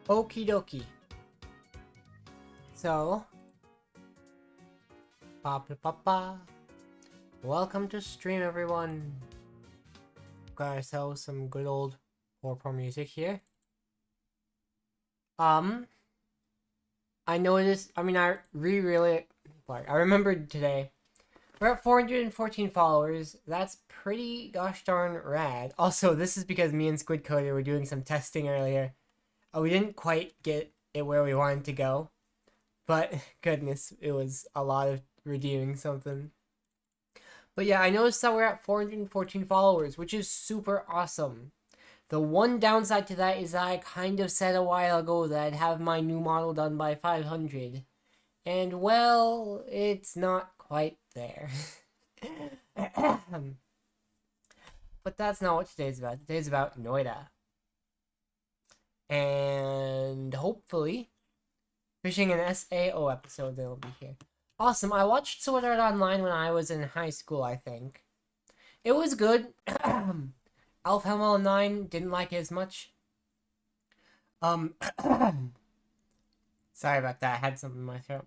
Okie dokie. So, pa. Welcome to stream, everyone. Got ourselves some good old horror music here. I noticed. I mean, I remembered today. We're at 414 followers. That's pretty gosh darn rad. Also, this is because me and Squid Coder were doing some testing earlier. We didn't quite get it where we wanted to go. But, goodness, it was a lot of redeeming something. But yeah, I noticed that we're at 414 followers, which is super awesome. The one downside to that is that I kind of said a while ago that I'd have my new model done by 500. And, well, it's not quite there. But that's not what today's about. Today's about Noida. And hopefully, fishing an SAO episode that'll be here. Awesome. I watched Sword Art Online when I was in high school, I think. It was good. Alfhelm 9 didn't like it as much. Sorry about that. I had something in my throat.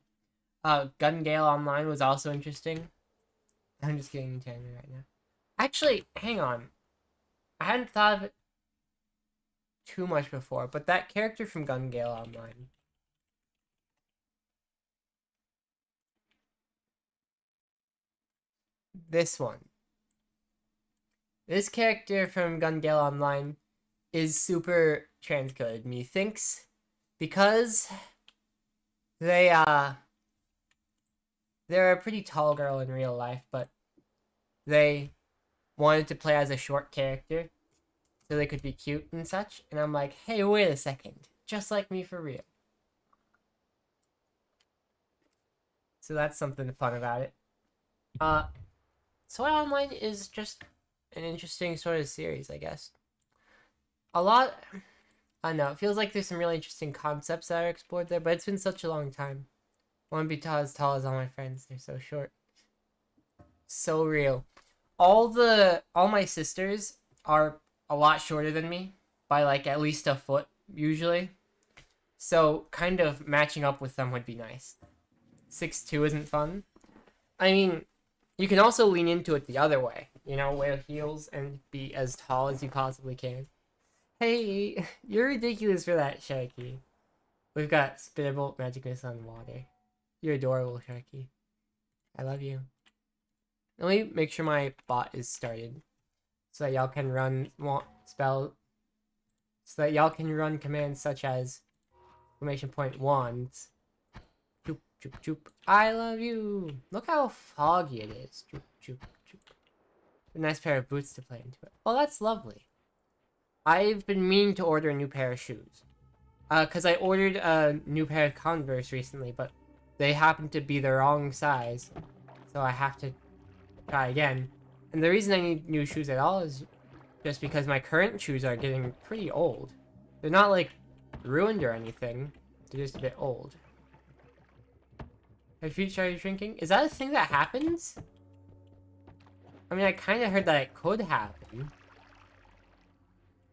Gun Gale Online was also interesting. I'm just getting into anime right now. Actually, hang on. I hadn't thought of it too much before, but that character from Gun Gale Online. This one. This character from Gun Gale Online is super transcoded. Methinks because they're a pretty tall girl in real life, but they wanted to play as a short character so they could be cute and such. And I'm like, hey, wait a second. Just like me for real. So that's something fun about it. Sword Art Online is just an interesting sort of series, I guess. I don't know, it feels like there's some really interesting concepts that are explored there, but it's been such a long time. I want to be as tall as all my friends. They're so short. So real. All my sisters are a lot shorter than me by like at least a foot usually. So kind of matching up with them would be nice. 6'2" isn't fun. I mean, you can also lean into it the other way. Wear heels and be as tall as you possibly can. Hey, you're ridiculous for that, Sharky. We've got Spitterbolt, Magic Missile, and Water. You're adorable, Sharky. I love you. Let me make sure my bot is started. So that y'all can run commands such as exclamation point wands. Choop, choop, choop. I love you. Look how foggy it is. Choop, choop, choop. A nice pair of boots to play into it. Oh, that's lovely. I've been meaning to order a new pair of shoes. Because I ordered a new pair of Converse recently, but they happen to be the wrong size. So I have to try again. And the reason I need new shoes at all is just because my current shoes are getting pretty old. They're not, like, ruined or anything. They're just a bit old. Have feet started shrinking? Is that a thing that happens? I mean, I kind of heard that it could happen.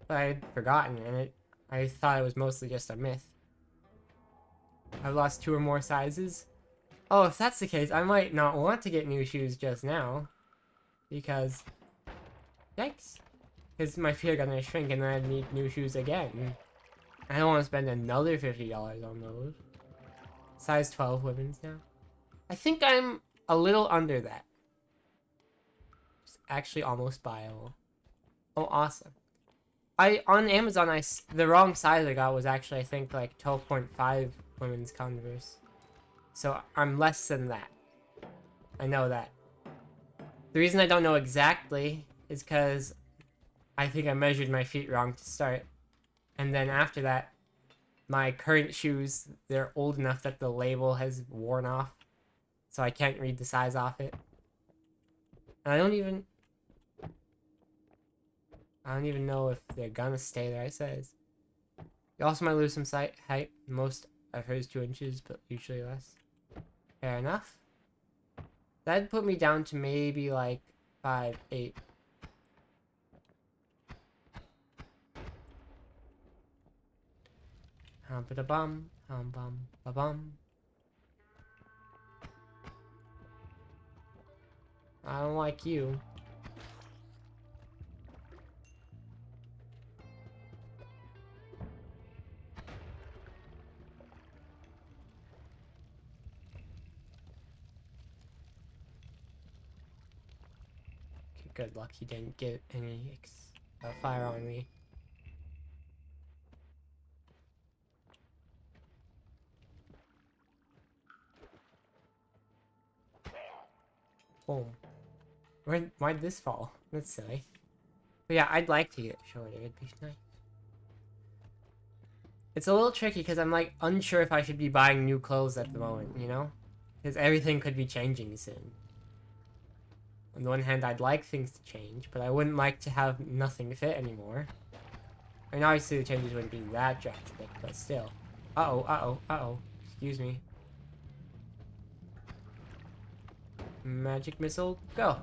But I'd forgotten, and I thought it was mostly just a myth. I've lost 2 or more sizes. Oh, if that's the case, I might not want to get new shoes just now. Because... yikes. Because my feet are gonna shrink and then I need new shoes again. I don't want to spend another $50 on those. Size 12 women's now. I think I'm a little under that. It's actually almost buyable. Oh, awesome. On Amazon, the wrong size I got was actually, I think, like 12.5 women's Converse. So I'm less than that. I know that. The reason I don't know exactly is because I think I measured my feet wrong to start. And then after that, my current shoes, they're old enough that the label has worn off. So I can't read the size off it. And I don't even know if they're gonna stay the right size. You also might lose some height. Most I've heard is 2 inches, but usually less. Fair enough. That'd put me down to maybe like 5'8". Hum-ba-da-bum, hum-bum-ba-bum. I don't like you. Okay, good luck he didn't get any fire on me. Boom. Why'd this fall? That's silly. But yeah, I'd like to get shorter. It'd be nice. It's a little tricky because I'm like unsure if I should be buying new clothes at the moment, you know? Because everything could be changing soon. On the one hand, I'd like things to change, but I wouldn't like to have nothing fit anymore. I mean, obviously the changes wouldn't be that drastic, but still. Uh-oh, uh-oh, uh-oh. Excuse me. Magic missile, go!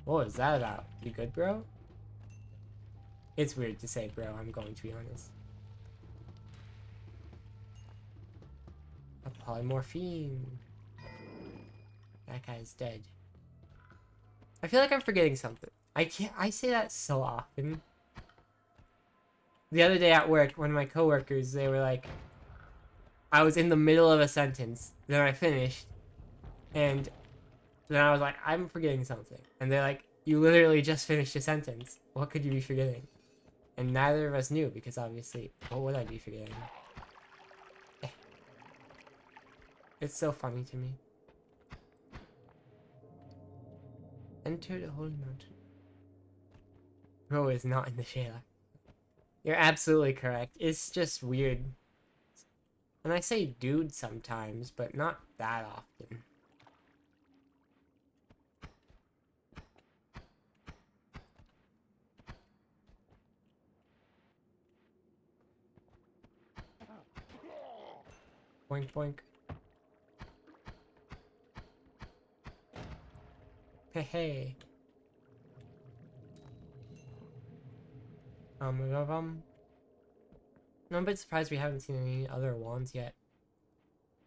What was that about? You good, bro? It's weird to say bro, I'm going to be honest. A polymorphine. That guy's dead. I feel like I'm forgetting something. I say that so often. The other day at work, one of my coworkers, they were like, I was in the middle of a sentence, then I finished, and then I was like, I'm forgetting something. And they're like, you literally just finished a sentence. What could you be forgetting? And neither of us knew, because obviously, what would I be forgetting? It's so funny to me. Enter the holy mountain. Bro is not in the Shayla. You're absolutely correct. It's just weird. And I say dude sometimes, but not that often. Boink boink. Hey hey. No, I'm a bit surprised we haven't seen any other wands yet.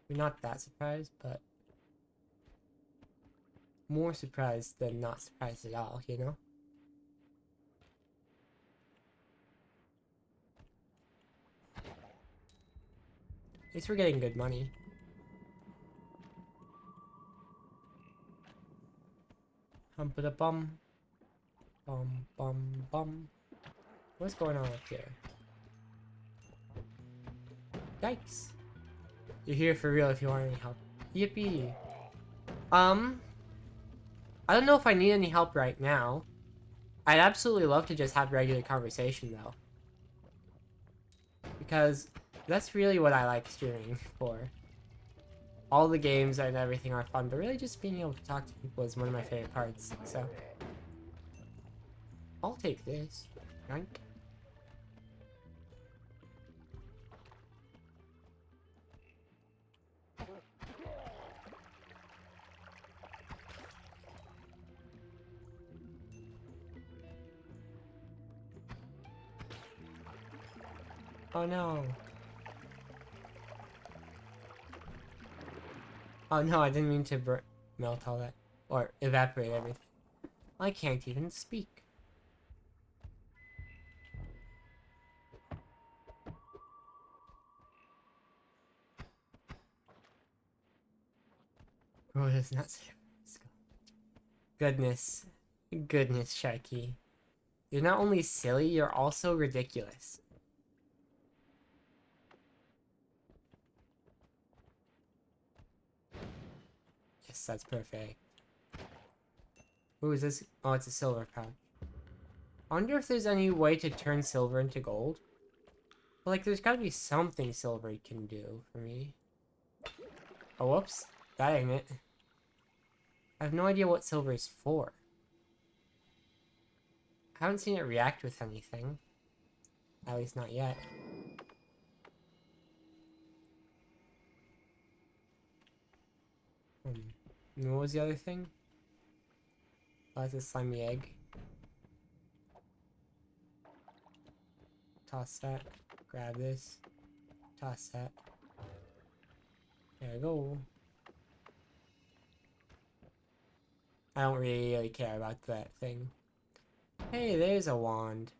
We're not that surprised, but more surprised than not surprised at all, you know? At least we're getting good money. Hum-ba-da-bum. Bum bum bum. What's going on up here? Yikes. You're here for real if you want any help. Yippee. I don't know if I need any help right now. I'd absolutely love to just have regular conversation though. Because that's really what I like streaming for. All the games and everything are fun, but really just being able to talk to people is one of my favorite parts, so. I'll take this. Yank. Oh no. Oh no, I didn't mean to melt all that. Or evaporate everything. I can't even speak. Oh, that's not safe. Let's go. Goodness. Goodness, Sharky. You're not only silly, you're also ridiculous. Yes, that's perfect. Who is this? Oh, it's a silver pouch. I wonder if there's any way to turn silver into gold. Well, like, there's gotta be something silver can do for me. Oh, whoops. That ain't it. I have no idea what silver is for. I haven't seen it react with anything. At least not yet. And what was the other thing? Oh, that's a slimy egg. Toss that. Grab this. Toss that. There we go. I don't really care about that thing. Hey, there's a wand.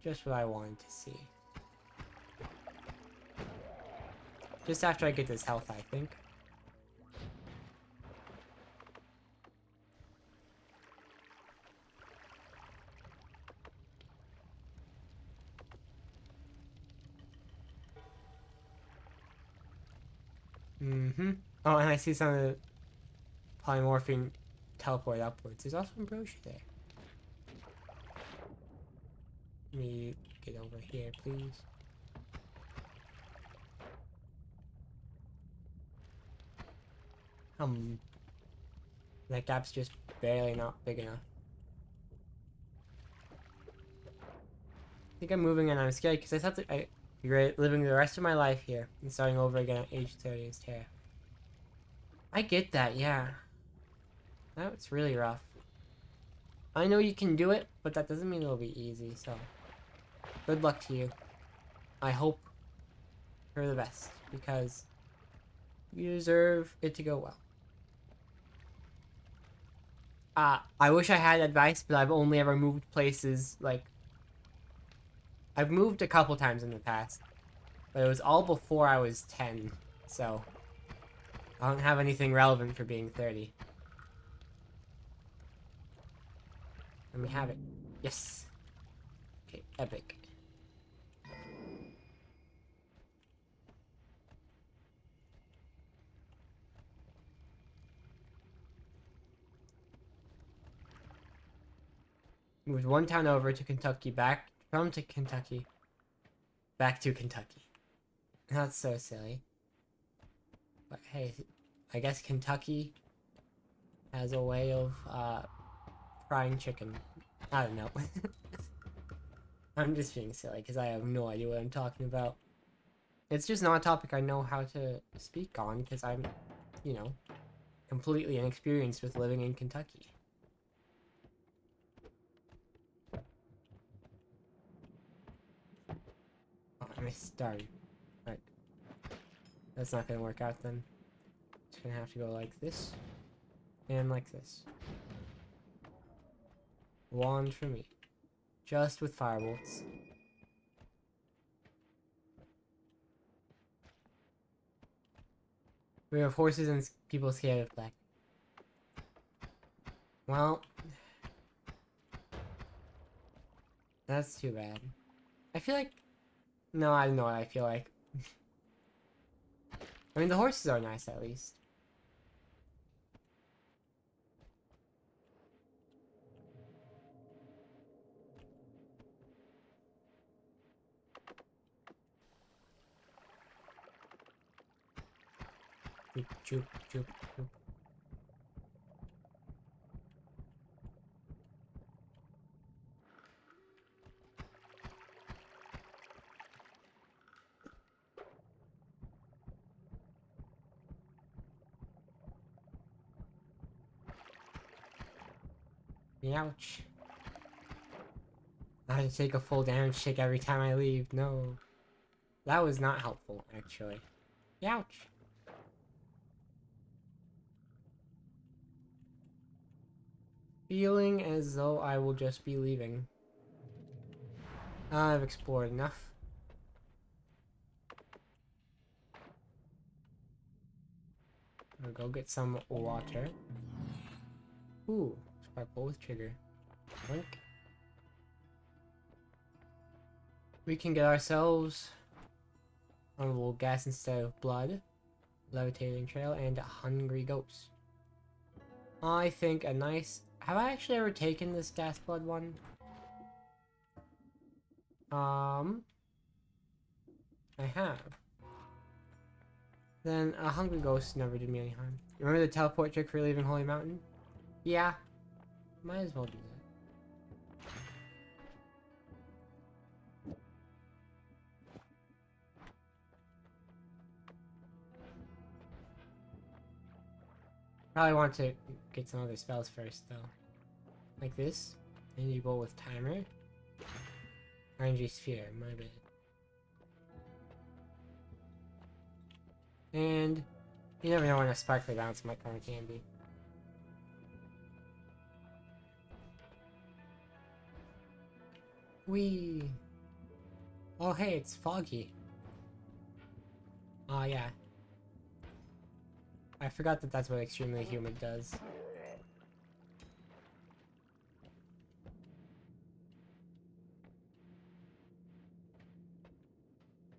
Just what I wanted to see. Just after I get this health, I think. Mm-hmm. Oh, and I see some of the polymorphine teleport upwards. There's also ambrosia there. Let me get over here, please. That gap's just barely not big enough. I think I'm moving and I'm scared because I thought that I'd be living the rest of my life here and starting over again at age 30 is terrible. I get that, yeah. That's really rough. I know you can do it, but that doesn't mean it'll be easy, so good luck to you. I hope for the best, because you deserve it to go well. I wish I had advice, but I've only ever moved places, like, I've moved a couple times in the past, but it was all before I was 10, so I don't have anything relevant for being 30. Let me have it. Yes! Okay, epic. Moved one town over to Kentucky, back from to Kentucky, back to Kentucky. That's so silly. But hey, I guess Kentucky has a way of frying chicken. I don't know. I'm just being silly because I have no idea what I'm talking about. It's just not a topic I know how to speak on because I'm, you know, completely inexperienced with living in Kentucky. Oh, I missed. Darn. Right. That's not gonna work out then. It's gonna have to go like this. And like this. Wand for me. Just with firebolts. We have horses and people scared of black. Well, that's too bad. I feel like... No, I know what I feel like. I mean, the horses are nice at least. Choop, choop, choop, choop. Ouch. I have to take a full damage tick every time I leave. No. That was not helpful, actually. Ouch. Feeling as though I will just be leaving. I've explored enough. I'll go get some water. Ooh, sparkle with trigger. Blink. We can get ourselves honorable gas instead of blood, levitating trail, and a hungry ghost. I think a nice... Have I actually ever taken this gas blood one? I have. Then a hungry ghost never did me any harm. Remember the teleport trick for leaving Holy Mountain? Yeah. Might as well do that. Probably want to get some other spells first, though. Like this. Enable with timer. RNG sphere, my bad. And you never know when a sparkly bounce might come in handy. Whee! Oh hey, it's foggy. Oh yeah. I forgot that that's what extremely humid does.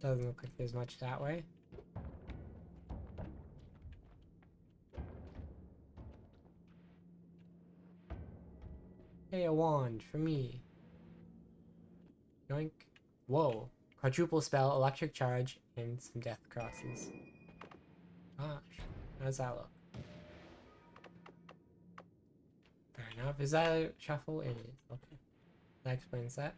Doesn't look like there's much that way. Hey, a wand for me. Yoink. Whoa. Quadruple spell, electric charge, and some death crosses. Gosh. How does that look? Fair enough. Is that a shuffle? It is. Okay. That explains that.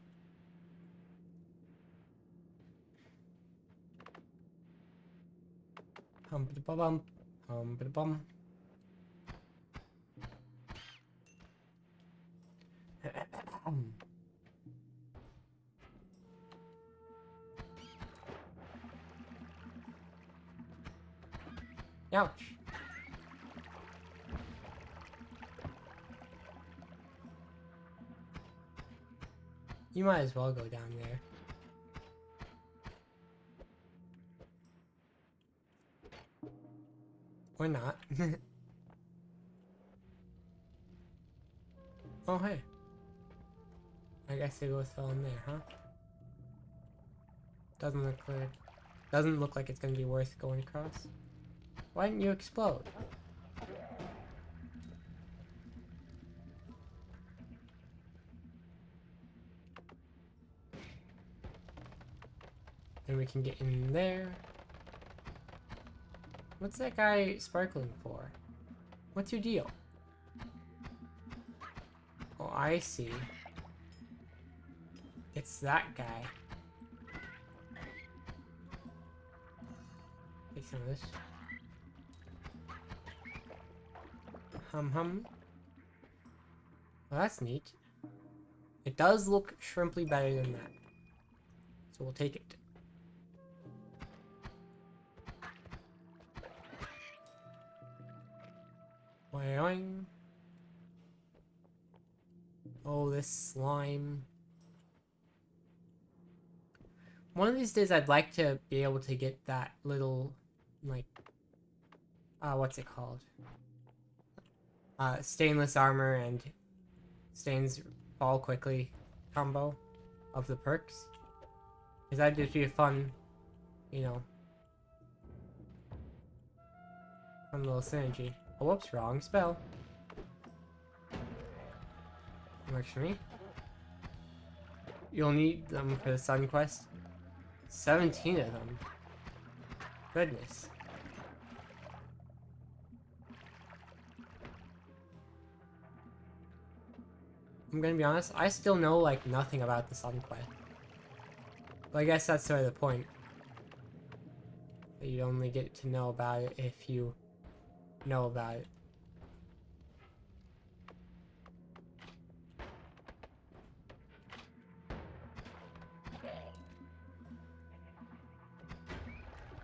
Hum-ba-da-bum. Hum-ba-da-bum. Ouch. You might as well go down there. Or not. Oh, hey. I guess they both fell in there, huh? Doesn't look like it's gonna be worth going across. Why didn't you explode? Then we can get in there. What's that guy sparkling for? What's your deal? Oh, I see. It's that guy. Take some of this. Hum. Well, that's neat. It does look shrimply better than that. So we'll take it. Boing. Oh, this slime. One of these days I'd like to be able to get that little, like, what's it called? Stainless armor and stains fall quickly combo of the perks. Because that'd just be a fun, you know, fun little synergy. Oh, whoops, wrong spell. Works for me. You'll need them for the Sun Quest. 17 of them. Goodness. I'm gonna be honest, I still know, like, nothing about the Sun Quest. But I guess that's sort of the point. That you only get to know about it if you know about it.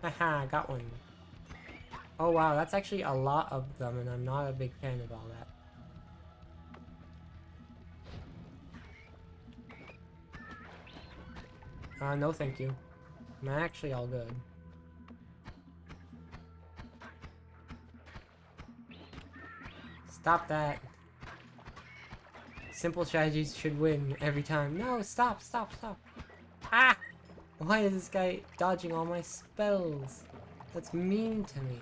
Haha, got one. Oh wow, that's actually a lot of them, and I'm not a big fan of all that. No thank you. I'm actually all good. Stop that. Simple strategies should win every time. No, stop. Ah! Why is this guy dodging all my spells? That's mean to me.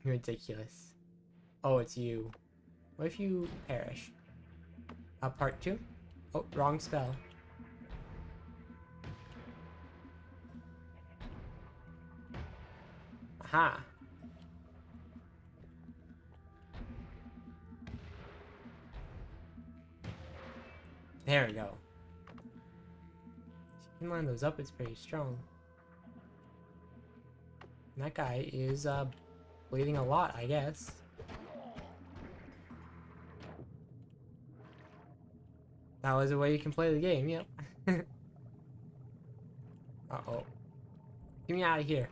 Ridiculous. Oh, it's you. What if you perish? Part 2? Oh, wrong spell. Aha! There we go. If you can line those up, it's pretty strong. And that guy is, bleeding a lot, I guess. That was a way you can play the game, yep. Uh-oh. Get me out of here.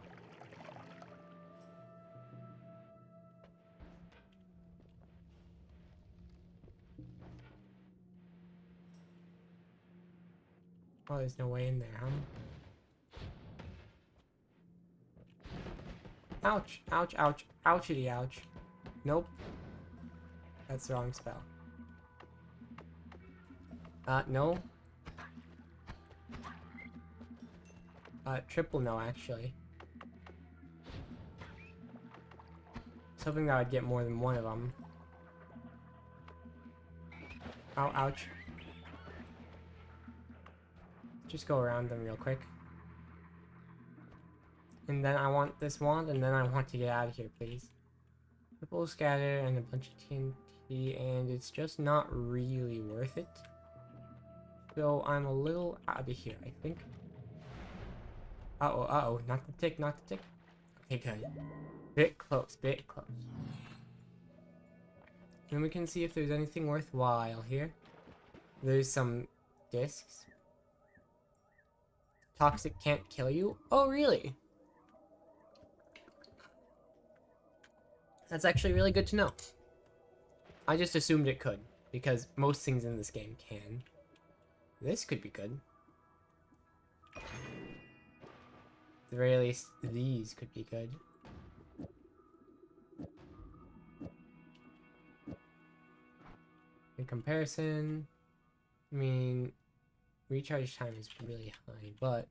Oh, there's no way in there, huh? Ouch, ouch, ouch, ouchity ouch. Nope. That's the wrong spell. No. Triple no, actually. I was hoping that I'd get more than one of them. Ow, ouch. Just go around them real quick. And then I want this wand, and then I want to get out of here, please. Triple scatter and a bunch of TNT, and it's just not really worth it. So I'm a little out of here, I think. Uh-oh, uh-oh, not the tick, not the tick. Okay, good. Bit close, bit close. And we can see if there's anything worthwhile here. There's some discs. Toxic can't kill you? Oh, really? That's actually really good to know. I just assumed it could, because most things in this game can. This could be good. At the very least, these could be good. In comparison, I mean, recharge time is really high, but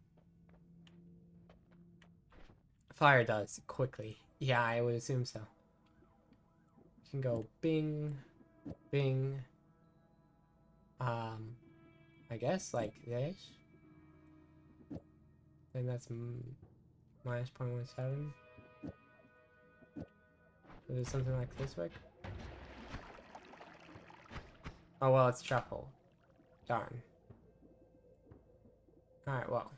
fire does quickly. Yeah, I would assume so. You can go bing, bing. I guess like this. Then that's minus 0.17. So there's something like this work. Oh well, it's shuffle. Darn. Alright, well.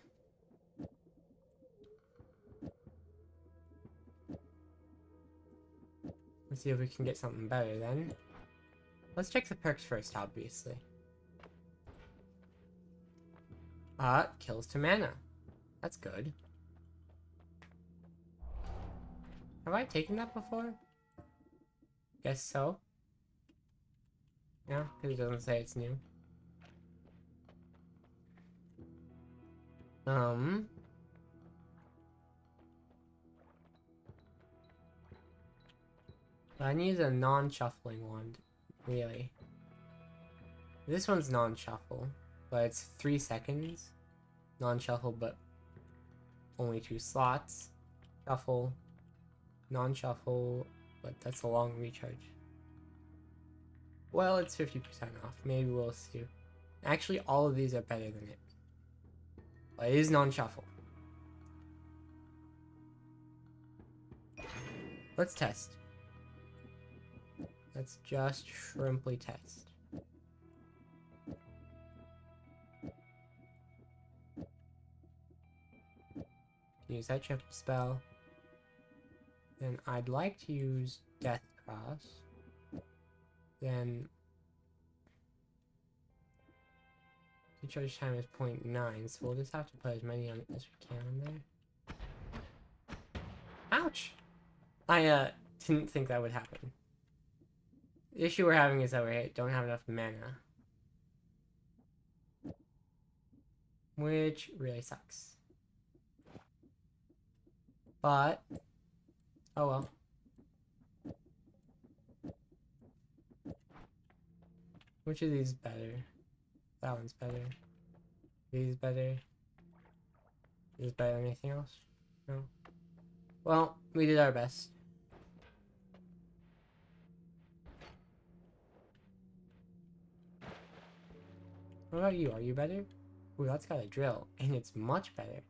Let's see if we can get something better then. Let's check the perks first, obviously. Kills to mana. That's good. Have I taken that before? Guess so. Yeah, because it doesn't say it's new. I need a non-shuffling wand, really. This one's non-shuffle, but it's 3 seconds. Non-shuffle, but only 2 slots. Shuffle, non-shuffle, but that's a long recharge. Well, it's 50% off. Maybe we'll see. Actually, all of these are better than it. But it is non-shuffle. Let's test. Let's just shrimply test. Use that triple spell. Then I'd like to use Death Cross. Then recharge time is 0.9, so we'll just have to put as many on as we can on there. Ouch! I didn't think that would happen. The issue we're having is that we don't have enough mana. Which really sucks. But, oh well. Which of these is better? That one's better. These better. Is this better than anything else? No. Well, we did our best. What about you? Are you better? Ooh, that's got a drill, and it's much better.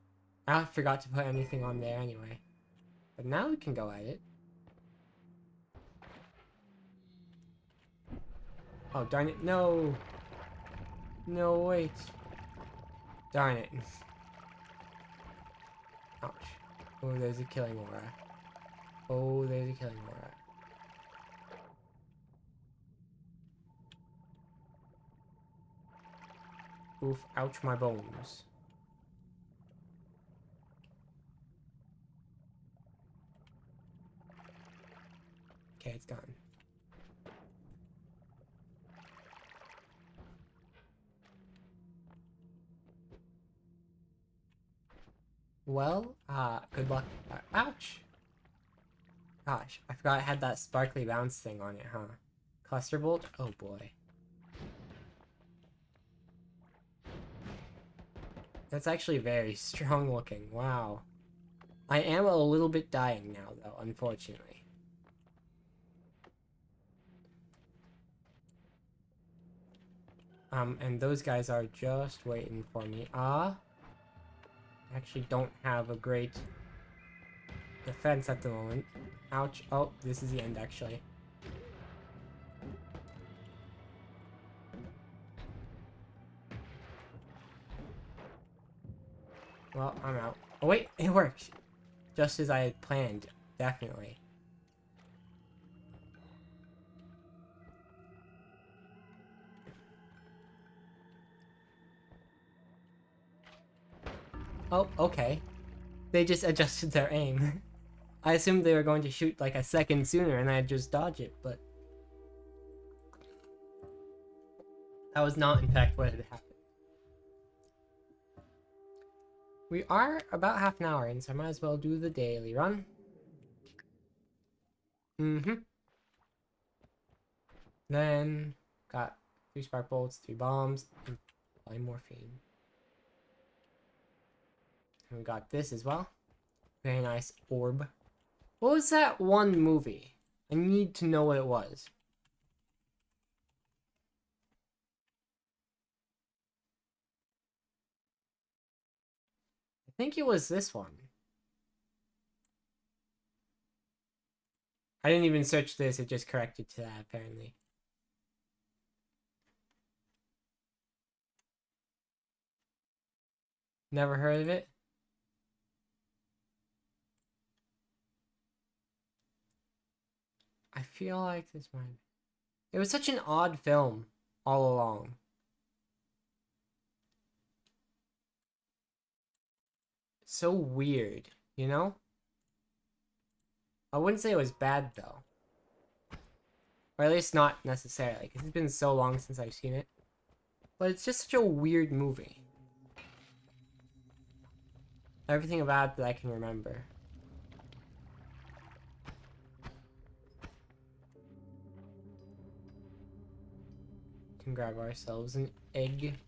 I forgot to put anything on there anyway. But now we can go at it. Oh, darn it. No! No, wait. Darn it. Ouch. Oh, there's a killing aura. Oh, there's a killing aura. Oof, ouch my bones. Okay, it's gone. Well, good luck. Ouch! Gosh, I forgot I had that sparkly bounce thing on it, huh? Cluster bolt? Oh boy. That's actually very strong looking, wow. I am a little bit dying now, though, unfortunately. And those guys are just waiting for me. Actually don't have a great defense at the moment. Ouch. Oh, this is the end, actually. Well, I'm out. Oh, wait, it worked. Just as I had planned, definitely. Oh, okay. They just adjusted their aim. I assumed they were going to shoot like a second sooner and I'd just dodge it, but that was not in fact what had happened. We are about half an hour in, so I might as well do the daily run. Then got 3 spark bolts, 3 bombs, and polymorphine. And we got this as well. Very nice orb. What was that one movie? I need to know what it was. I think it was this one. I didn't even search this, it just corrected to that apparently. Never heard of it? I feel like this might... It was such an odd film all along. So weird, you know? I wouldn't say it was bad though. Or at least not necessarily, because it's been so long since I've seen it. But it's just such a weird movie. Everything about it that I can remember. Can grab ourselves an egg.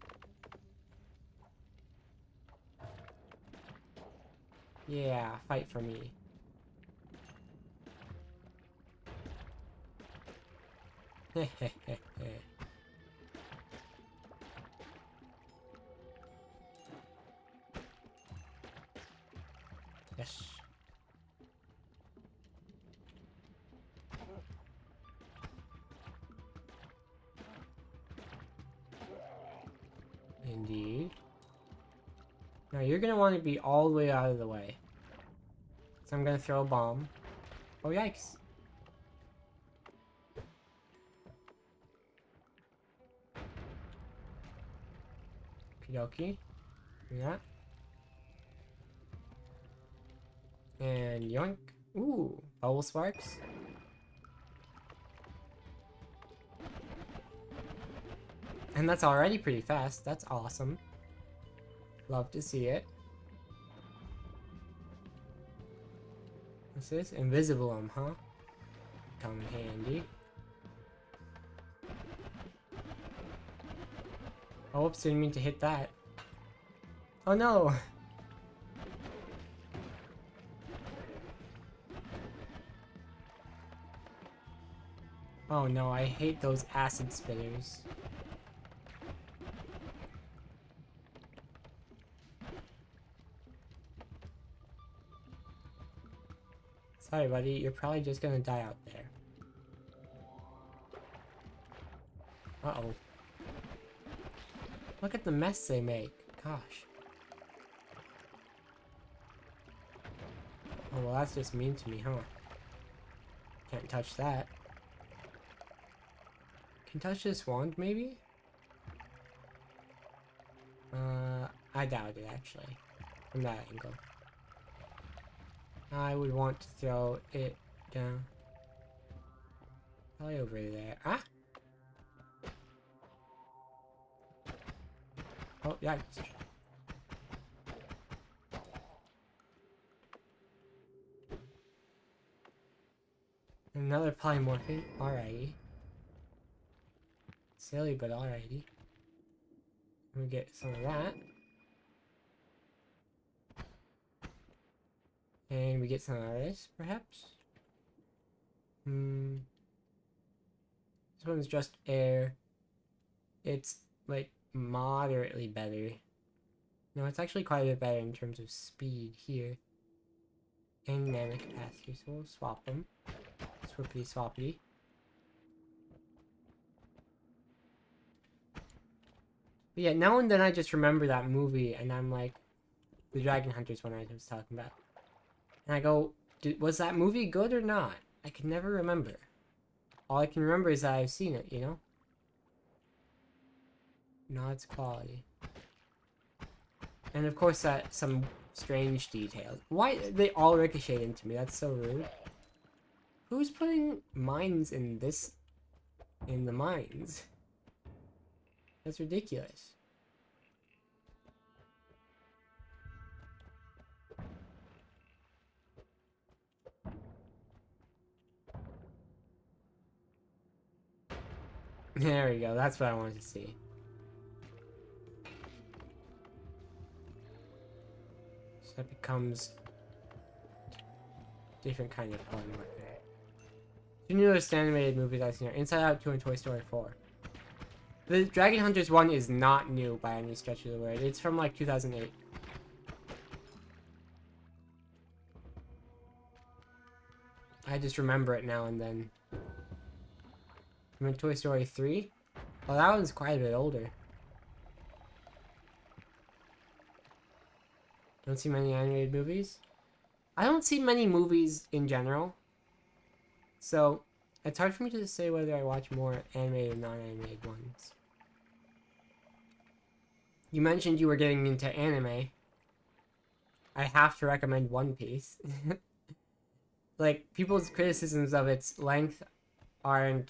Yeah, fight for me. Yes. Indeed. Now you're gonna want to be all the way out of the way. So I'm gonna throw a bomb. Oh yikes. Okie do that. And yoink. Ooh, bubble sparks. And that's already pretty fast. That's awesome. Love to see it. What's this? Invisible, huh? Come in handy. Oh, oops, didn't mean to hit that. Oh no! Oh no, I hate those acid spitters. Sorry, buddy, you're probably just gonna die out there. Uh-oh. Look at the mess they make. Gosh. Oh, well, that's just mean to me, huh? Can't touch that. Can touch this wand, maybe? I doubt it, actually. From that angle. I would want to throw it down. Probably over there. Ah! Oh, yeah. Another polymorphic. Alrighty. Silly, but alrighty. We get some of that. And we get some of this, perhaps? Hmm. This one's just air. It's, like, moderately better. No, it's actually quite a bit better in terms of speed here. And mana capacity, so we'll swap them. Swappity swappity. But yeah, now and then I just remember that movie, and I'm like, the Dragon Hunters one I was talking about. And I go, was that movie good or not? I can never remember. All I can remember is that I've seen it, you know? Not its quality. And of course that some strange details. Why they all ricochet into me? That's so rude. Who's putting mines in this in the mines? That's ridiculous. There we go. That's what I wanted to see. So that becomes different kind of polymorphic. Two newest animated movies I've seen are Inside Out 2 and Toy Story 4. The Dragon Hunters one is not new by any stretch of the word. It's from like 2008. I just remember it now and then. I'm in Toy Story 3. Well, that one's quite a bit older. Don't see many animated movies? I don't see many movies in general. So, it's hard for me to say whether I watch more animated or non-animated ones. You mentioned you were getting into anime. I have to recommend One Piece. Like, people's criticisms of its length are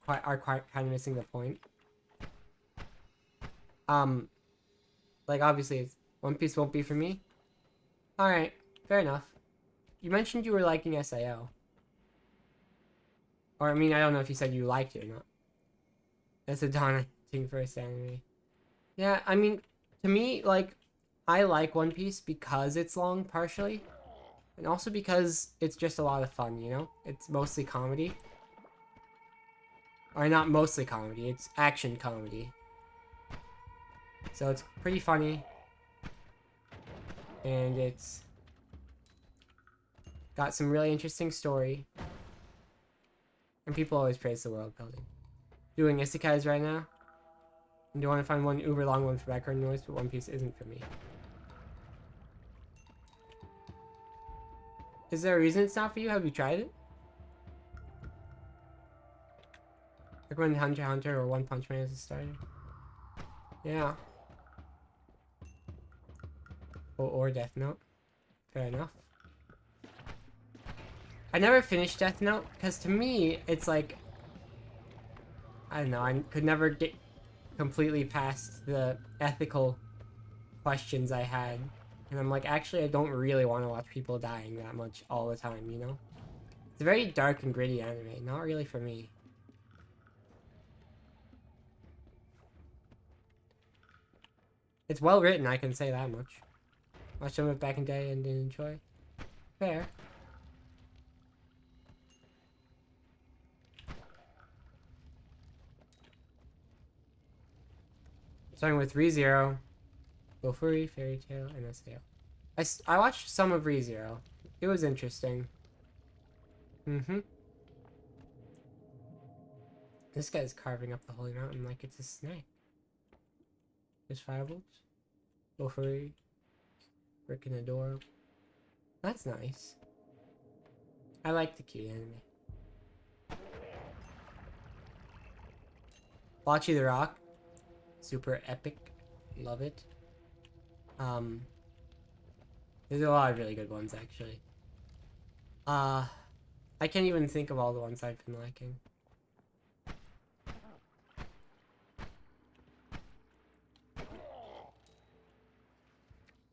quite kind of missing the point. Like, obviously, One Piece won't be for me. Alright, fair enough. You mentioned you were liking SAO. Or, I mean, I don't know if you said you liked it or not. That's a daunting first anime. Yeah, I mean, to me, like, I like One Piece because it's long, partially. And also because it's just a lot of fun, you know? It's mostly comedy. Or not mostly comedy, it's action comedy. So it's pretty funny. And it's got some really interesting story. And people always praise the world building. Doing isekais right now. And do want to find one uber long one for background noise, but One Piece isn't for me. Is there a reason it's not for you? Have you tried it? Recommend Hunter x Hunter or One Punch Man as a starter? Yeah. Or Death Note. Fair enough. I never finished Death Note, because to me, it's like... I don't know, I could never get completely past the ethical questions I had. And I'm like, actually, I don't really want to watch people dying that much all the time, you know? It's a very dark and gritty anime, not really for me. It's well written, I can say that much. Watched some of it back in the day and didn't enjoy. Fair. Starting with ReZero, Bofuri, Fairy Tail, and SAO. I watched some of ReZero. It was interesting. This guy's carving up the Holy Mountain like it's a snake. There's Firebolts. Bofuri. Brick in the door. That's nice. I like the cute anime. Bocce the Rock. Super epic. Love it. There's a lot of really good ones, actually. I can't even think of all the ones I've been liking.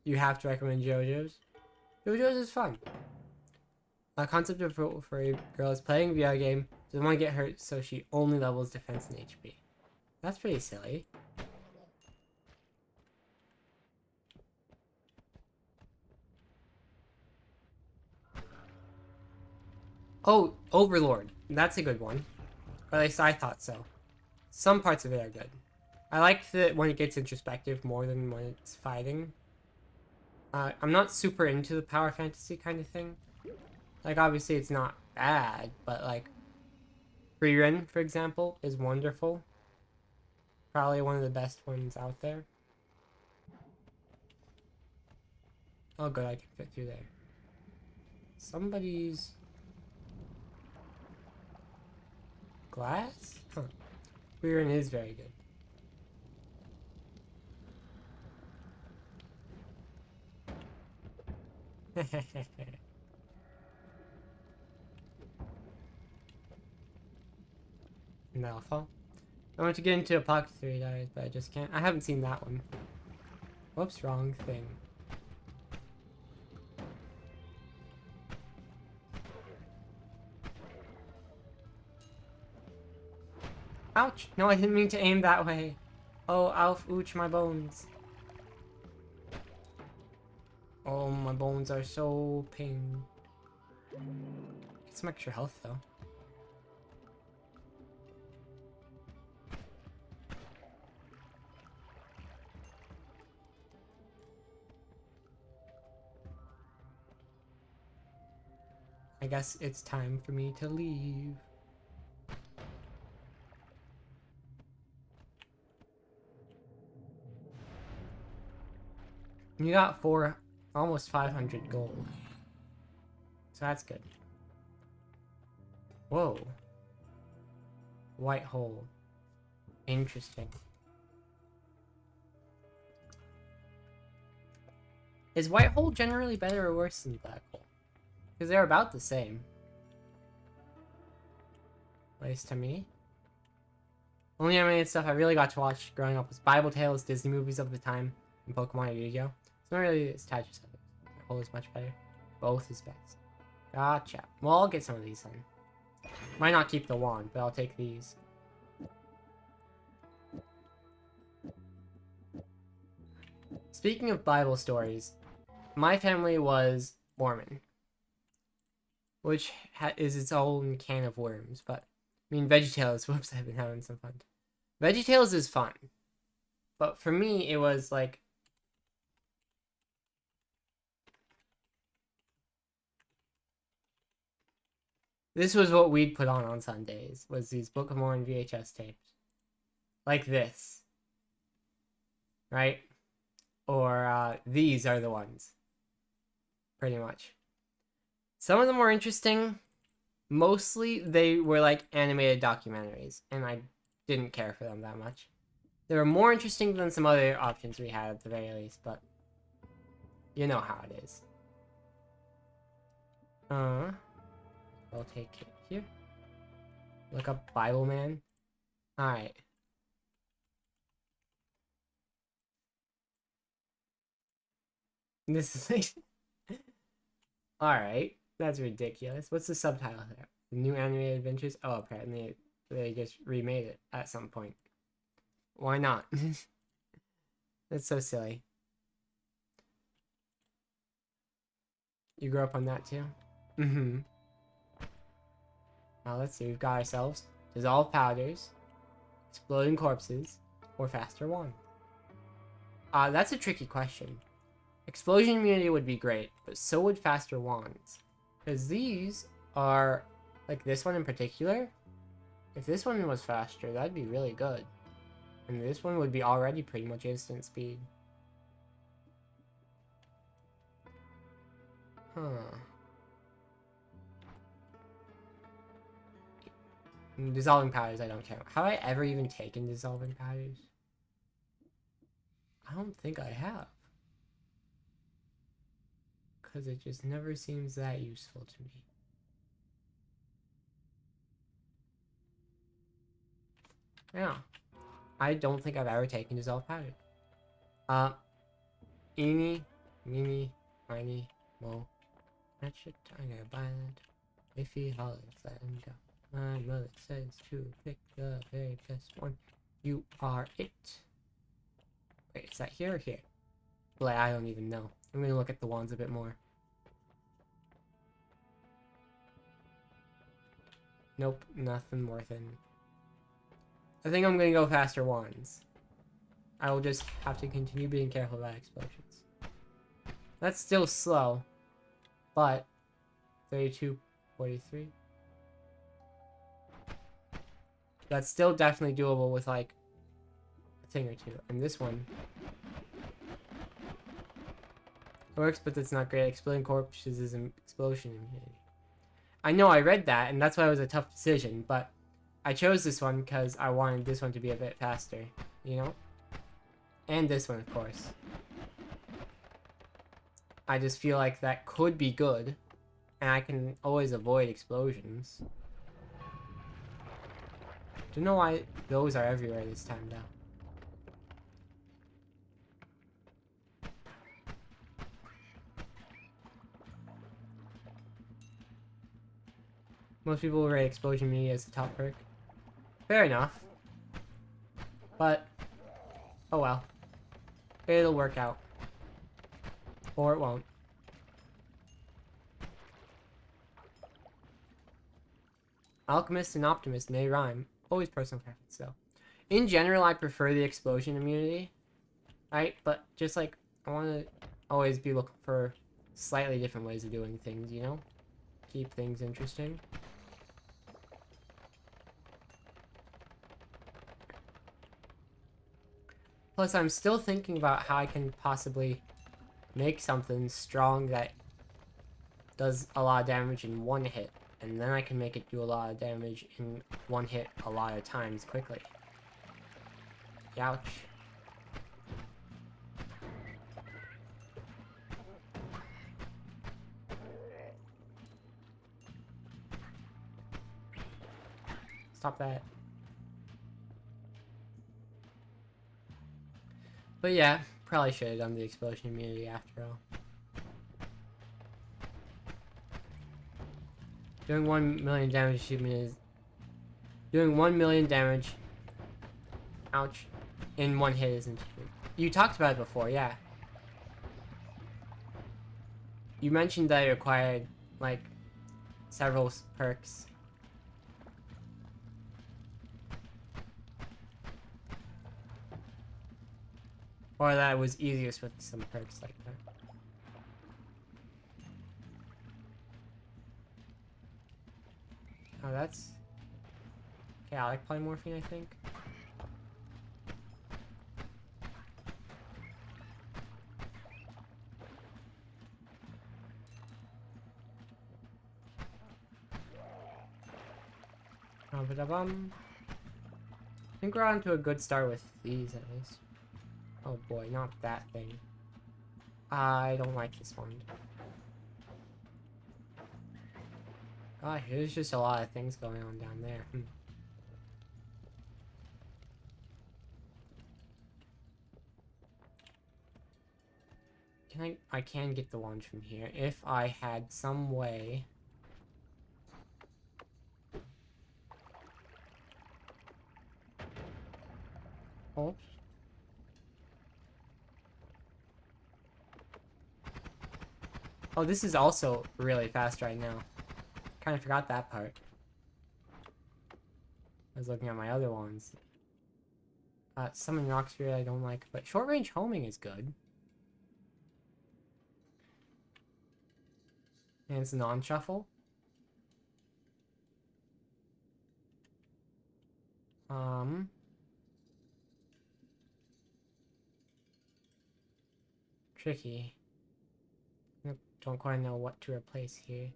You have to recommend JoJo's. JoJo's is fun. A concept of for a girl is playing a VR game, doesn't want to get hurt, so she only levels defense and HP. That's pretty silly. Oh, Overlord. That's a good one. Or at least I thought so. Some parts of it are good. I like that when it gets introspective more than when it's fighting. I'm not super into the power fantasy kind of thing. Like, obviously it's not bad, but like, Frieren, for example, is wonderful. Probably one of the best ones out there. Oh good, I can fit through there. Somebody's... glass? Huh. Frieren is very good. And that'll fall. I want to get into Apothecary Diaries, but I just can't. I haven't seen that one. Whoops, wrong thing. Ouch! No, I didn't mean to aim that way. Oh, Alf, ouch, my bones. Oh, my bones are so pain. Get some extra health, though. I guess it's time for me to leave. You got almost 500 gold. So that's good. Whoa. White hole. Interesting. Is white hole generally better or worse than black hole? Because they're about the same. At least to me. Only animated stuff I really got to watch growing up was Bible Tales, Disney movies of the time, and Pokemon and Yu-Gi-Oh! It's not really attached to something. White hole is much better. Both is best. Gotcha. Well, I'll get some of these then. Might not keep the wand, but I'll take these. Speaking of Bible stories, my family was Mormon, which is its own can of worms, but I mean, VeggieTales, whoops, I've been having some fun. VeggieTales is fun, but for me, it was like... This was what we'd put on Sundays, was these Book of Mormon VHS tapes. Like this. Right? Or, these are the ones. Pretty much. Some of them were interesting. Mostly, they were like animated documentaries, and I didn't care for them that much. They were more interesting than some other options we had at the very least, but you know how it is. I'll take it here. Look up Bible Man. Alright. This is like... Alright. That's ridiculous. What's the subtitle there? New Animated Adventures? Oh, apparently they just remade it at some point. Why not? That's so silly. You grew up on that too? Mm-hmm. Now let's see. We've got ourselves Dissolved Powders, Exploding Corpses, or Faster Wand. That's a tricky question. Explosion immunity would be great, but so would Faster Wands. Because these are, like this one in particular, if this one was faster, that'd be really good. And this one would be already pretty much instant speed. Huh. Dissolving powders, I don't care. Have I ever even taken dissolving powders? I don't think I have. because it just never seems that useful to me. Yeah. I don't think I've ever taken dissolve powder. Eeny, meeny, miny, mo. That shit, I gotta buy that. If he hollers, let him go. My mother says to pick the very best one. You are it. Wait, is that here or here? Well, I don't even know. I'm gonna look at the wands a bit more. Nope, nothing worth it. I think I'm gonna go faster wands. I will just have to continue being careful about explosions. That's still slow, but 32, 43. That's still definitely doable with like a thing or two. And this one works, but it's not great. Exploding corpses is an explosion immunity. I know I read that, and that's why it was a tough decision, but I chose this one because I wanted this one to be a bit faster, you know? And this one, of course. I just feel like that could be good, and I can always avoid explosions. Don't know why those are everywhere this time, though. Most people rate explosion immunity as the top perk. Fair enough. But, oh well. It'll work out. Or it won't. Alchemist and Optimist may rhyme. Always personal preference, though. In general, I prefer the explosion immunity. Right? But just like, I want to always be looking for slightly different ways of doing things, you know? Keep things interesting. Plus, I'm still thinking about how I can possibly make something strong that does a lot of damage in one hit. And then I can make it do a lot of damage in one hit a lot of times quickly. Ouch. Stop that. But yeah, probably should have done the explosion immunity after all. Doing 1 million damage achievement is... Doing 1 million damage... Ouch. In one hit isn't... You talked about it before, yeah. You mentioned that it required, like, several perks. Or that it was easiest with some perks like that. Oh, that's... Okay, I like polymorphine, I think. Ba-da-bum. I think we're on to a good start with these, at least. Oh boy, not that thing. I don't like this one. Gosh, there's just a lot of things going on down there. I can get the wand from here if I had some way. Oh. Oh, this is also really fast right now. Kind of forgot that part. I was looking at my other ones. Summon Rock Spirit I don't like, but short range homing is good. And it's non-shuffle. Tricky. Don't quite know what to replace here.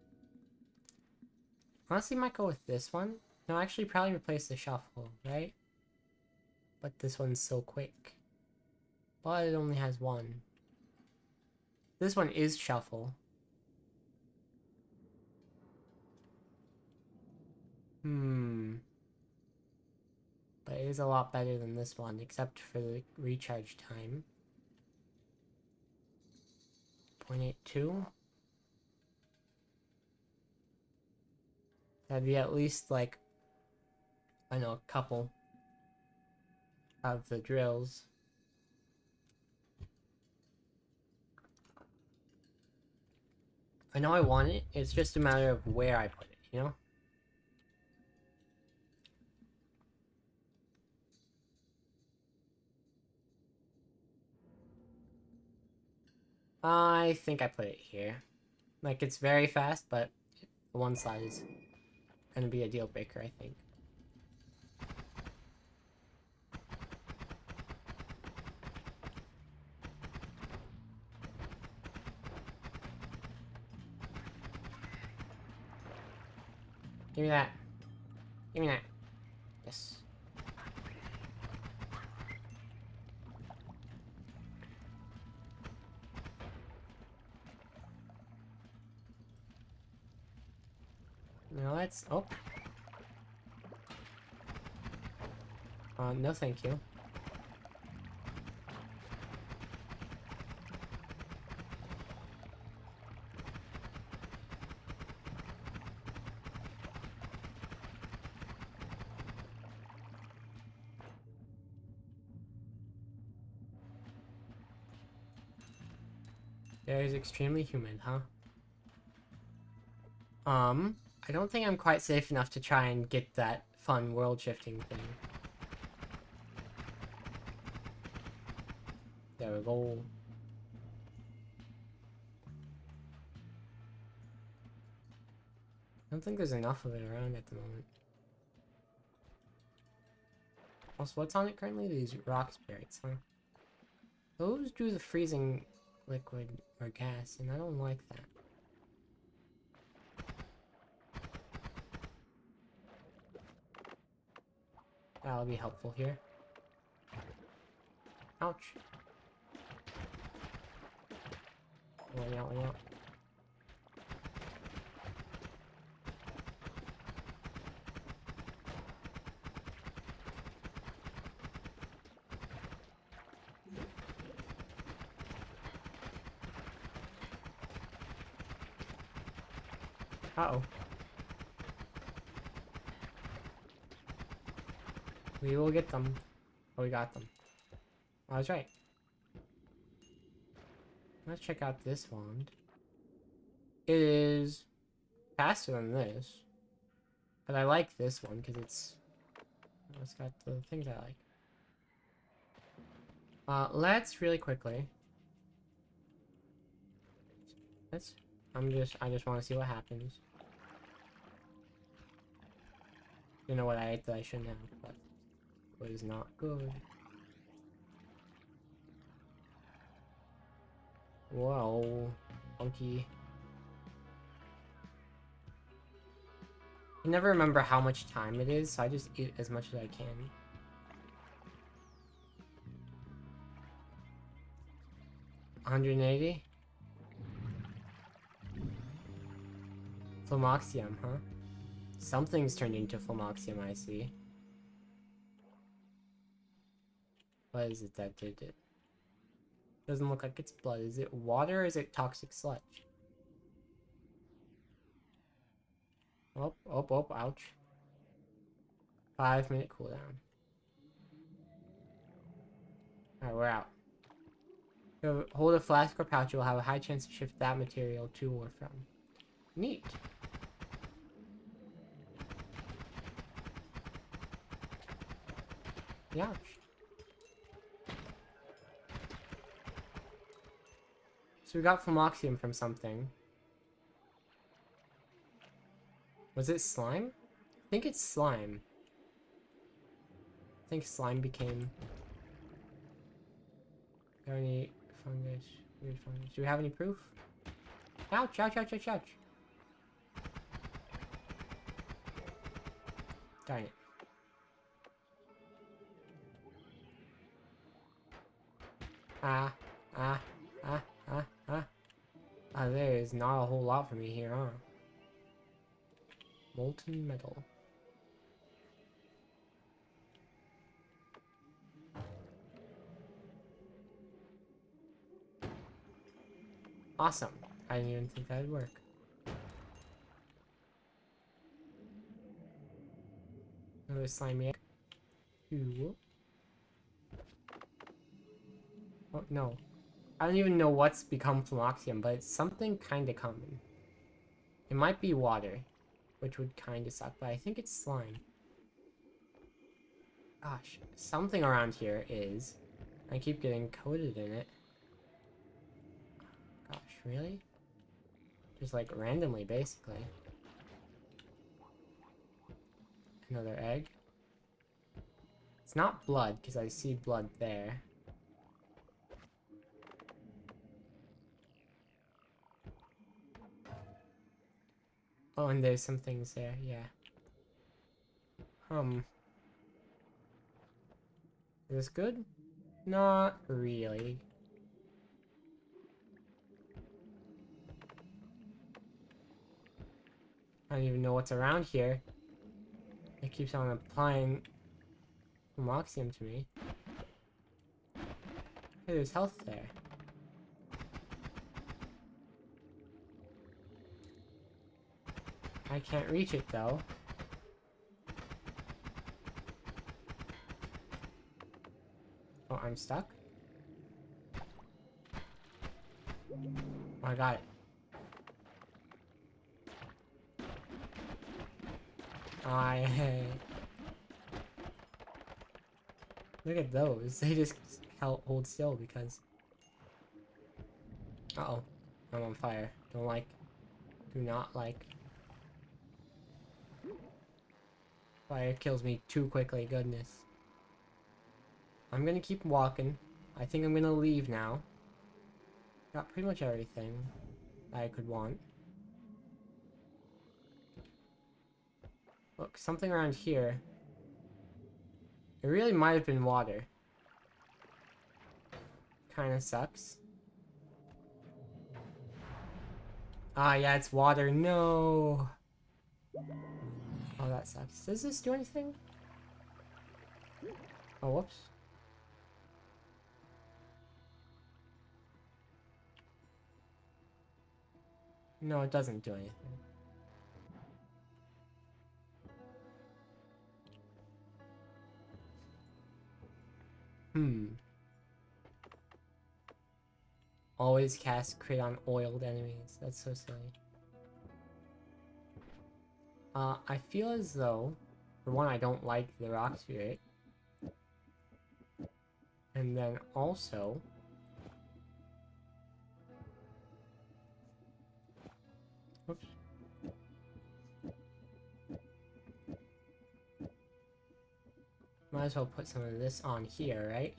Honestly, might go with this one. No, actually, probably replace the shuffle, right? But this one's so quick. But it only has one. This one is shuffle. is a lot better than this one, except for the recharge time. 0.82. That'd be at least like, I know, a couple of the drills. I know I want it, it's just a matter of where I put it, you know? I think I put it here. Like, it's very fast, but one side is gonna be a deal breaker, I think. Give me that. Give me that. Yes. Now let's... Oh. No thank you. There is extremely humid, huh? I don't think I'm quite safe enough to try and get that fun world shifting thing. There we go. I don't think there's enough of it around at the moment. Also, what's on it currently? These rock spirits, huh? Those do the freezing liquid or gas, and I don't like that. That'll be helpful here. Ouch. One out, one out. Uh-oh. We will get them. Oh, we got them. I was right. Let's check out this wand. It is faster than this. But I like this one because it's got the things I like. Let's really quickly. I just want to see what happens. You know what I ate that I shouldn't have, but it was not good. Whoa, funky. I never remember how much time it is, so I just eat as much as I can. $180? Phlomoxium, huh? Something's turned into Phlomoxium, I see. What is it that did it? Doesn't look like it's blood. Is it water or is it toxic sludge? Oh, oh, oh, ouch. 5-minute cooldown. Alright, we're out. So hold a flask or pouch, you'll have a high chance to shift that material to or from. Neat. Ouch. So we got Phlomoxium from something. Was it slime? I think it's slime. I think slime became... Any fungus? Weird fungus. Do we have any proof? Ouch, ouch, ouch, ouch, ouch. Darn it. Ah, ah, ah, ah, ah. Ah, there is not a whole lot for me here, huh? Molten metal. Awesome. I didn't even think that would work. Another slimy egg. Ooh. Oh, no. I don't even know what's become Phlomoxium, but it's something kind of common. It might be water, which would kind of suck, but I think it's slime. Gosh, something around here is. I keep getting coated in it. Gosh, really? Just like randomly, basically. Another egg. It's not blood, because I see blood there. Oh, and there's some things there, yeah. Is this good? Not really. I don't even know what's around here. It keeps on applying Phlomoxium to me. Hey, there's health there. I can't reach it though. Oh, I'm stuck? Oh, I got it. Look at those. They just hold still because... Uh-oh. I'm on fire. Don't like... Do not like... Fire kills me too quickly, goodness. I'm gonna keep walking. I think I'm gonna leave now. Got pretty much everything I could want. Look, something around here. It really might have been water. Kinda sucks. Ah, yeah, it's water. No! Oh, that sucks. Does this do anything? Oh, whoops. No, it doesn't do anything. Always cast crit on oiled enemies. That's so silly. I feel as though, for one, I don't like the rock spirit. And then also... Whoops. Might as well put some of this on here, right?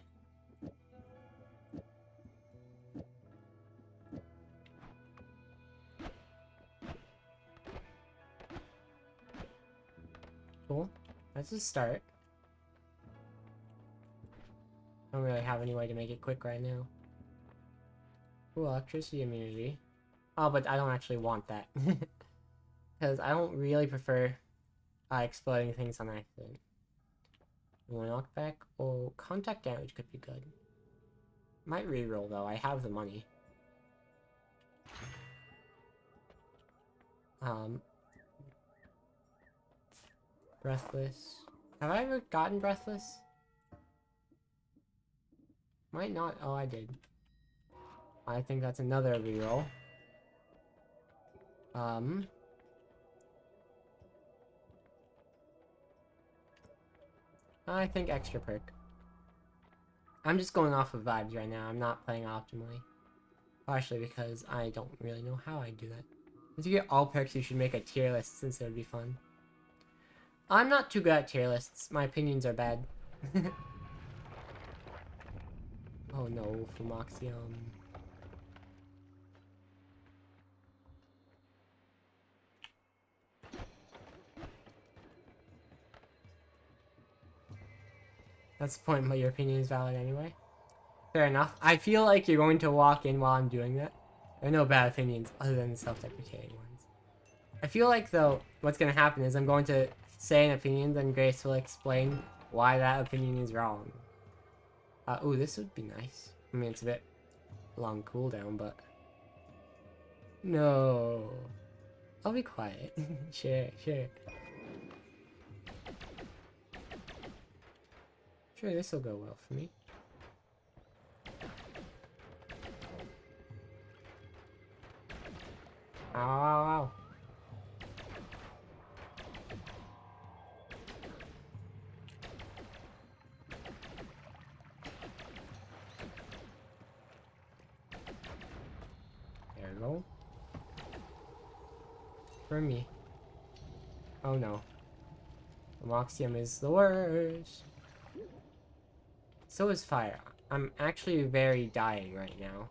Cool. That's a start. I don't really have any way to make it quick right now. Ooh, electricity immunity. Oh, but I don't actually want that. Because I don't really prefer exploding things on accident. One knockback. Oh, contact damage could be good. Might reroll though, I have the money. Breathless. Have I ever gotten Breathless? Might not. Oh, I did. I think that's another reroll. I think extra perk. I'm just going off of vibes right now. I'm not playing optimally. Partially because I don't really know how I do that. If you get all perks, you should make a tier list since it would be fun. I'm not too good at tier lists. My opinions are bad. Oh no, Phlomoxium. That's the point, but your opinion is valid anyway. Fair enough. I feel like you're going to walk in while I'm doing that. There are no bad opinions other than self-deprecating ones. I feel like, though, what's going to happen is I'm going to say an opinion, then Grace will explain why that opinion is wrong. Ooh, this would be nice. I mean, it's a bit long cooldown, but... No. I'll be quiet. Sure, sure. Sure, this will go well for me. Ow, ow, ow. There we go. For me. Oh no. Moxium is the worst. So is fire. I'm actually very dying right now.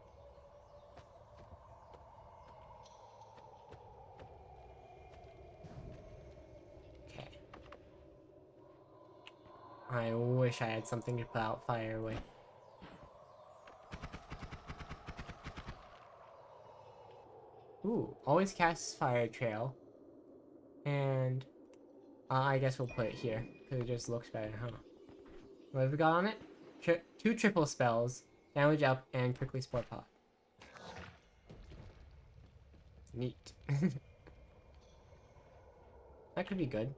Okay. I wish I had something to put out fire with. Ooh, always casts fire trail. And I guess we'll put it here, because it just looks better, huh? What have we got on it? Two triple spells, damage up, and prickly spore pot. Neat. That could be good.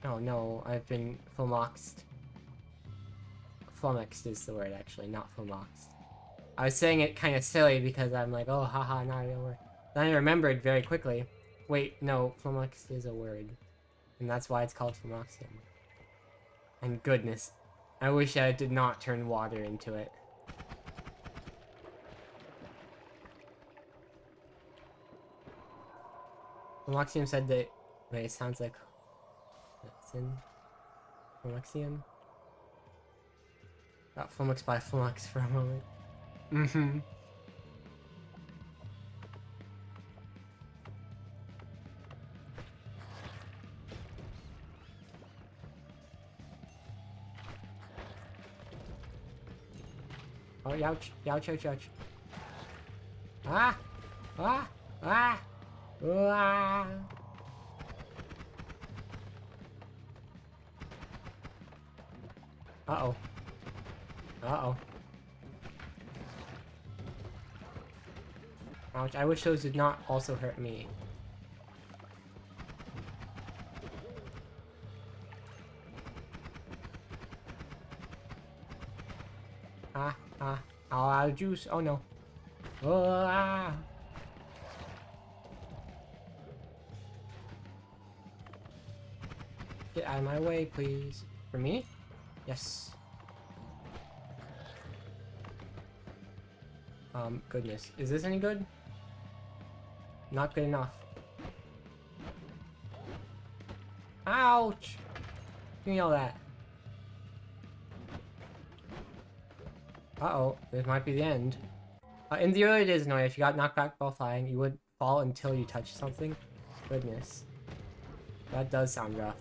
Oh no, I've been flummoxed. Flummoxed is the word, actually, not flummoxed. I was saying it kind of silly because I'm like, oh, haha, not a real word. Then I remembered very quickly. Wait, no, flummoxed is a word. And that's why it's called flummoxium. And goodness, I wish I did not turn water into it. Flummoxium said that... Wait, it sounds like... That's in... Flummoxium? Got flummoxed by flummox for a moment. Mm-hmm. Oh, youch. Youch, ouch, ouch. Ah! Ah! Ah! Ah! Uh-oh. Uh-oh. Ouch, I wish those did not also hurt me. Ah, ah. All out of juice. Oh no. Oh, ah. Get out of my way, please. For me? Yes. Goodness. Is this any good? Not good enough. Ouch! Give me all that. Uh-oh. This might be the end. In the early days, no, if you got knocked back while flying, you would fall until you touched something. Goodness. That does sound rough.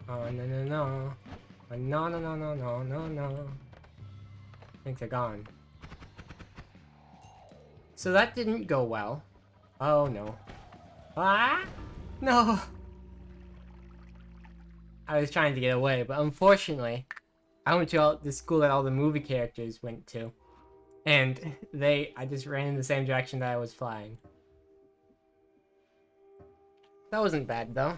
Oh, no, no, no. Oh, no, no, no, no, no, no, no. I think they're gone. So that didn't go well. Oh, no. Ah! No! I was trying to get away, but unfortunately, I went to the school that all the movie characters went to. And I just ran in the same direction that I was flying. That wasn't bad, though.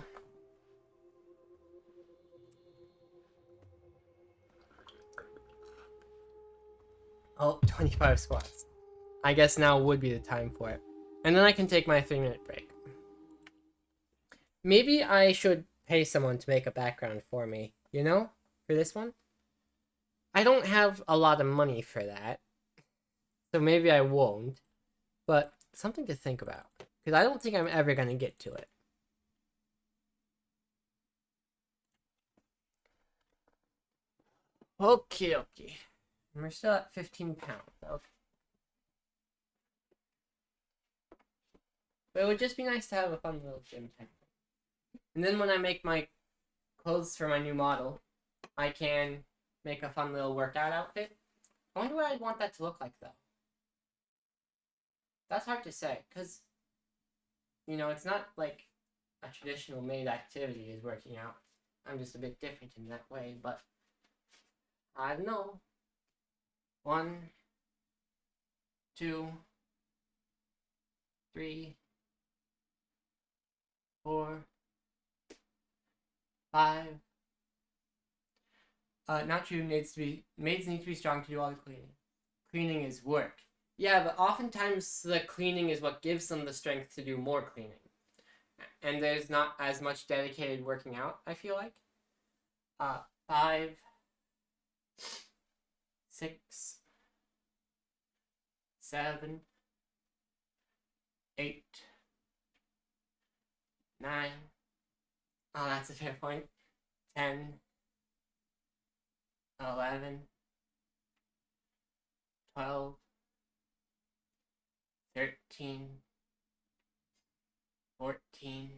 Oh, 25 squats. I guess now would be the time for it. And then I can take my 3-minute break. Maybe I should pay someone to make a background for me, you know? For this one? I don't have a lot of money for that. So maybe I won't. But something to think about. Because I don't think I'm ever going to get to it. Okie dokie. We're still at 15 pounds. Okay. But it would just be nice to have a fun little gym type thing. And then when I make my clothes for my new model, I can make a fun little workout outfit. I wonder what I'd want that to look like, though. That's hard to say, because, you know, it's not like a traditional maid activity is working out. I'm just a bit different in that way, but I don't know. 1, 2, 3, 4, 5. Not true. Maids need to be strong to do all the cleaning. Cleaning is work. Yeah, but oftentimes the cleaning is what gives them the strength to do more cleaning. And there's not as much dedicated working out, I feel like. 5, 6, 7, 8, 9. Oh, that's a fair point. 10, 11, 12, 13, 14,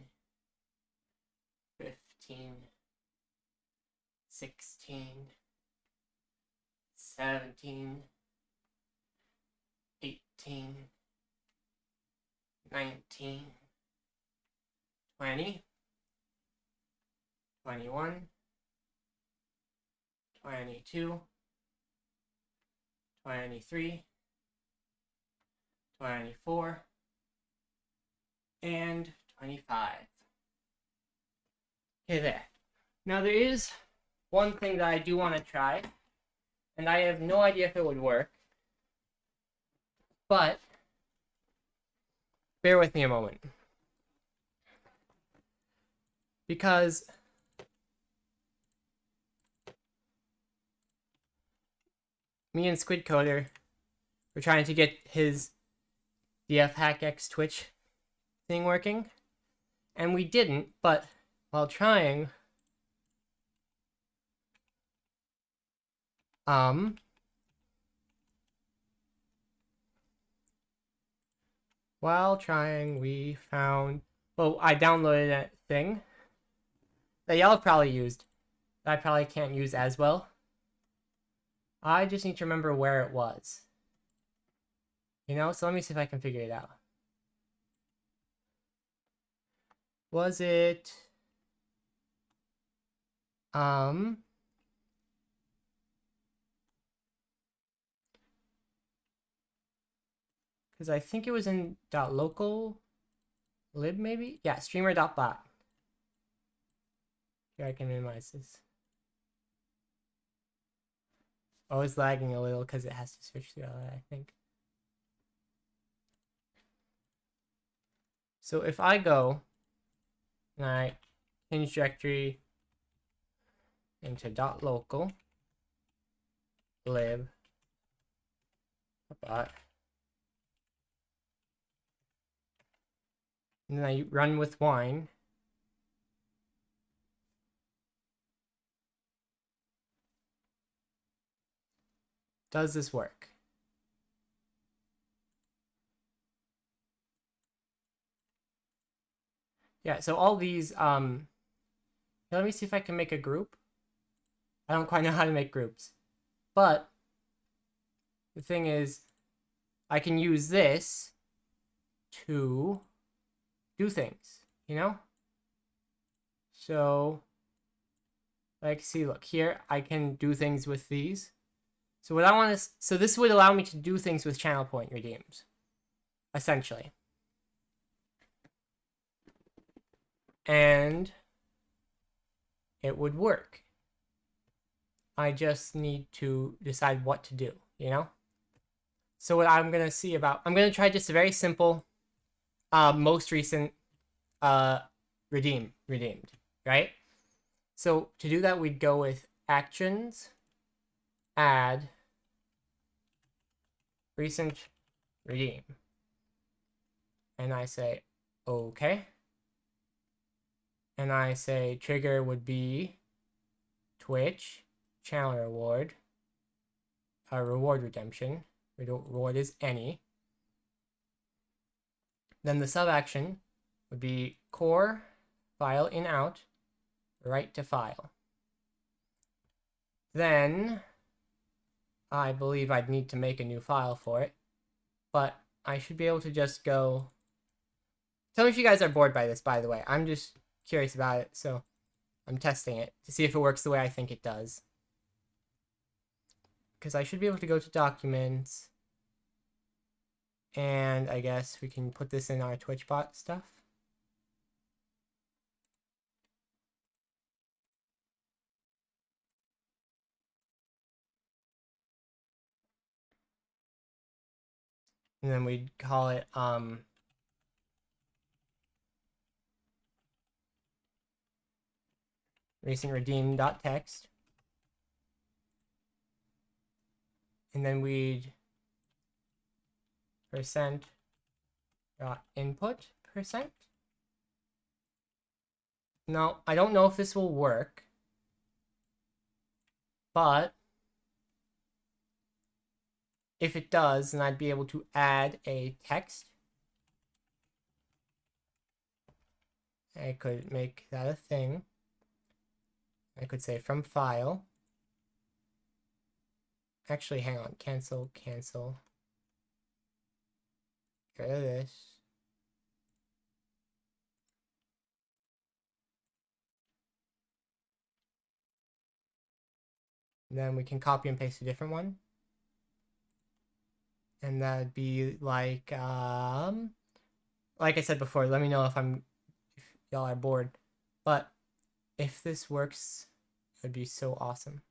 15, 16, 17, 18, 19, 20, 21, 22, 23, 24, and 25. Okay, there. Now there is one thing that I do want to try, and I have no idea if it would work, but bear with me a moment. Because me and Squid Coder were trying to get his DFHackX Twitch thing working, and we didn't, but while trying, we found, well, I downloaded a thing that y'all have probably used, that I probably can't use as well. I just need to remember where it was. You know, so let me see if I can figure it out. Was it... because I think it was in .local lib, maybe? Yeah, streamer.bot. Here, I can minimize this. Oh, it's lagging a little because it has to switch to LA, I think. So if I go and I change directory into .local lib bot, and then I run with wine, does this work? Yeah, so all these, let me see if I can make a group. I don't quite know how to make groups, but the thing is, I can use this to do things, you know? So, like, see, look, here, I can do things with these. So what I want is, so this would allow me to do things with channel point redeems, essentially. And it would work. I just need to decide what to do, you know? So what I'm going to see about, I'm going to try just a very simple, most recent redeemed, right? So to do that, we'd go with actions, add, recent redeem. And I say, okay. And I say trigger would be Twitch, channel reward, reward redemption. Reward is any. Then the sub action would be core, file in out, write to file. Then I believe I'd need to make a new file for it. But I should be able to just go... Tell me if you guys are bored by this, by the way. I'm just curious about it, so I'm testing it to see if it works the way I think it does. Because I should be able to go to Documents, and I guess we can put this in our TwitchBot stuff. And then we'd call it recent redeem.text. And then we'd %.input%. No, I don't know if this will work, but if it does, then I'd be able to add a text. I could make that a thing. I could say from file. Actually, hang on. Cancel. Get rid of this. And then we can copy and paste a different one. And that'd be like I said before, let me know if y'all are bored. But if this works, it would be so awesome.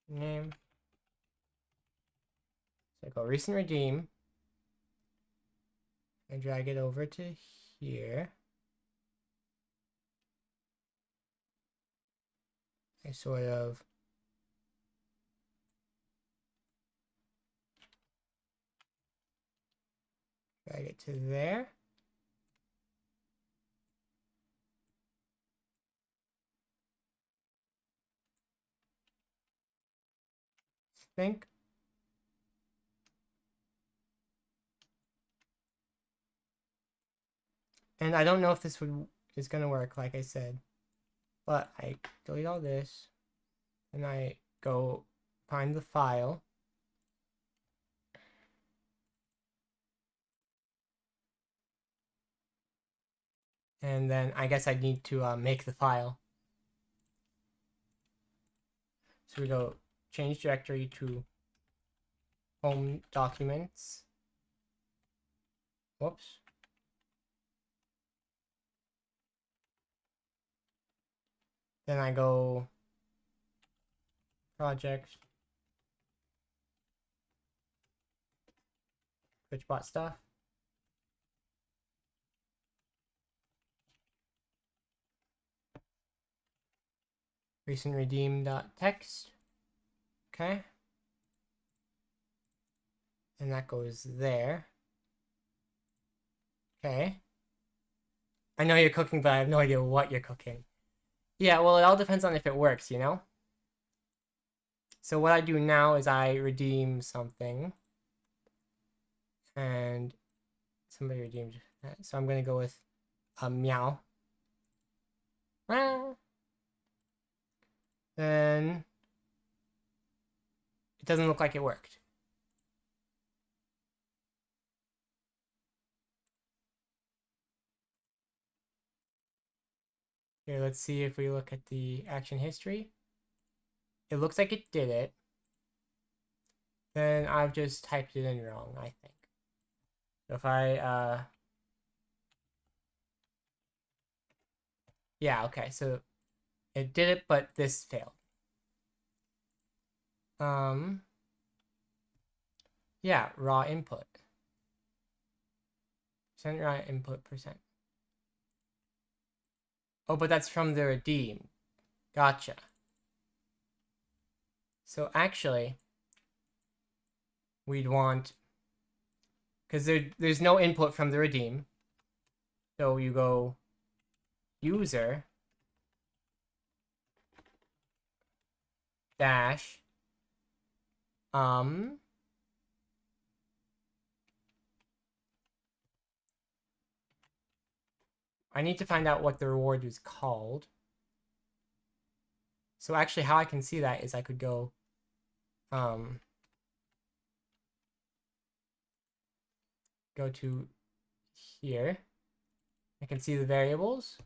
Name. So I go recent redeem. I drag it over to here. I sort of drag it to there. Think. And I don't know if this is gonna work, like I said. But I delete all this. And I go find the file. And then I guess I need to make the file. So we go change directory to home documents. Whoops. Then I go project, TwitchBot stuff. Recent redeem.text. Okay. And that goes there. Okay. I know you're cooking, but I have no idea what you're cooking. Yeah, well, it all depends on if it works, you know? So what I do now is I redeem something. And somebody redeemed that. So I'm going to go with a meow. Then it doesn't look like it worked. Here, let's see if we look at the action history. It looks like it did it. Then I've just typed it in wrong, I think. So if I, yeah, okay, so it did it, but this failed. Yeah, raw input. Percent raw input %. Oh, but that's from the redeem. Gotcha. So actually, we'd want, because there's no input from the redeem. So you go user dash I need to find out what the reward is called. So actually how I can see that is I could go go to here. I can see the variables.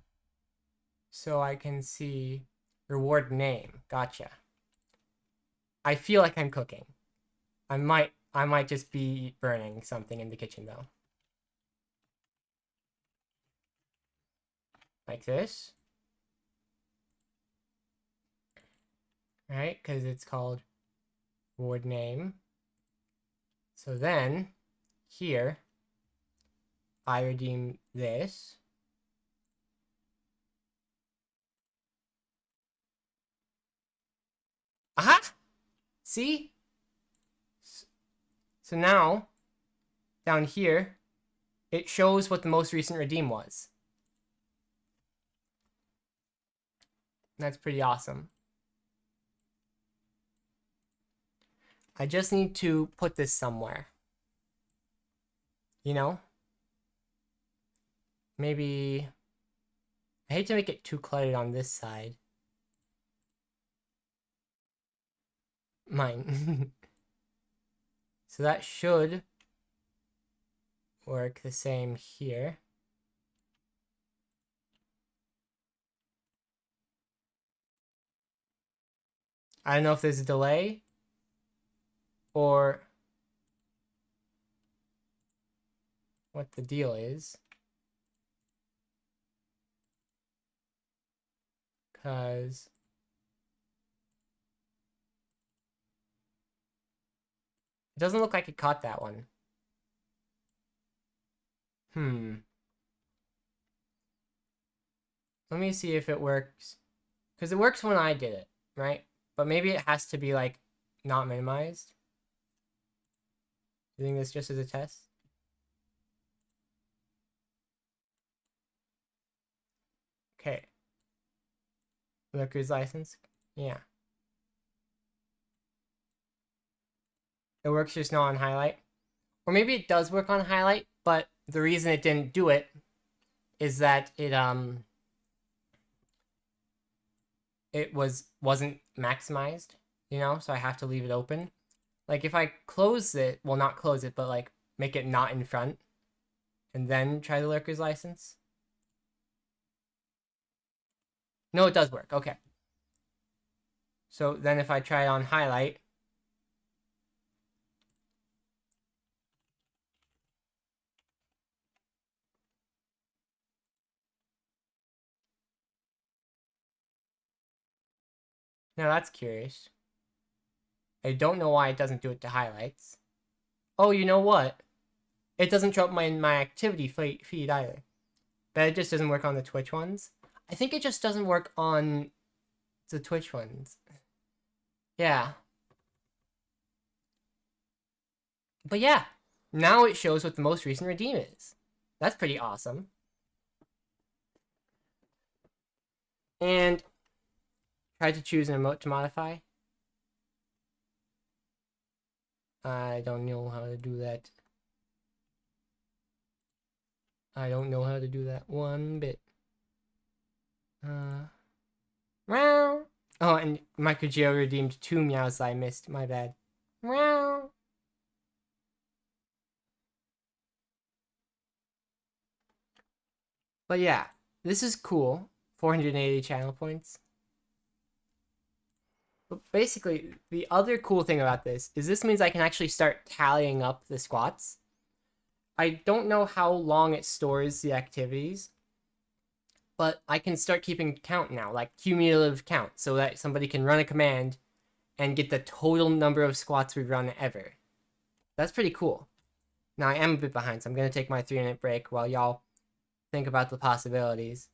So I can see reward name. Gotcha. I feel like I'm cooking. I might just be burning something in the kitchen though. Like this. Right? Because it's called reward name. So then here I redeem this. Aha! See? So now, down here, it shows what the most recent redeem was. That's pretty awesome. I just need to put this somewhere. You know? Maybe... I hate to make it too cluttered on this side. Mine. So that should work the same here. I don't know if there's a delay or what the deal is. Because it doesn't look like it caught that one. Let me see if it works. Because it works when I did it, right? But maybe it has to be, like, not minimized. Doing this just as a test. Okay. Lurker's license. Yeah. It works just not on highlight. Or maybe it does work on highlight, but the reason it didn't do it is that it wasn't maximized, you know, so I have to leave it open. Like if I close it, well not close it, but like make it not in front and then try the lurker's license. No, it does work. Okay. So then if I try it on highlight, now that's curious. I don't know why it doesn't do it to highlights. Oh, you know what? It doesn't show up in my activity feed either. But it just doesn't work on the Twitch ones. I think it just doesn't work on the Twitch ones. Yeah. But yeah, now it shows what the most recent redeem is. That's pretty awesome. And try to choose an emote to modify. I don't know how to do that. I don't know how to do that one bit. Meow. Oh, and Microgeo redeemed 2 meows I missed. My bad. Meow. But yeah, this is cool. 480 channel points. But basically, the other cool thing about this is this means I can actually start tallying up the squats. I don't know how long it stores the activities, but I can start keeping count now, like cumulative count, so that somebody can run a command and get the total number of squats we've run ever. That's pretty cool. Now, I am a bit behind, so I'm going to take my 3-minute break while y'all think about the possibilities.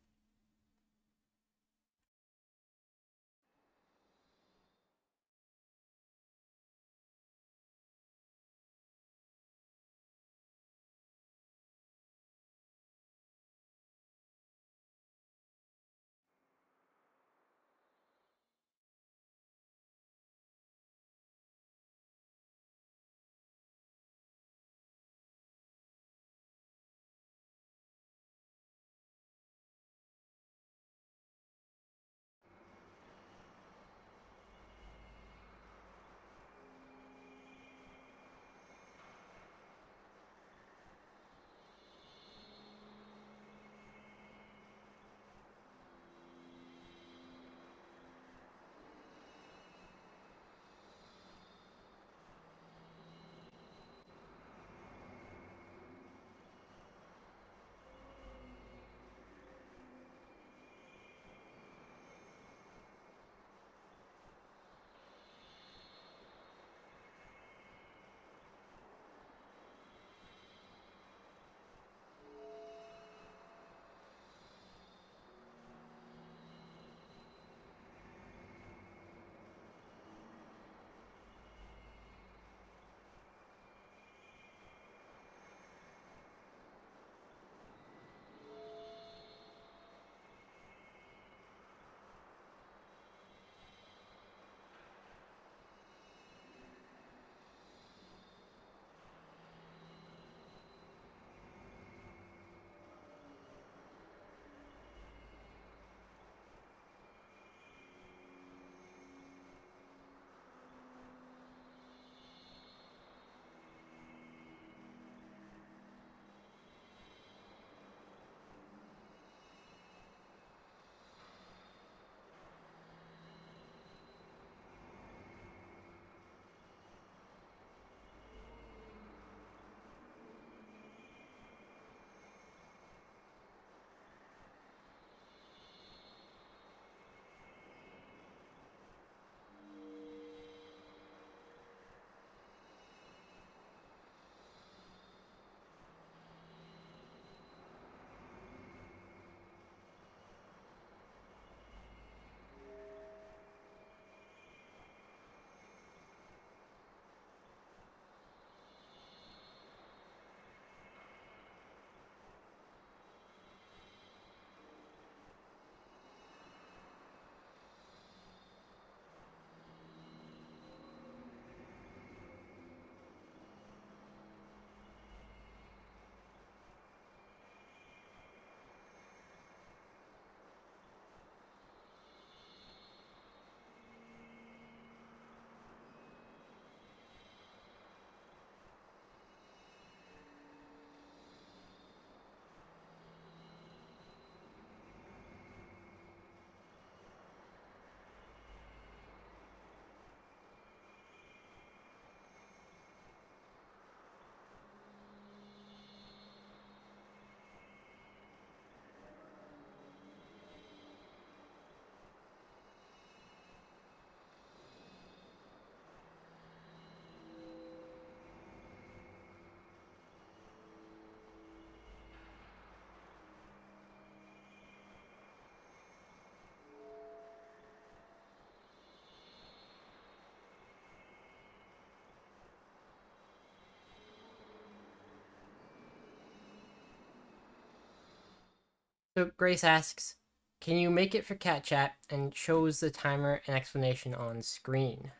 So Grace asks, can you make it for cat chat and shows the timer and explanation on screen?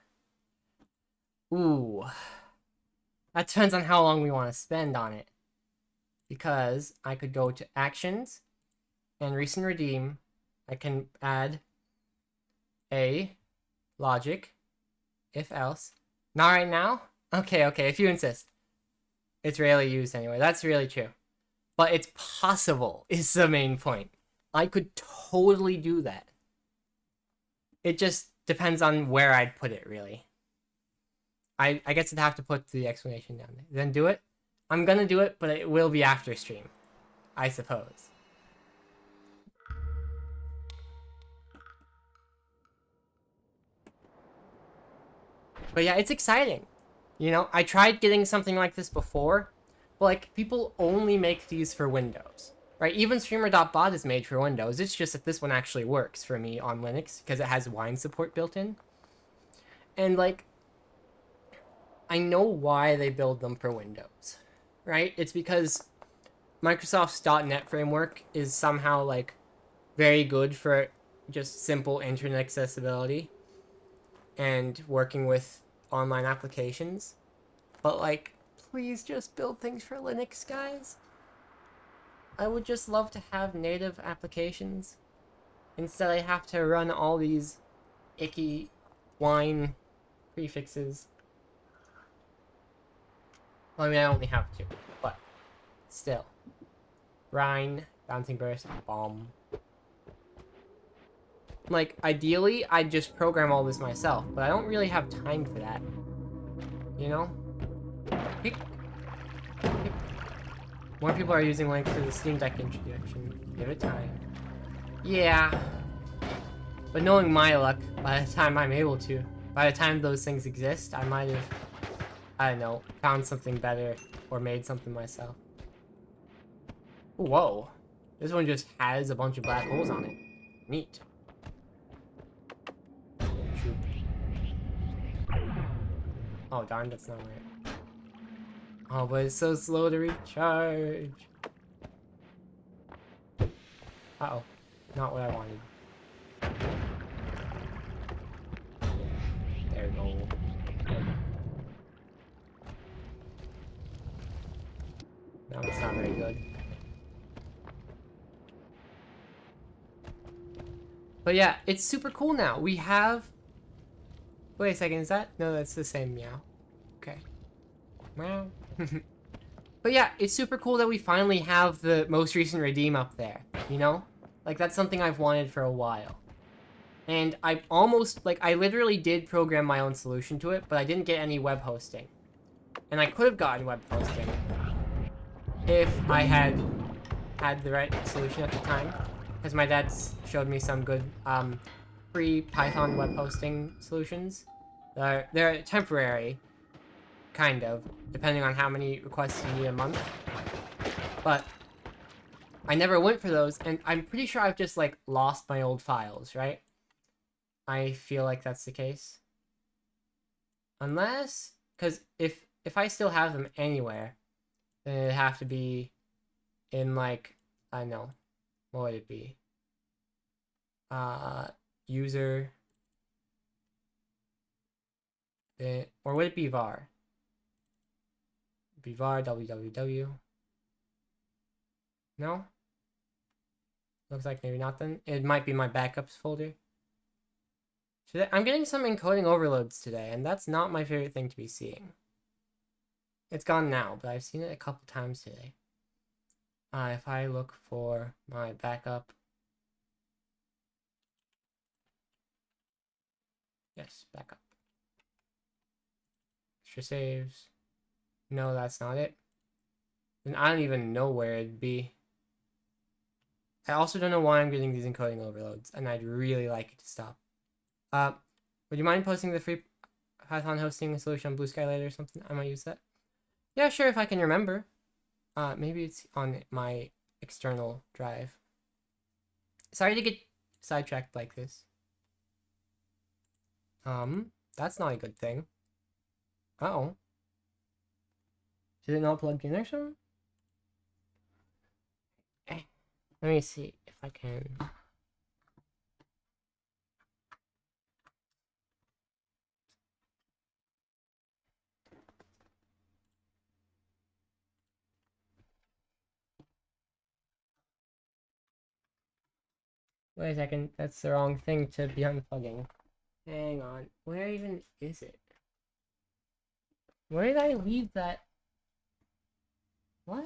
Ooh. That depends on how long we want to spend on it. Because I could go to actions and recent redeem. I can add a logic, if else. Not right now? Okay, if you insist. It's rarely used anyway. That's really true. But it's possible, is the main point. I could totally do that. It just depends on where I'd put it, really. I guess I'd have to put the explanation down there. Then do it? I'm gonna do it, but it will be after stream, I suppose. But yeah, it's exciting. You know, I tried getting something like this before, but like people only make these for Windows, right? Even streamer.bot is made for Windows. It's just that this one actually works for me on Linux because it has wine support built in. And like, I know why they build them for Windows, right? It's because Microsoft's .NET framework is somehow like very good for just simple internet accessibility and working with online applications. But like, please just build things for Linux, guys. I would just love to have native applications. Instead, I have to run all these icky wine prefixes. Well, I mean, I only have two, but still. Brine, bouncing burst, bomb. Like, ideally, I'd just program all this myself, but I don't really have time for that. You know? Pick. More people are using Link for the Steam Deck introduction. Give it time. Yeah. But knowing my luck, by the time I'm able to, by the time those things exist, I might have, I don't know, found something better or made something myself. Whoa. This one just has a bunch of black holes on it. Neat. Shoot. Oh darn, that's not right. Oh, but it's so slow to recharge. Uh-oh. Not what I wanted. There we go. No, it's not very good. But yeah, it's super cool now. We have... Wait a second, is that? No, that's the same meow. Okay. Meow. But yeah, it's super cool that we finally have the most recent redeem up there, you know? Like, that's something I've wanted for a while. And I almost, like, I literally did program my own solution to it, but I didn't get any web hosting. And I could have gotten web hosting if I had the right solution at the time. Because my dad showed me some good free Python web hosting solutions. They're temporary, kind of, depending on how many requests you need a month. But I never went for those, and I'm pretty sure I've just, like, lost my old files, right? I feel like that's the case. Unless, because if I still have them anywhere, then it'd have to be in, like, I don't know, what would it be? User, or would it be var? Be var www. No? Looks like maybe not then. It might be my backups folder. I'm getting some encoding overloads today, and that's not my favorite thing to be seeing. It's gone now, but I've seen it a couple times today. If I look for my backup. Yes, backup. Extra saves. No, that's not it. And I don't even know where it'd be. I also don't know why I'm getting these encoding overloads, and I'd really like it to stop. Would you mind posting the free Python hosting solution on Blue Sky later or something? I might use that. Yeah, sure, if I can remember. Maybe it's on my external drive. Sorry to get sidetracked like this. That's not a good thing. Uh-oh. Is it not plugged in or something? Let me see if I can. Wait a second, that's the wrong thing to be unplugging. Hang on, where even is it? Where did I leave that? What?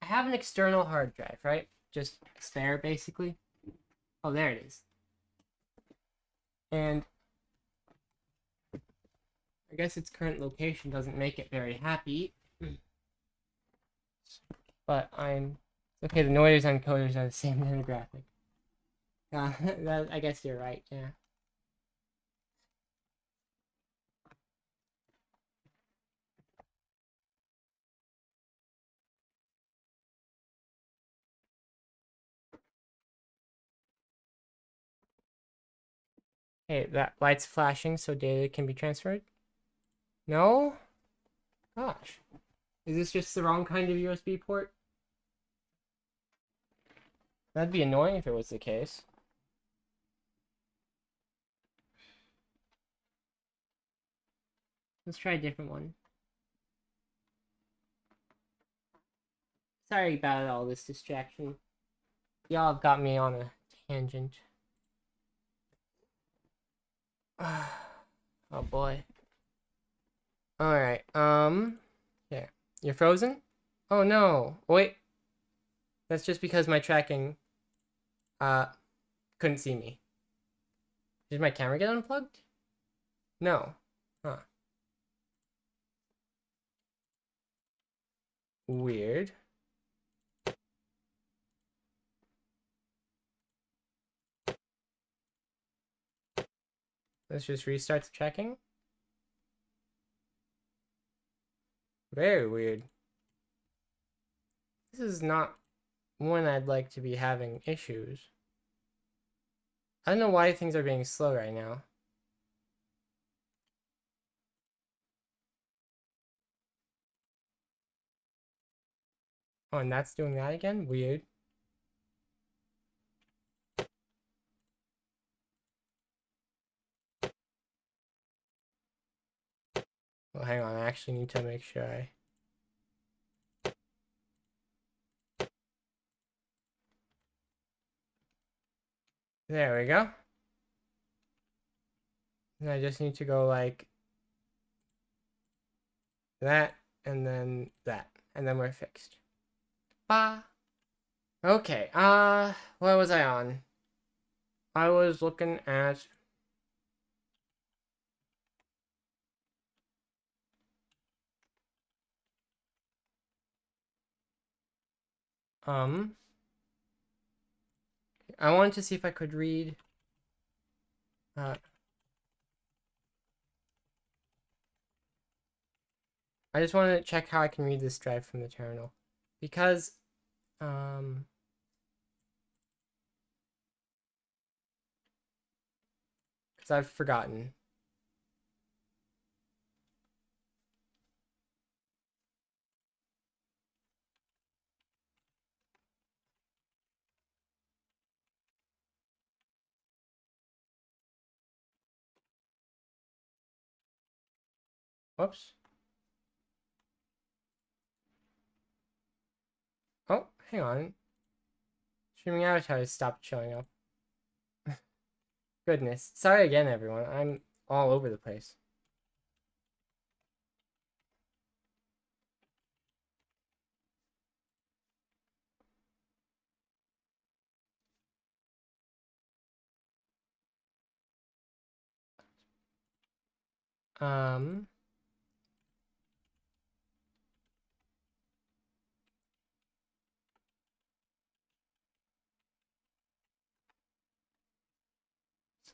I have an external hard drive, right? Just spare, basically. Oh, there it is. And I guess its current location doesn't make it very happy. But I'm... Okay, the noise encoders are the same demographic. I guess you're right, yeah. Hey, that light's flashing so data can be transferred? No? Gosh. Is this just the wrong kind of USB port? That'd be annoying if it was the case. Let's try a different one. Sorry about all this distraction. Y'all have got me on a tangent. Oh boy. Alright, yeah. You're frozen? Oh no. Wait. That's just because my tracking, couldn't see me. Did my camera get unplugged? No. Huh. Weird. Let's just restart the tracking. Very weird. This is not one I'd like to be having issues. I don't know why things are being slow right now. Oh, and that's doing that again? Weird. Well, hang on. I actually need to make sure I... There we go. And I just need to go like that, and then that. And then we're fixed. Bah. Okay, what was I on? I was looking at... I wanted to see if I could read... I just wanted to check how I can read this drive from the terminal. Because, because I've forgotten. Whoops. Oh, hang on. Streaming avatars stopped showing up. Goodness. Sorry again, everyone. I'm all over the place.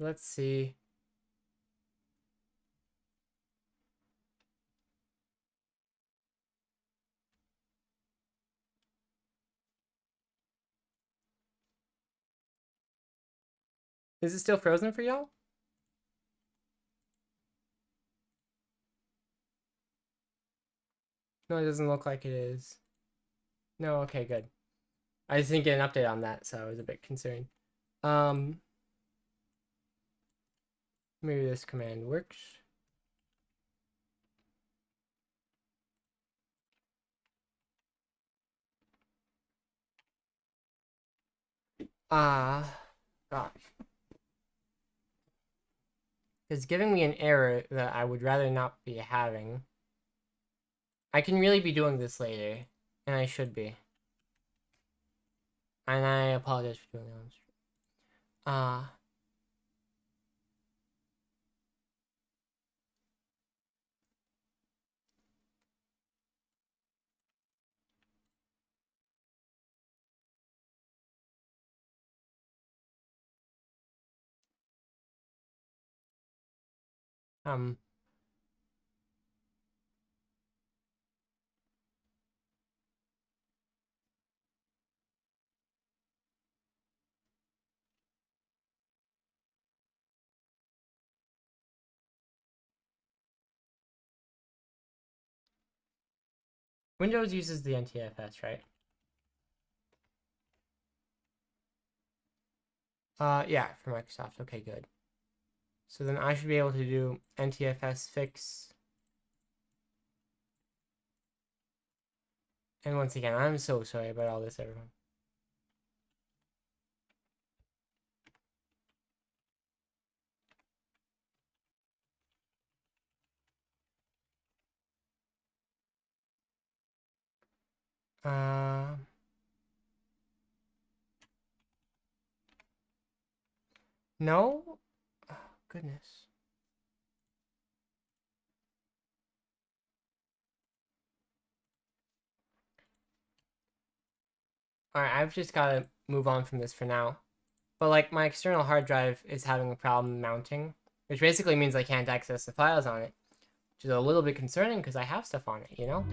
So let's see. Is it still frozen for y'all? No, it doesn't look like it is. No, okay, good. I just didn't get an update on that, so I was a bit concerned. Maybe this command works. Gosh. It's giving me an error that I would rather not be having. I can really be doing this later, and I should be. And I apologize for doing that. Windows uses the NTFS, right? Yeah, for Microsoft. Okay, good. So then I should be able to do NTFS fix. And once again, I'm so sorry about all this, everyone. No? Oh, goodness. Alright, I've just got to move on from this for now. But, like, my external hard drive is having a problem mounting, which basically means I can't access the files on it, which is a little bit concerning because I have stuff on it, you know?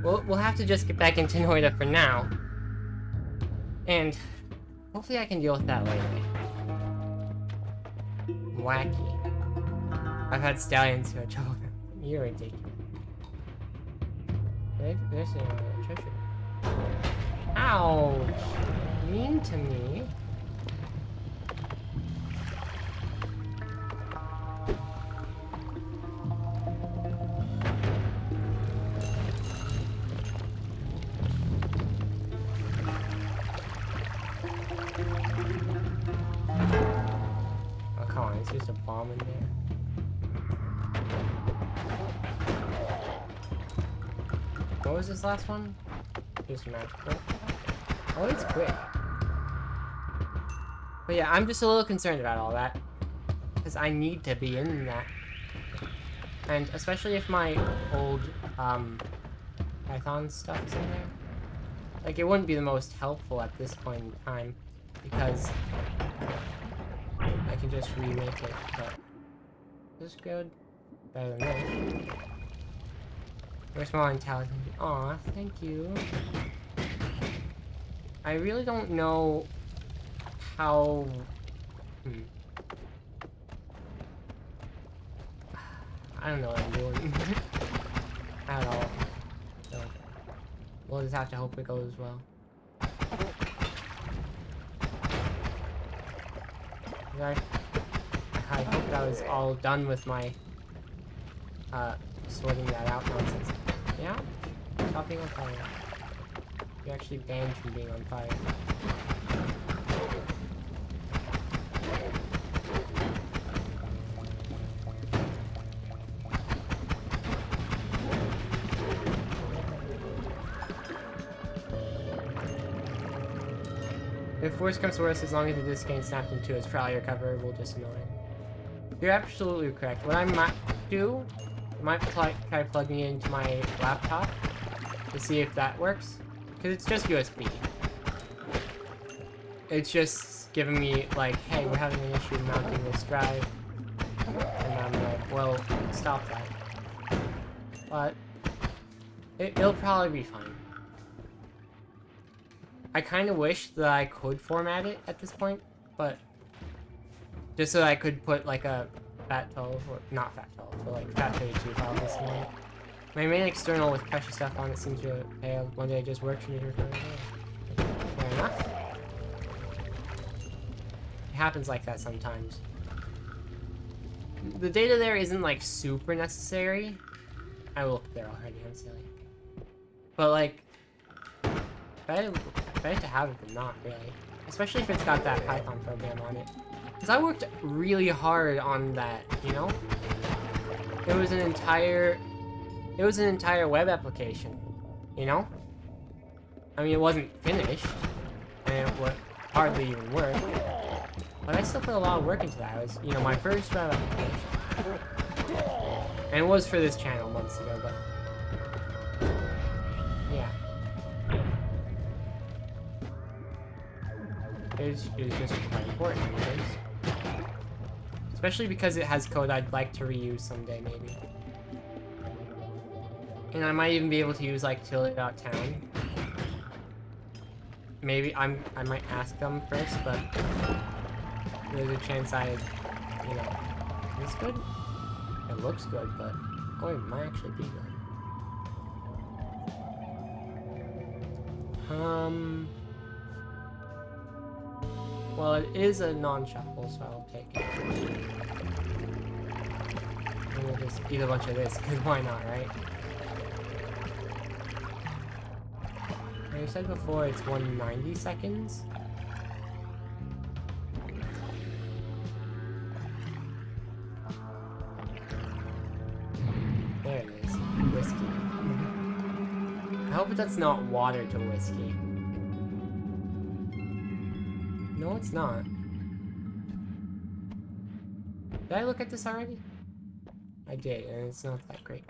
We'll have to just get back into Noida for now. And hopefully I can deal with that later. Wacky. I've had stallions who are trouble. You're ridiculous. They're sitting on a treasure. Ouch! Mean to me. Oh, come on, it's just a bomb in there. What was this last one? Just magical. Oh, it's quick. But yeah, I'm just a little concerned about all that. Because I need to be in that. And especially if my old, Python stuff is in there. Like, it wouldn't be the most helpful at this point in time. Because I can just remake it, but... This is good. Better than this. Where's my intelligence? Aw, thank you. I really don't know how... I don't know what I'm doing. At all. So, we'll just have to hope it goes well. I hope that was all done with my sorting that out nonsense. Yeah? Stop being on fire. You're actually banned from being on fire. If worse comes to worse, as long as the disc ain't snapped into its probably recoverable, just annoying. You're absolutely correct. What I might do, I might try plugging it into my laptop to see if that works. Because it's just USB. It's just giving me, like, hey, we're having an issue mounting this drive. And I'm like, well, stop that. But it'll probably be fine. I kind of wish that I could format it at this point, but just so that I could put like a FAT12, or not FAT12, but like FAT32 file this morning. My main external with precious stuff on it seems to have failed. One day it just worked for me to record it. Fair enough. It happens like that sometimes. The data there isn't like super necessary. I looked there already, I'm silly. But like, better to have it than not, really. Especially if it's got that Python program on it. Because I worked really hard on that, you know? It was an entire web application, you know? I mean, it wasn't finished, and it would hardly even work. But I still put a lot of work into that. It was, you know, my first web application. And it was for this channel months ago, but... yeah. It was just quite important, especially because it has code I'd like to reuse someday, maybe. And I might even be able to use like utility.town. Maybe I might ask them first, but there's a chance you know, is this good? It looks good, but oh, it might actually be good. Well, it is a non-shuffle, so I'll take it. And we'll just eat a bunch of this, because why not, right? Like I said before, it's 190 seconds. There it is. Whiskey. I hope that's not water to whiskey. No, it's not. Did I look at this already? I did, and it's not that great.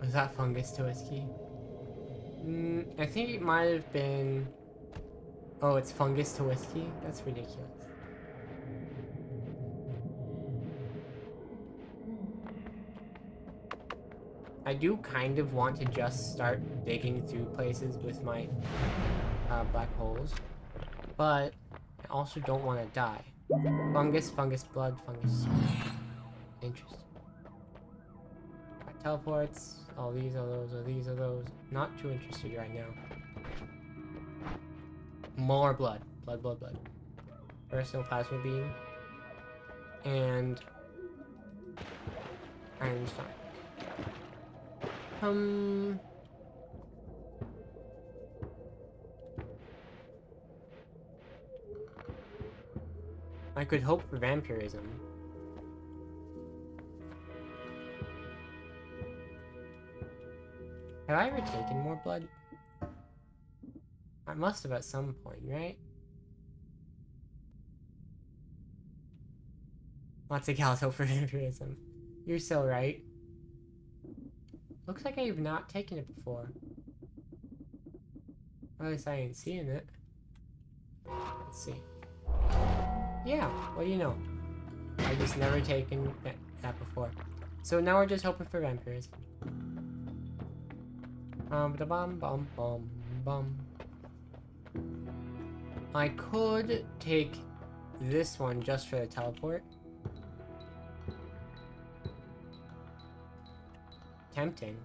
Was that fungus to whiskey? I think it might have been... oh, it's fungus to whiskey? That's ridiculous. I do kind of want to just start digging through places with my black holes, but I also don't want to die. Fungus, fungus blood, fungus. Interesting. Right, teleports, all these are those, or these are those. Not too interested right now. More blood. Blood, blood, blood. Personal plasma beam. And iron sonic. I could hope for vampirism. Have I ever taken more blood? I must have at some point, right? Lots of gals hope for vampirism. You're so right. Looks like I've not taken it before. Or at least I ain't seeing it. Let's see. Yeah, what do you know? I've just never taken that before. So now we're just hoping for vampirism. I could take this one just for the teleport. Tempting.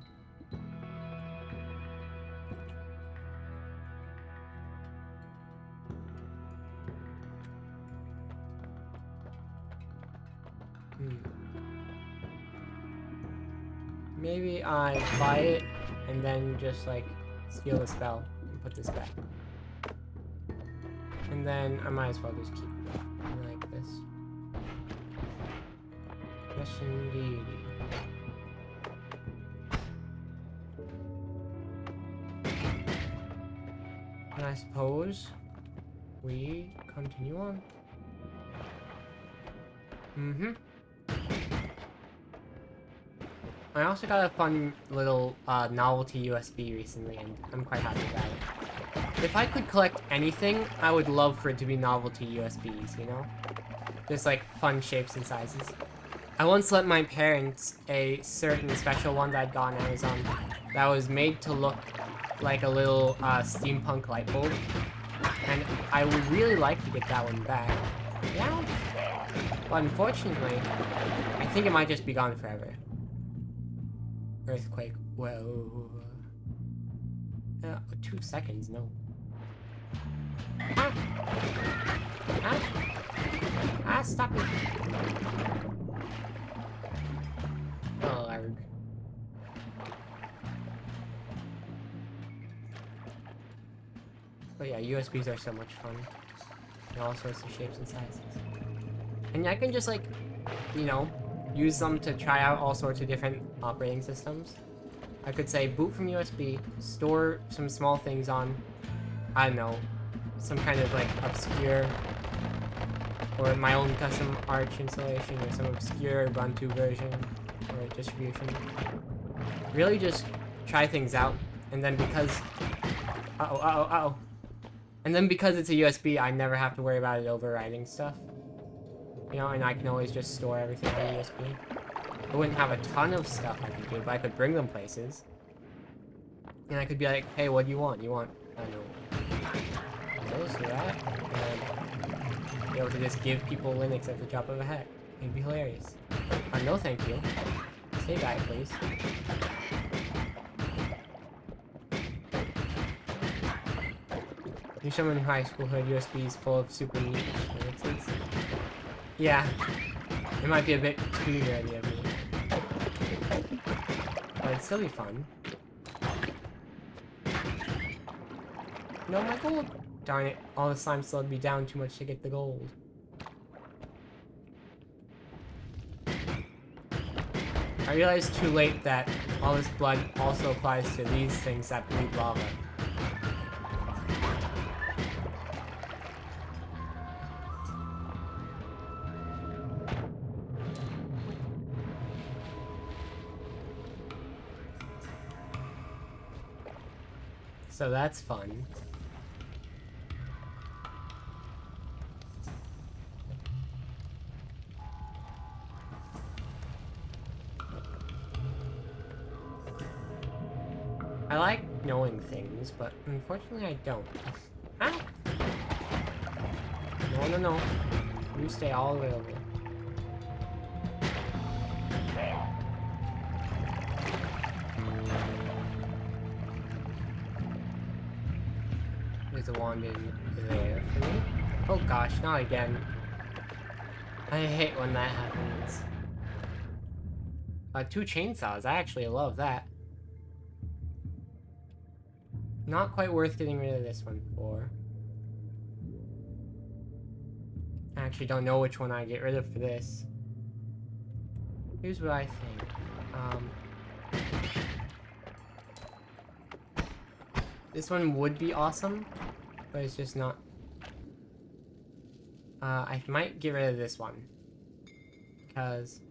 Maybe I buy it and then just like steal the spell and put this back. And then I might as well just keep it like this. Yes, indeed. And I suppose we continue on. I also got a fun little novelty USB recently, and I'm quite happy about it. If I could collect anything, I would love for it to be novelty USBs, you know? Just like fun shapes and sizes. I once lent my parents a certain special one that I'd got on Amazon that was made to look like a little steampunk light bulb. And I would really like to get that one back. Yeah. But unfortunately, I think it might just be gone forever. Earthquake. Whoa. 2 seconds, no. Ah! Ah! Ah, stop it! Oh, arg. But yeah, USBs are so much fun. In all sorts of shapes and sizes. And I can just, like, you know, use them to try out all sorts of different operating systems. I could say boot from USB, store some small things on, I don't know, some kind of, like, obscure, or my own custom Arch installation, or some obscure Ubuntu version, or distribution. Really just try things out, and then because... And then because it's a USB, I never have to worry about it overriding stuff. You know, and I can always just store everything on USB. I wouldn't have a ton of stuff I could do, but I could bring them places. And I could be like, hey, what do you want? You want, I don't know, this or that? And be able to just give people Linux at the drop of a hat. It'd be hilarious. No, thank you. Stay back, please. Knew someone in high school who had USBs full of super neat Linuxes. Yeah, it might be a bit too nerdy of me. But it'd still be fun. No, my gold! Darn it, all the slime slowed me down too much to get the gold. I realized too late that all this blood also applies to these things that bleed lava. So that's fun. I like knowing things, but unfortunately I don't. Ah! No, no, no. You stay all the way over. There's a wand in there for me. Oh gosh, not again. I hate when that happens. 2 chainsaws, I actually love that. Not quite worth getting rid of this one for. I actually don't know which one I get rid of for this. Here's what I think. This one would be awesome, but it's just not. I might get rid of this one. Because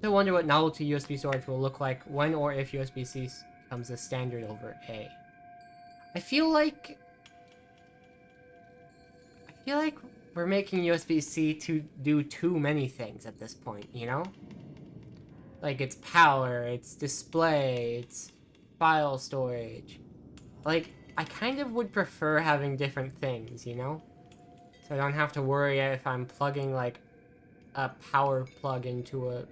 I wonder what novelty USB storage will look like when or if USB-C becomes the standard over A. I feel like we're making USB-C to do too many things at this point, you know? Like, it's power, it's display, it's file storage. Like, I kind of would prefer having different things, you know? So I don't have to worry if I'm plugging, like, a power plug into a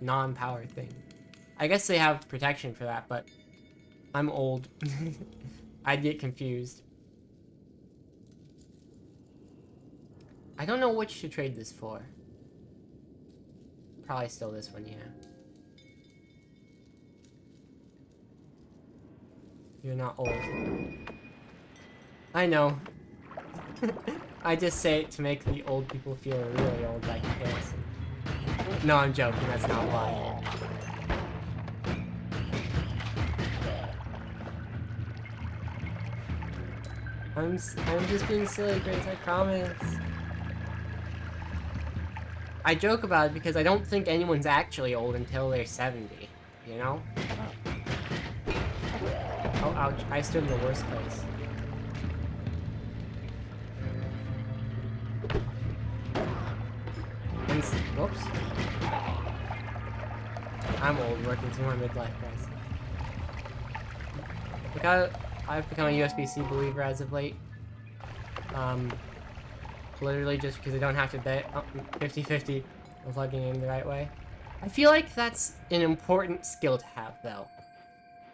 non-power thing. I guess they have protection for that, but I'm old. I'd get confused. I don't know which to trade this for. Probably still this one, yeah. You're not old. I know. I just say it to make the old people feel really old by comparison. No, I'm joking, that's not why. I'm just being silly, Grace, I promise. I joke about it because I don't think anyone's actually old until they're 70, you know? Oh, ouch, I stood in the worst place. And, whoops. I'm old, working through my midlife crisis. Because I've become a USB-C believer as of late. Literally just because I don't have to bet 50-50 on plugging in the right way. I feel like that's an important skill to have, though.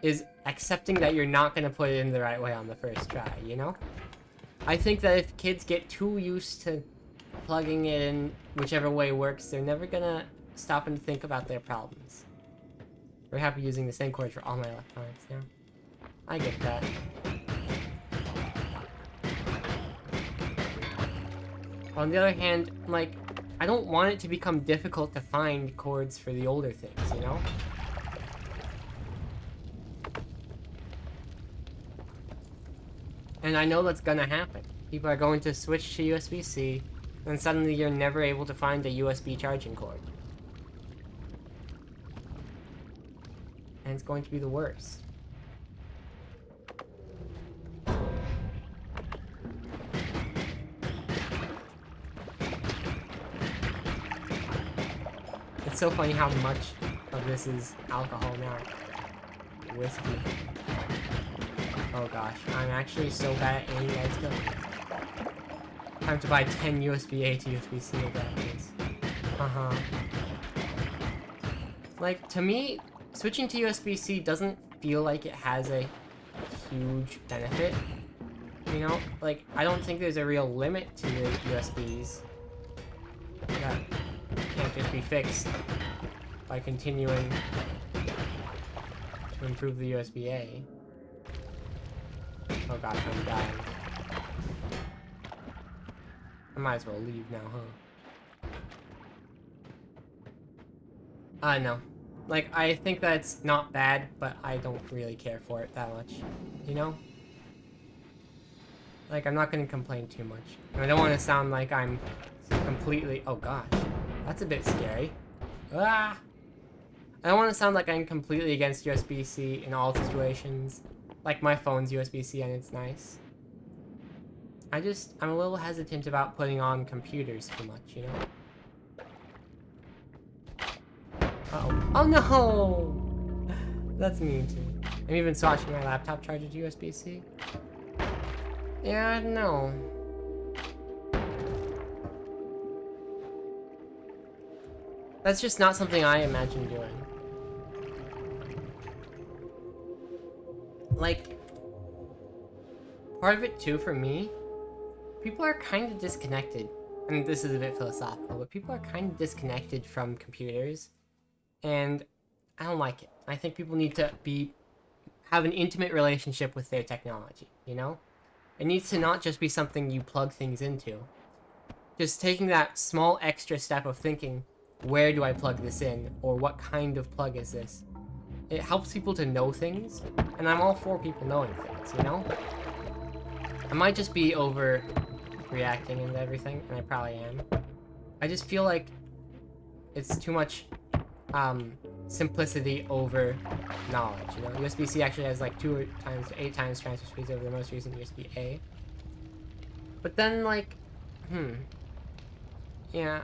Is accepting that you're not going to put it in the right way on the first try, you know? I think that if kids get too used to plugging it in whichever way works, they're never going to stop and think about their problems. We're happy using the same cord for all my electronics now. I get that. On the other hand, like, I don't want it to become difficult to find cords for the older things, you know? And I know that's gonna happen. People are going to switch to USB-C, and suddenly you're never able to find a USB charging cord. And it's going to be the worst. It's so funny how much of this is alcohol now. Whiskey. Oh gosh, I'm actually so bad at aiming, guys. Time to buy 10 USB-A to USB-C adapters. Like, to me, switching to USB-C doesn't feel like it has a huge benefit. You know? Like, I don't think there's a real limit to the USBs. That can't just be fixed by continuing to improve the USB-A. Oh gosh, I'm dying. I might as well leave now, huh? No. Like, I think that's not bad, but I don't really care for it that much. You know? Like, I'm not gonna complain too much. And I don't want to sound like I'm completely... Oh gosh. That's a bit scary. Ah! I don't want to sound like I'm completely against USB-C in all situations. Like, my phone's USB-C and it's nice. I'm a little hesitant about putting on computers too much, you know? Uh-oh. Oh no! That's mean to me. I'm even switching my laptop charger to USB-C. Yeah, no. That's just not something I imagine doing. Like, part of it too for me, people are kind of disconnected. And this is a bit philosophical, but people are kind of disconnected from computers. And I don't like it. I think people need to have an intimate relationship with their technology, you know? It needs to not just be something you plug things into. Just taking that small extra step of thinking, where do I plug this in? Or what kind of plug is this? It helps people to know things, and I'm all for people knowing things, you know? I might just be overreacting and everything, and I probably am. I just feel like it's too much simplicity over knowledge, you know? USB-C actually has like 8 times transfer speeds over the most recent USB-A. But then, like, yeah,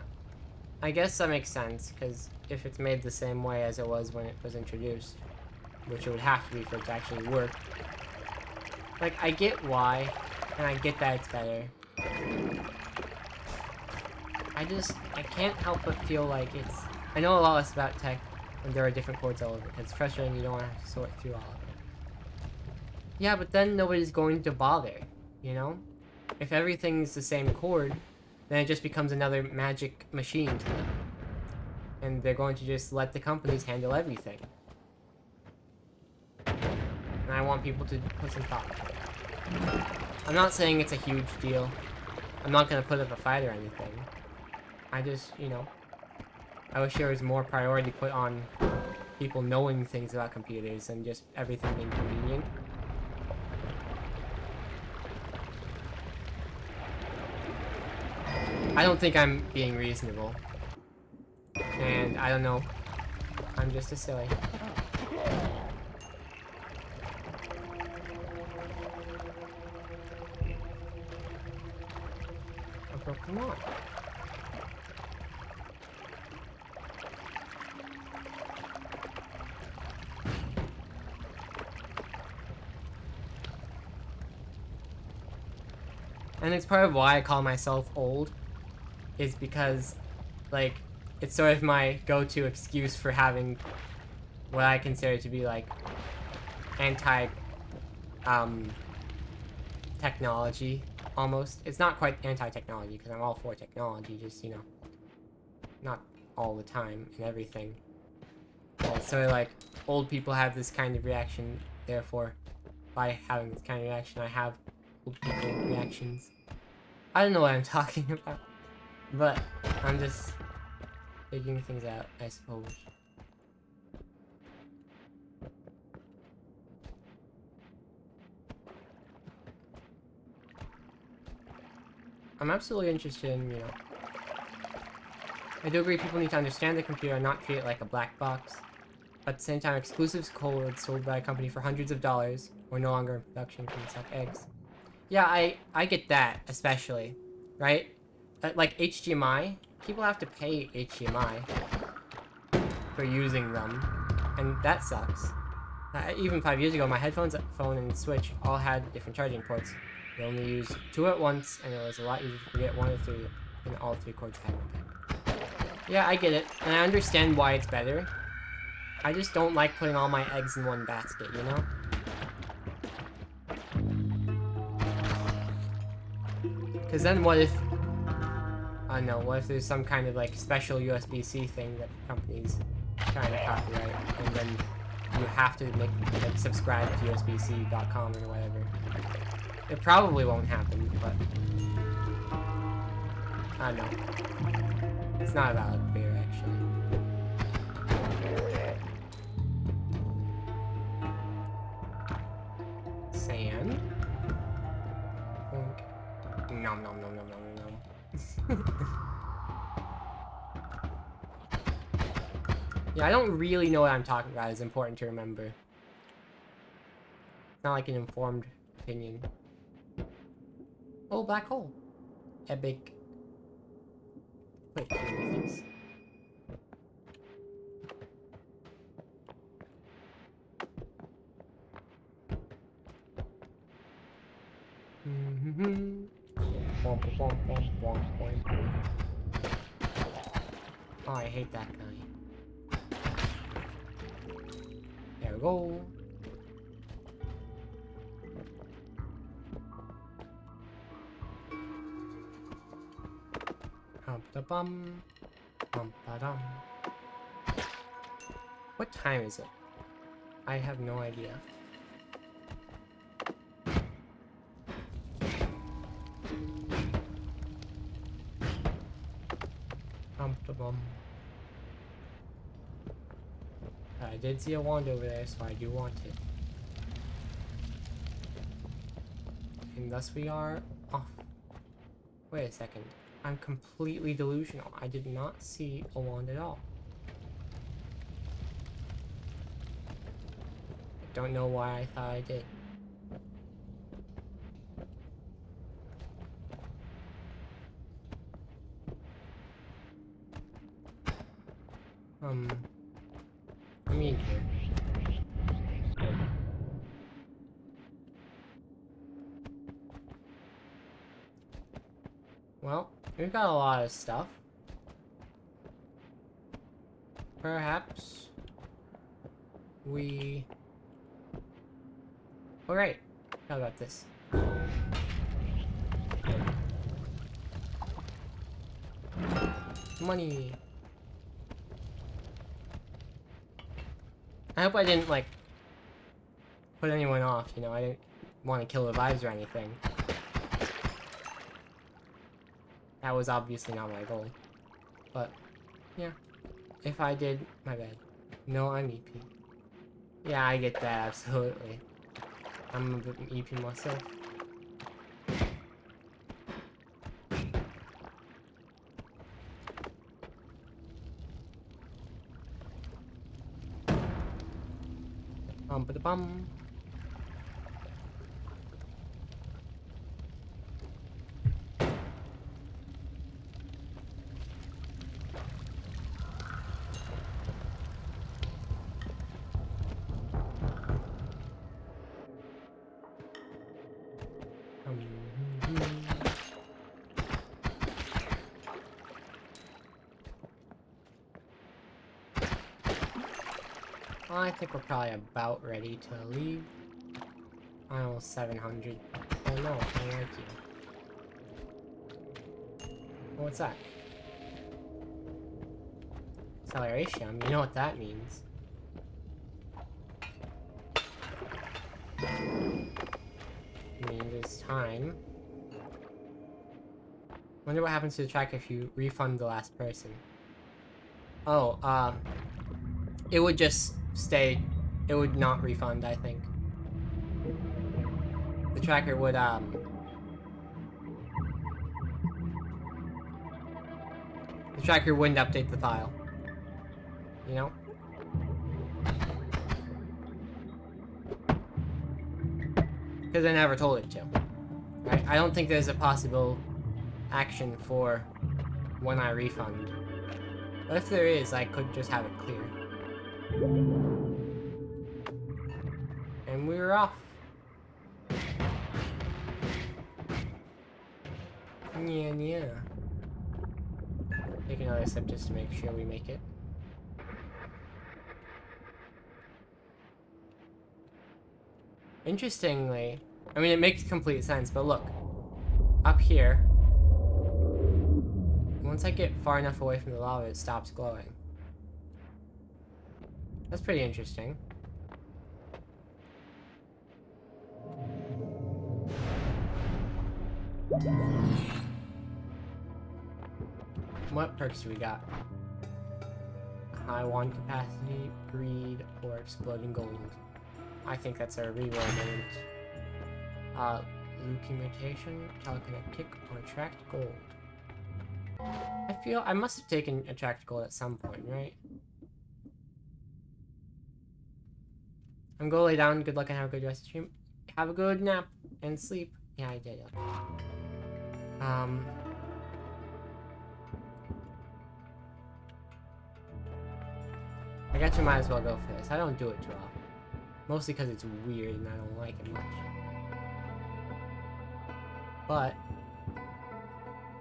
I guess that makes sense, because if it's made the same way as it was when it was introduced, which it would have to be for it to actually work. Like, I get why, and I get that it's better. I can't help but feel like it's... I know a lot less about tech when there are different cords all over, because it's frustrating you don't want to have to sort through all of it. Yeah, but then nobody's going to bother, you know? If everything's the same cord, then it just becomes another magic machine to them. And they're going to just let the companies handle everything. And I want people to put some thought into it. I'm not saying it's a huge deal. I'm not going to put up a fight or anything. I just, you know, I wish there was more priority put on people knowing things about computers and just everything being convenient. I don't think I'm being reasonable. And I don't know. I'm just a silly. Oh, come on. And it's part of why I call myself old, is because, like, it's sort of my go-to excuse for having what I consider to be, like, technology, almost. It's not quite anti-technology, because I'm all for technology, just, you know, not all the time and everything. It's sort of like, old people have this kind of reaction, therefore, by having this kind of reaction, I have old people reactions. I don't know what I'm talking about, but I'm just figuring things out, I suppose. I'm absolutely interested in, you know, I do agree people need to understand the computer and not treat it like a black box. But at the same time, exclusive codes sold by a company for hundreds of dollars or no longer in production can suck eggs. Yeah, I get that, especially, right? Like HDMI, people have to pay HDMI for using them, and that sucks. Even 5 years ago, my headphones, phone, and Switch all had different charging ports. You only used 2 at once, and it was a lot easier to forget 1 or 3, and all 3 cords had one back. Yeah, I get it, and I understand why it's better. I just don't like putting all my eggs in one basket, you know? Because then what if... I don't know, what if there's some kind of, like, special USB-C thing that companies trying to copyright, and then you have to make, like, subscribe to usbc.com or whatever. It probably won't happen, but... I don't know. It's not a valid fear, actually. Sand. Nom nom nom nom nom nom. Yeah, I don't really know what I'm talking about. It's important to remember. It's not like an informed opinion. Oh, black hole. Epic. Wait, things. Oh, I hate that guy. There we go. Hum-da-bum. Hum-ba-dum. What time is it? I have no idea. Hum-da-bum. I did see a wand over there, so I do want it. And thus we are off. Wait a second. I'm completely delusional. I did not see a wand at all. I don't know why I thought I did. Let me in here. Well, we've got a lot of stuff. Perhaps we... Alright, how about this? Money! I hope I didn't, like, put anyone off, you know, I didn't want to kill the vibes or anything. That was obviously not my goal. But, yeah. If I did, my bad. No, I'm EP. Yeah, I get that, absolutely. I'm a bit EP myself. Ba-da-bum. Well, I think we're probably about ready to leave. Almost 700. Oh no, I don't like you. Oh, what's that? Acceleration? You know what that means. It means it's time. Wonder what happens to the track if you refund the last person. Oh, it would just stay. It would not refund, I think. The tracker would, the tracker wouldn't update the file. You know? Because I never told it to. Right? I don't think there's a possible action for when I refund. But if there is, I could just have it clear. And we're off. Yeah. Take another sip just to make sure we make it. Interestingly, I mean, it makes complete sense, but look. Up here, once I get far enough away from the lava, it stops glowing. That's pretty interesting. What perks do we got? High wand capacity, greed, or exploding gold. I think that's a reroll moment. Looking mutation, telekinetic, or attract gold. I feel I must have taken attract gold at some point, right? I'm gonna lay down. Good luck and have a good rest of the stream. Have a good nap and sleep. Yeah, I did. I guess you might as well go for this. I don't do it too often. Mostly because it's weird and I don't like it much. But...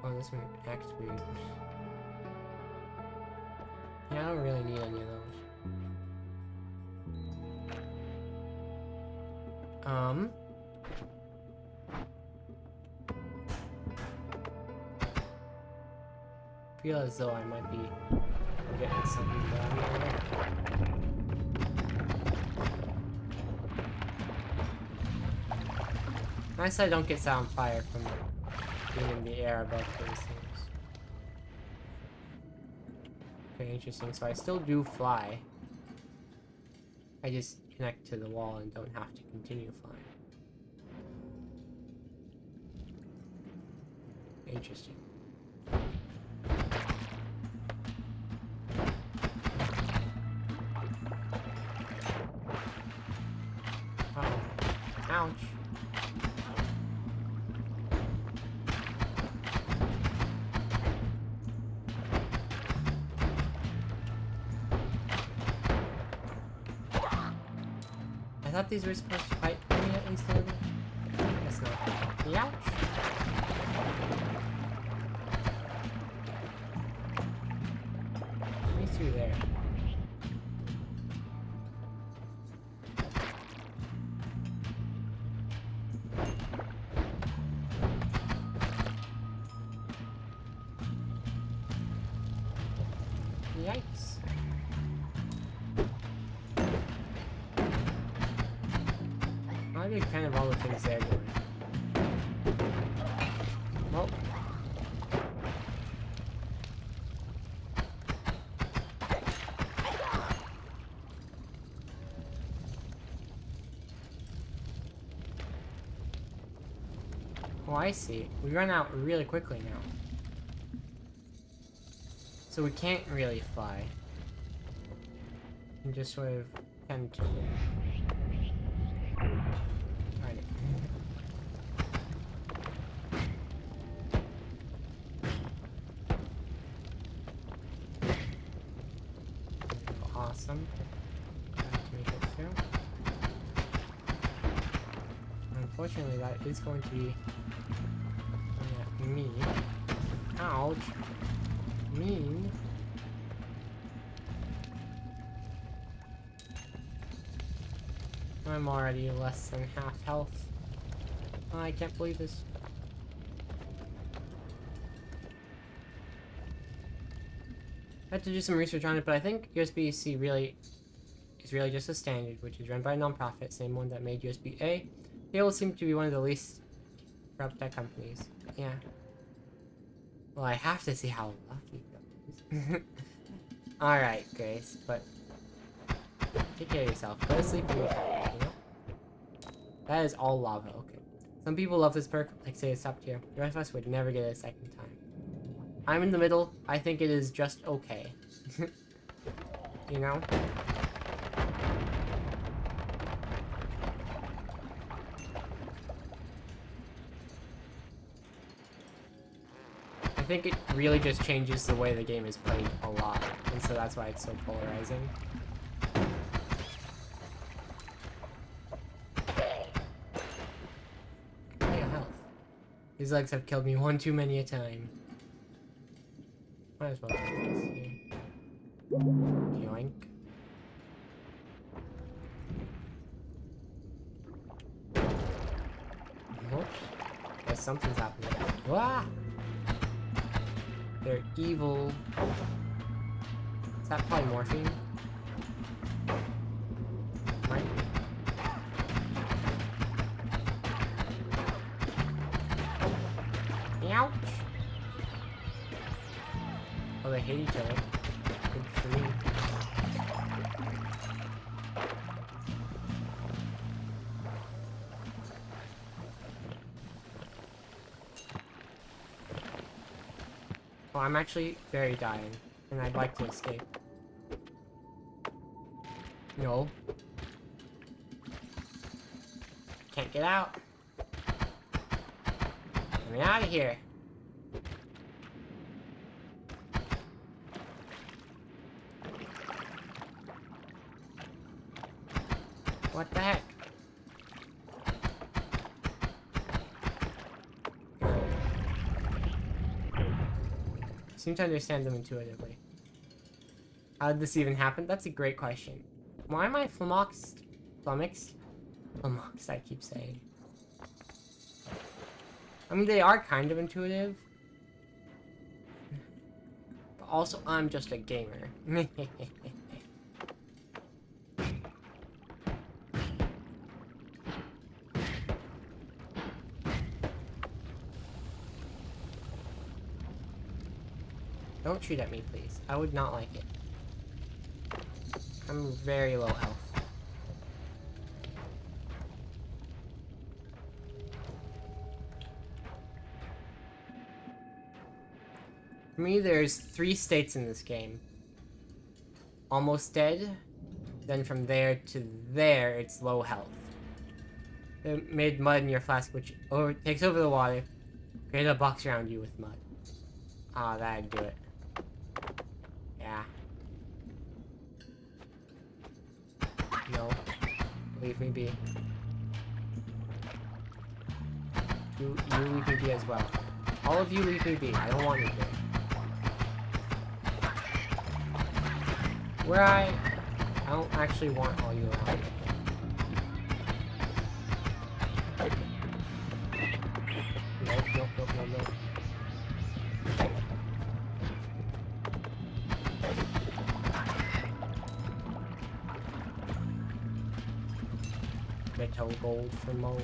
oh, this one acts weird. Yeah, I don't really need any of those. Feel as though I might be getting something down there. Nice I don't get set on fire from being in the air above those things. Okay, interesting. So I still do fly. I just connect to the wall and don't have to continue flying. Interesting. Oh, ouch. I thought these were supposed to fight for me at least a little. Guess not. Ouch. Me through there. Yikes. I did kind of all the things they're doing. Well. Oh, I see. We run out really quickly now. So we can't really fly. And just sort of tend to... Alright. Awesome. Have to make it through. Unfortunately, that is going to be me. Ouch. Mean. I'm already less than half health. Oh, I can't believe this. I had to do some research on it, but I think USB-C really is really just a standard, which is run by a non-profit, same one that made USB-A. They all seem to be one of the least corrupt tech companies. Yeah. Well, I have to see how lucky that is. Alright, Grace, but take care of yourself. Go to sleep when you're tired, you know? That is all lava, okay. Some people love this perk, like say it's up here. The rest of us would never get it a second time. I'm in the middle. I think it is just okay. You know? I think it really just changes the way the game is played a lot, and so that's why it's so polarizing. Hey, health. These legs have killed me one too many a time. Might as well do this here. Yoink. Oops. Guess something's happening. Wah! They're evil. Is that polymorphine? Might be. Ouch! Oh, they hate each other. Good for me. Oh, I'm actually very dying, and I'd like to escape. No. Can't get out. Get me out of here. What the heck? Seem to understand them intuitively. How did this even happen? That's a great question. Why am I flummoxed? Flummoxed? Flummoxed, I keep saying. I mean, they are kind of intuitive. But also, I'm just a gamer. Don't shoot at me, please. I would not like it. I'm very low health. For me, there's 3 states in this game. Almost dead. Then from there to there, it's low health. It made mud in your flask, which takes over the water. Create a box around you with mud. Ah, that'd do it. Yeah. No. Leave me be. You leave me be as well. All of you leave me be. I don't want you here. Where I don't actually want all you around. Nope, nope, nope, nope, nope. Metal gold for Mo.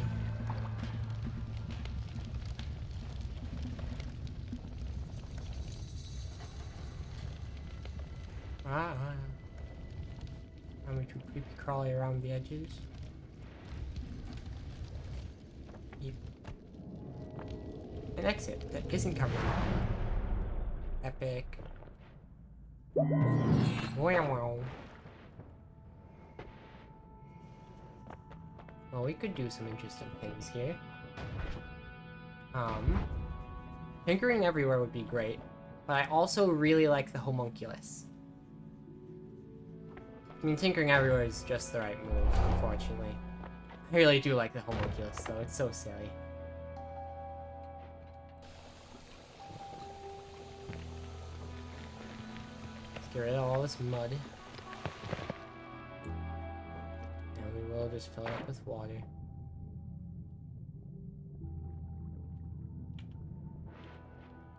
I'm too creepy crawly around the edges. Yep. An exit that isn't covered in lava. Epic. Wow. Well, we could do some interesting things here. Tinkering everywhere would be great, but I also really like the homunculus. I mean, tinkering everywhere is just the right move, unfortunately. I really do like the homunculus, though. It's so silly. Let's get rid of all this mud. And we will just fill it up with water.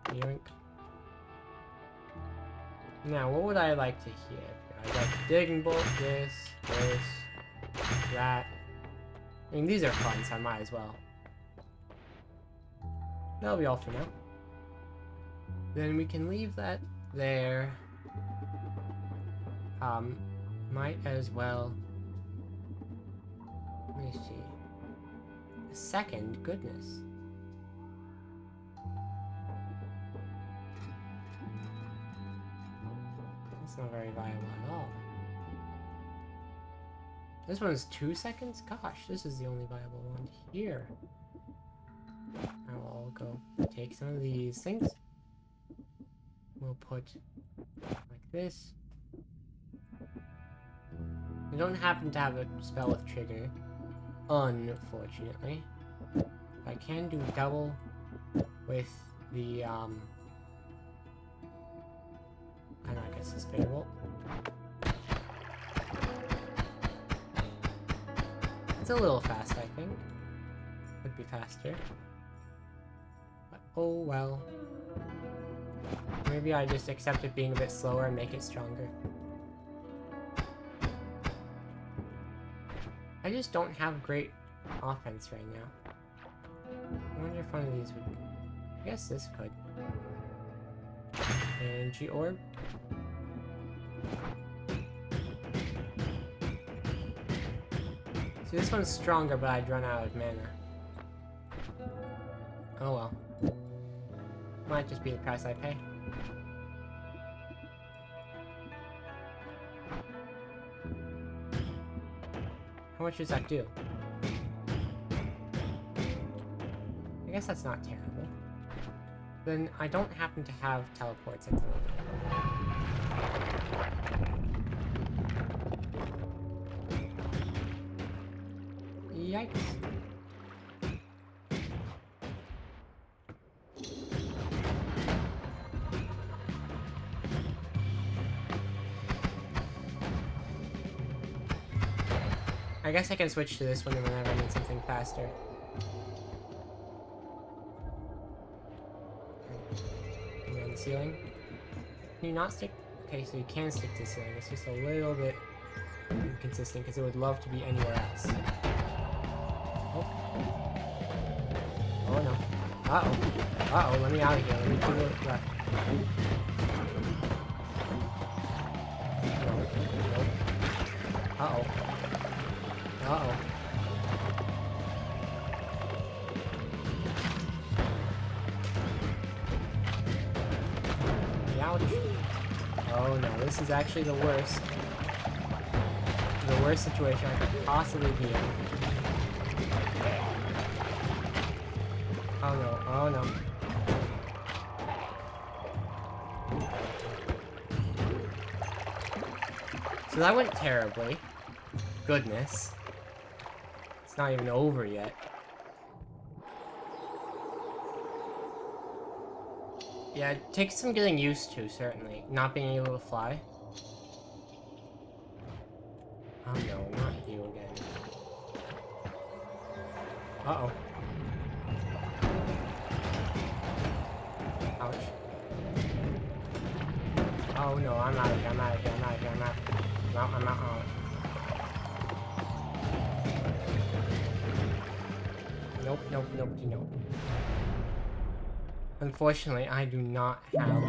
Yoink. Now, what would I like to hear? I'd like digging bolt, this, that. I mean, these are fun, so I might as well. That'll be all for now. Then we can leave that there. Might as well. Let me see. A second, goodness. That's not very viable at all. This one's 2 seconds? Gosh, this is the only viable one here. I'll go take some of these things. We'll put like this. We don't happen to have a spell with trigger, unfortunately. I can do double with the, I don't know, I guess the Spirit Bolt. It's a little fast, I think. Could be faster. But, oh well. Maybe I just accept it being a bit slower and make it stronger. I just don't have great offense right now. I wonder if one of these would... I guess this could. Energy orb. See, this one's stronger, but I'd run out of mana. Oh well. Might just be the price I pay. How much does that do? I guess that's not terrible. Then I don't happen to have teleports at the moment. Yikes. I guess I can switch to this one whenever I need something faster. And on the ceiling. Can you not stick? Okay, so you can stick to the ceiling. It's just a little bit inconsistent because it would love to be anywhere else. Oh. Oh no. Uh-oh. Uh-oh, let me out of here. Let me do it left. No. Nope. Uh-oh. Uh-oh. Ouch. Oh no, this is actually the worst. The worst situation I could possibly be in. Oh no, oh no. So that went terribly. Goodness. It's not even over yet. Yeah, it takes some getting used to, certainly. Not being able to fly. Oh no, not you again. Uh-oh. Ouch. Oh no, I'm out of here, I'm out of here, I'm out of here, I'm out. I'm out. Nope, nope, nope, nope. Unfortunately, I do not have,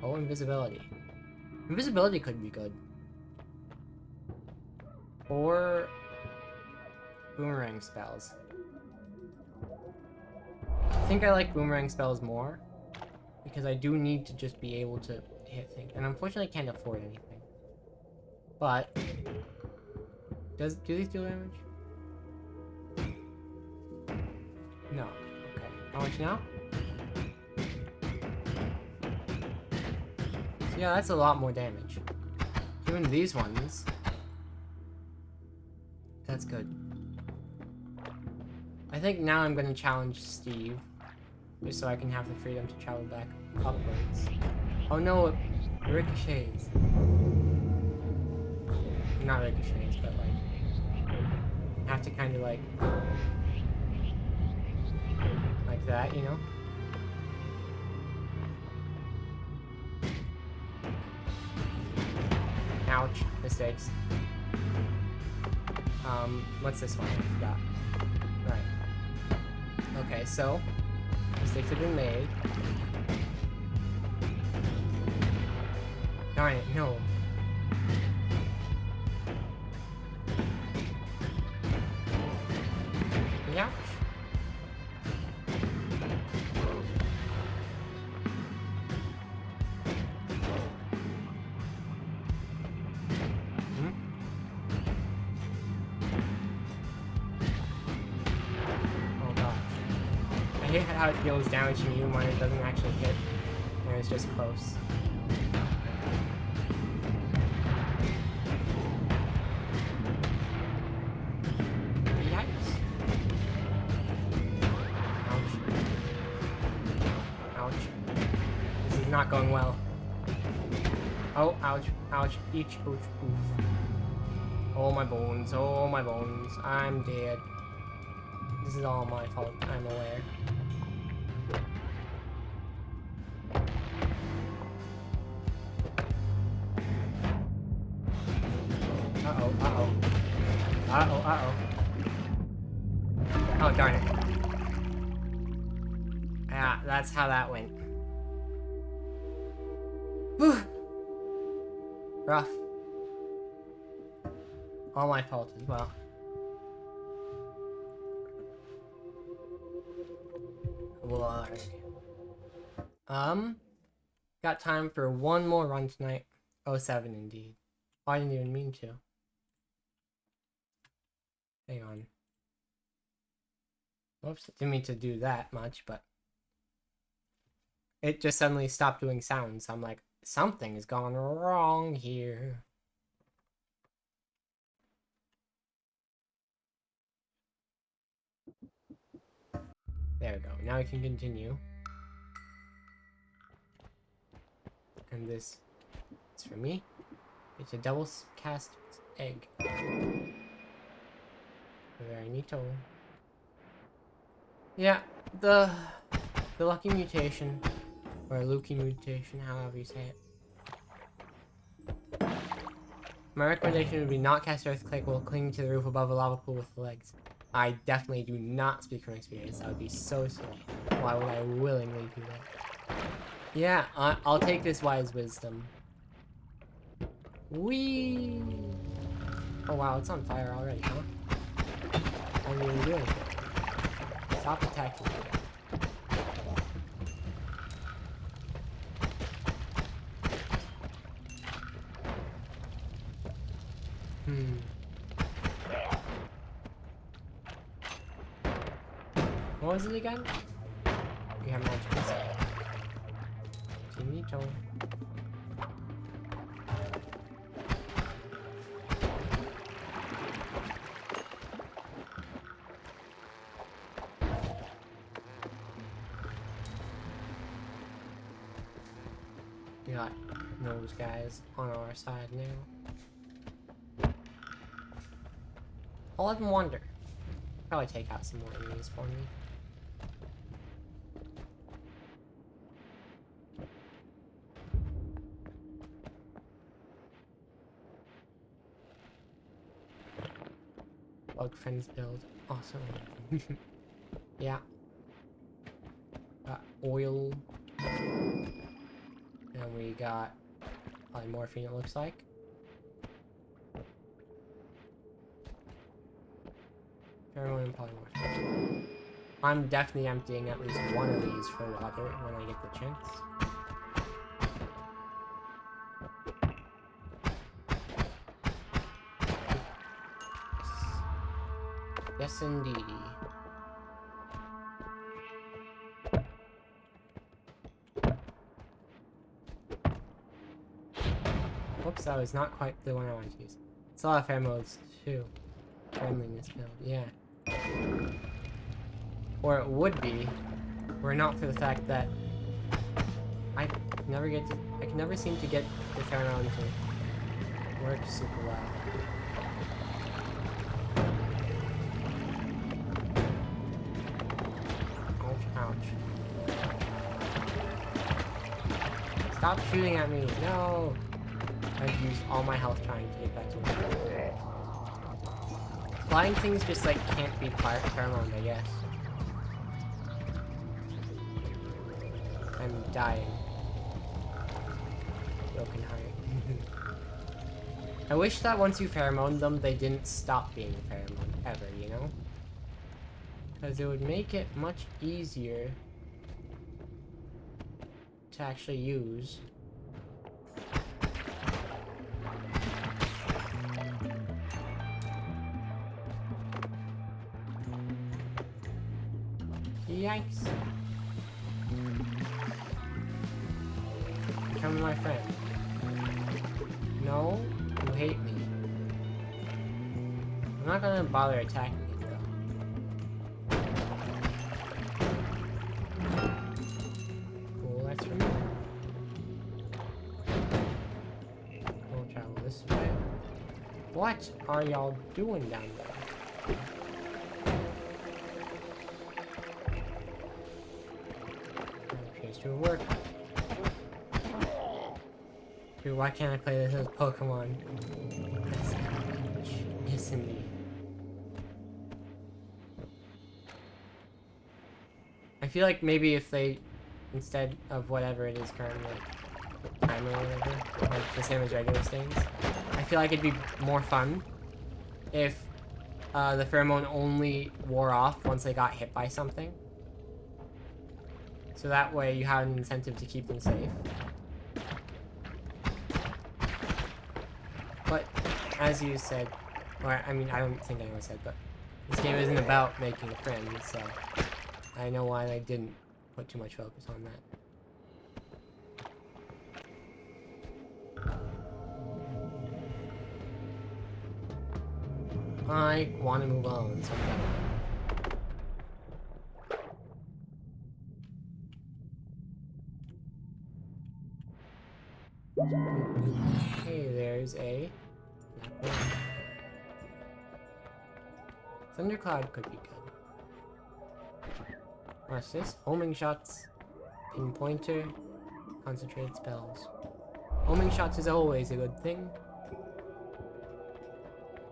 oh, invisibility. Invisibility could be good. Or boomerang spells. I think I like boomerang spells more, because I do need to just be able to hit things, and unfortunately I can't afford anything. But do these do damage? No. Okay. How much now? So yeah, that's a lot more damage. Even these ones. That's good. I think now I'm gonna challenge Steve, just so I can have the freedom to travel back. upwards. Oh no, it ricochets. Not ricochets, but like have to kind of like that, you know? Ouch, mistakes. What's this one? I forgot. Right. Okay, so mistakes have been made. Darn it, no. Ouch. I hate how it deals damage to me even when it doesn't actually hit, and it's just close. Yikes. Ouch. Ouch. This is not going well. Oh, ouch, ouch, each, oof, oof. Oh my bones, I'm dead. This is all my fault, I'm aware. Uh-oh, uh-oh. Uh-oh, uh-oh. Oh, darn it. Yeah, that's how that went. Whew. Rough. All my fault as well. Got time for one more run tonight. 07 indeed. Oh, I didn't even mean to. Hang on. Whoops, didn't mean to do that much, but it just suddenly stopped doing sounds. I'm like, something has gone wrong here. There we go. Now we can continue. And this is for me. It's a double cast egg. Very neato. Yeah, the lucky mutation, or Lukey mutation, however you say it. My recommendation would be not cast Earthquake while clinging to the roof above a lava pool with the legs. I definitely do not speak from experience. That would be so silly. Why would I willingly do that? Yeah, I'll take this wise wisdom. Whee! Oh wow, it's on fire already, huh? I didn't even do anything. Stop attacking me. What was it again? We have magic. Finito. We got those guys on our side now. I'll let them wander. Probably take out some more enemies for me. Bug friends build. Awesome. Yeah. Got oil. And we got polymorphine, it looks like. Pheromone and polymorphine. I'm definitely emptying at least one of these for water when I get the chance. Yes, indeed. Whoops, that was not quite the one I wanted to use. It's a lot of fair modes too. Friendliness build, yeah. Or it would be, were it not for the fact that I can never seem to get the pheromone to work super well. Ouch, ouch. Stop shooting at me, no! I've used all my health trying to get that to work. Flying things just like can't be pheromoned, I guess. I'm dying. Broken heart. I wish that once you pheromone them, they didn't stop being pheromone ever, you know? Because it would make it much easier to actually use. Yikes. Become my friend. No, you hate me. I'm not gonna bother attacking it though. Cool, that's for me. We'll travel this way. What are y'all doing down there? Appears to have worked. Dude, why can't I play this as Pokemon? That's genius in me. I feel like maybe if they, instead of whatever it is currently, like, timer or whatever, like the same as regular stings, I feel like it'd be more fun if the pheromone only wore off once they got hit by something. So that way you have an incentive to keep them safe. But, as you said, or I mean, I don't think anyone said, but this game isn't about making friends, so I know why they didn't put too much focus on that. I want to move on, so hey, there's a black one. Thundercloud could be good. Watch this. Homing shots, pinpointer, concentrated spells. Homing shots is always a good thing.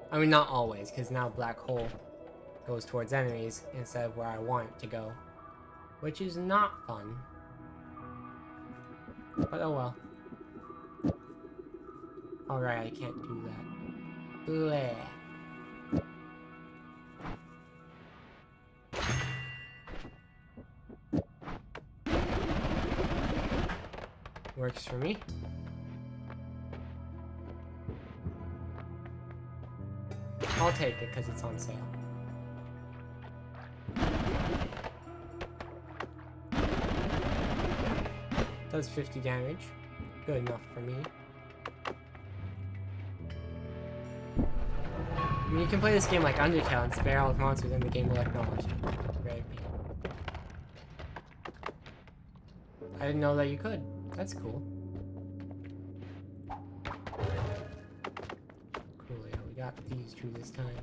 I mean, not always, because now black hole goes towards enemies instead of where I want it to go, which is not fun. But oh well. Alright, I can't do that. Bleh. Works for me. I'll take it because it's on sale. Does 50 damage. Good enough for me. I mean, you can play this game like Undertale and spare all the monsters and the game will acknowledge it. Right? I didn't know that you could. That's cool. Cool, yeah, we got these two this time.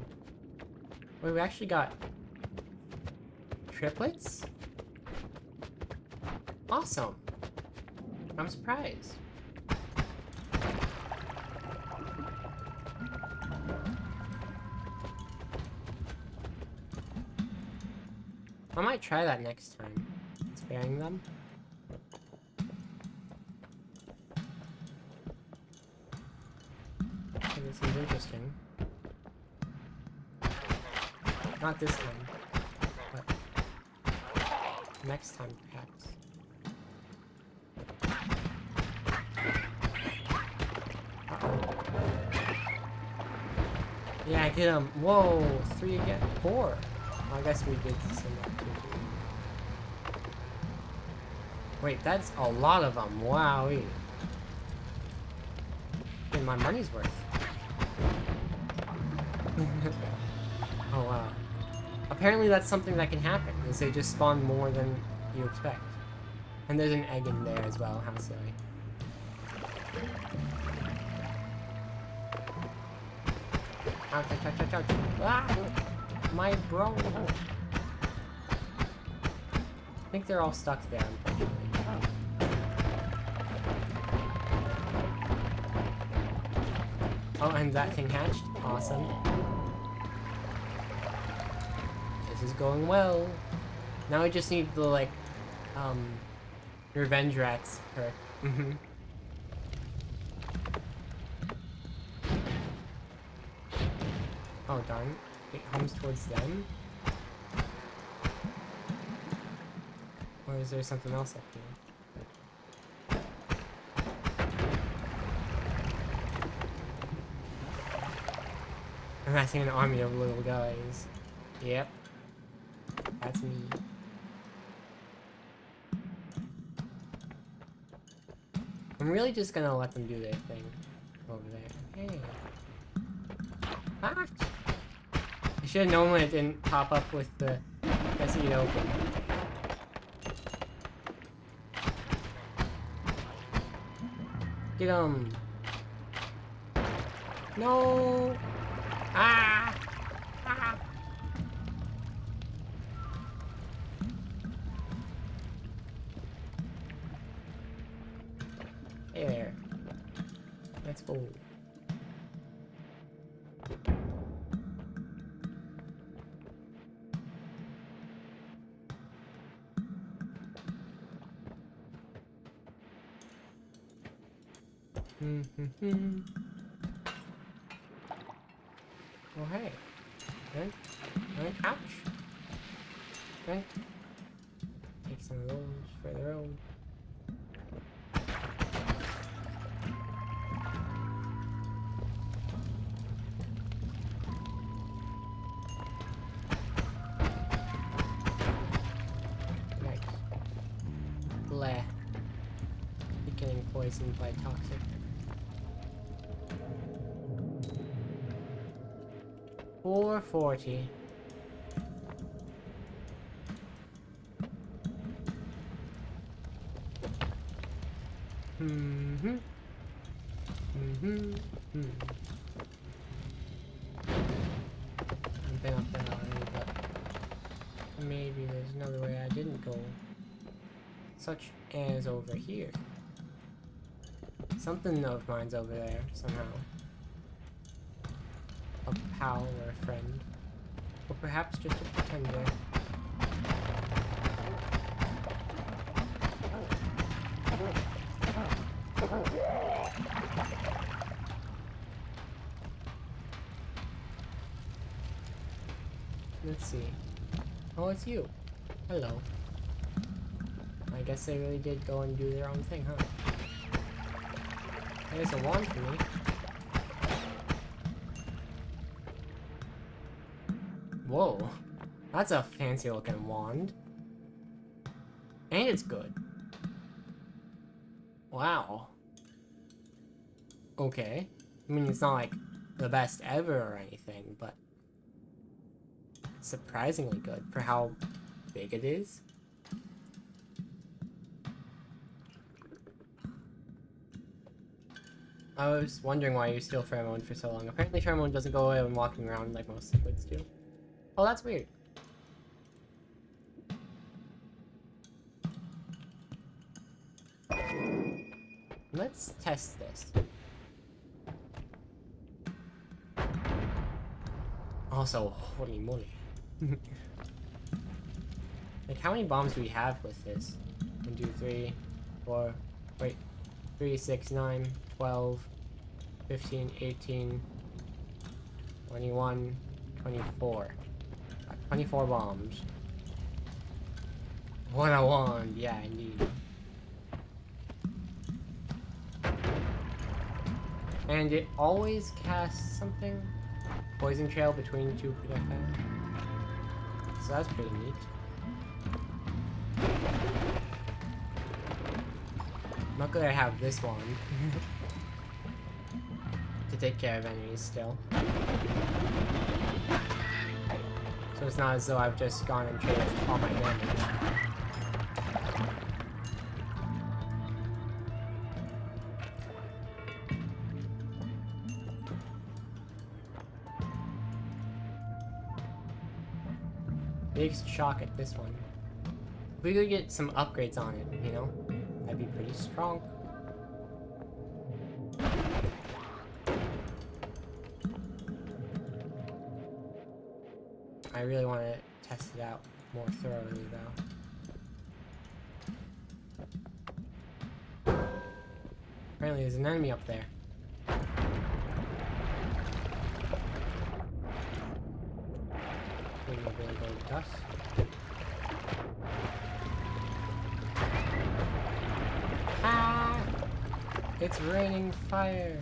Wait, we actually got triplets? Awesome. I'm surprised. I might try that next time. Sparing them. Okay, this is interesting. Not this time, but next time perhaps. Uh-oh. Yeah, get him. Whoa, 3 again. 4. I guess we did send that too. Wait, that's a lot of them. Wowee. Getting my money's worth. Oh wow. Apparently that's something that can happen, is they just spawn more than you expect. And there's an egg in there as well, how silly. Ouch, ouch, ouch, ouch, ouch. Ah! My bro! I think they're all stuck there, unfortunately. Oh, and that thing hatched. Awesome. This is going well. Now we just need the, like, Revenge Rats perk. Oh, darn. It comes towards them? Or is there something else up here? I'm amassing an army of little guys. Yep. That's me. I'm really just gonna let them do their thing over there. Hey. Ah! I should have known when it didn't pop up with the SE open. Get him! No! Ah! Ah! Hey there. Let's go. Oh hey. Good. Good. Ouch. Good. Take some of those for their own. Nice. Blah. You're getting poisoned by toxic. 440. I've been up there already, but maybe there's another way I didn't go. Such as over here. Something of mine's over there, somehow. A pal or a friend. Or perhaps just a pretender. Let's see. Oh, it's you. Hello. I guess they really did go and do their own thing, huh? There's a wand for me. Whoa. That's a fancy looking wand. And it's good. Wow. Okay. I mean, it's not like the best ever or anything, but surprisingly good for how big it is. I was wondering why you steal pheromone for so long. Apparently pheromone doesn't go away when walking around like most liquids do. Oh, that's weird. Let's test this. Also, holy moly. Like, how many bombs do we have with this? 1, 2, 3, 4, wait, 3, 6, 9, 12, 15, 18, 21, 24. 24 bombs. What a wand, yeah, indeed. And it always casts something. Poison trail between 2 projectiles. So that's pretty neat. Luckily I have this wand. To take care of enemies still. So it's not as though I've just gone and traded all my damage. big shock at this one. If we could get some upgrades on it, you know? That'd be pretty strong. I really want to test it out more thoroughly, though. Apparently there's an enemy up there. Getting a big old dust. Ah! It's raining fire!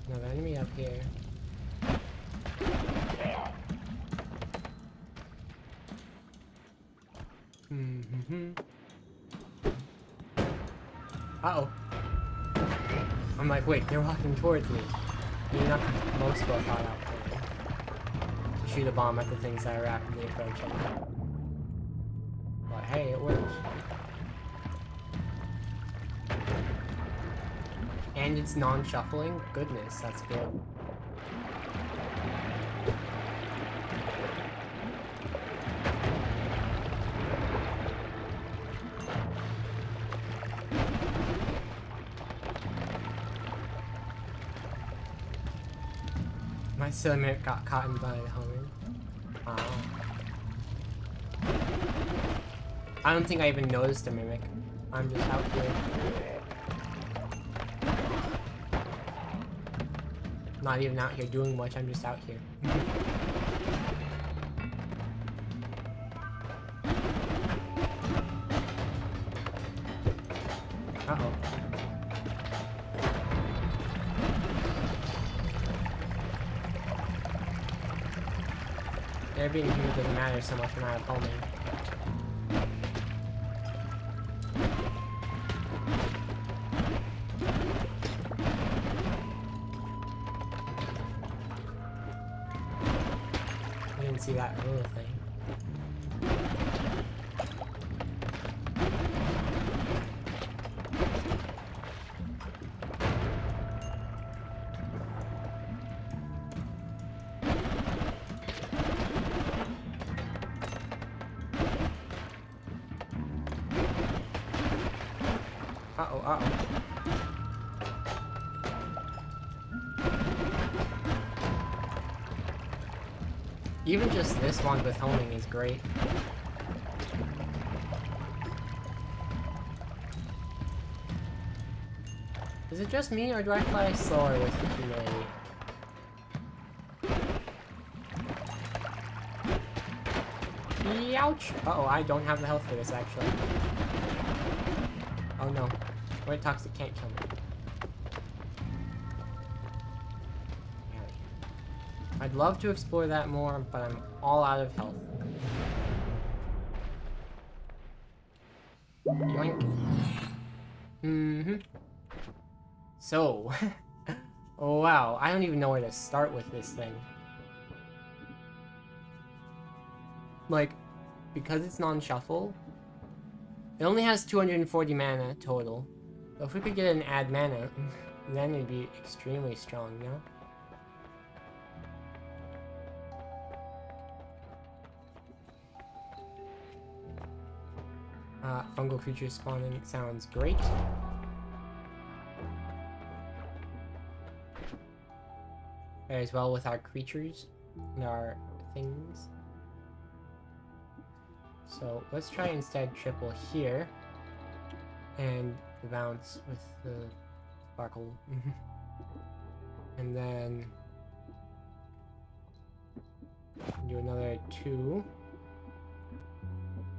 Another enemy up here. Uh-oh. I'm like, wait, they're walking towards me. You're not most well thought out plan. To shoot a bomb at the things that are rapidly approaching. But hey, it works. And it's non-shuffling? Goodness, that's good. My Silmeric got caught in by the helmet. Oh. I don't think I even noticed a mimic. I'm just out here. Not even out here doing much, I'm just out here. Uh-oh. There being human doesn't matter so much when I have homing. I didn't see that little thing. Uh-oh, uh-oh. Even just this one with homing is great. Is it just me, or do I fly slower with humility? Ouch! Uh-oh, I don't have the health for this, actually. Oh no. White Toxic can't kill me. I'd love to explore that more, but I'm all out of health. Yoink. So, oh wow, I don't even know where to start with this thing. Like, because it's non-shuffle, it only has 240 mana total. So if we could get an add mana, then it'd be extremely strong, you know? Fungal creature spawning sounds great. As well with our creatures and our things. So let's try instead triple here. And bounce with the sparkle. And then do another 2.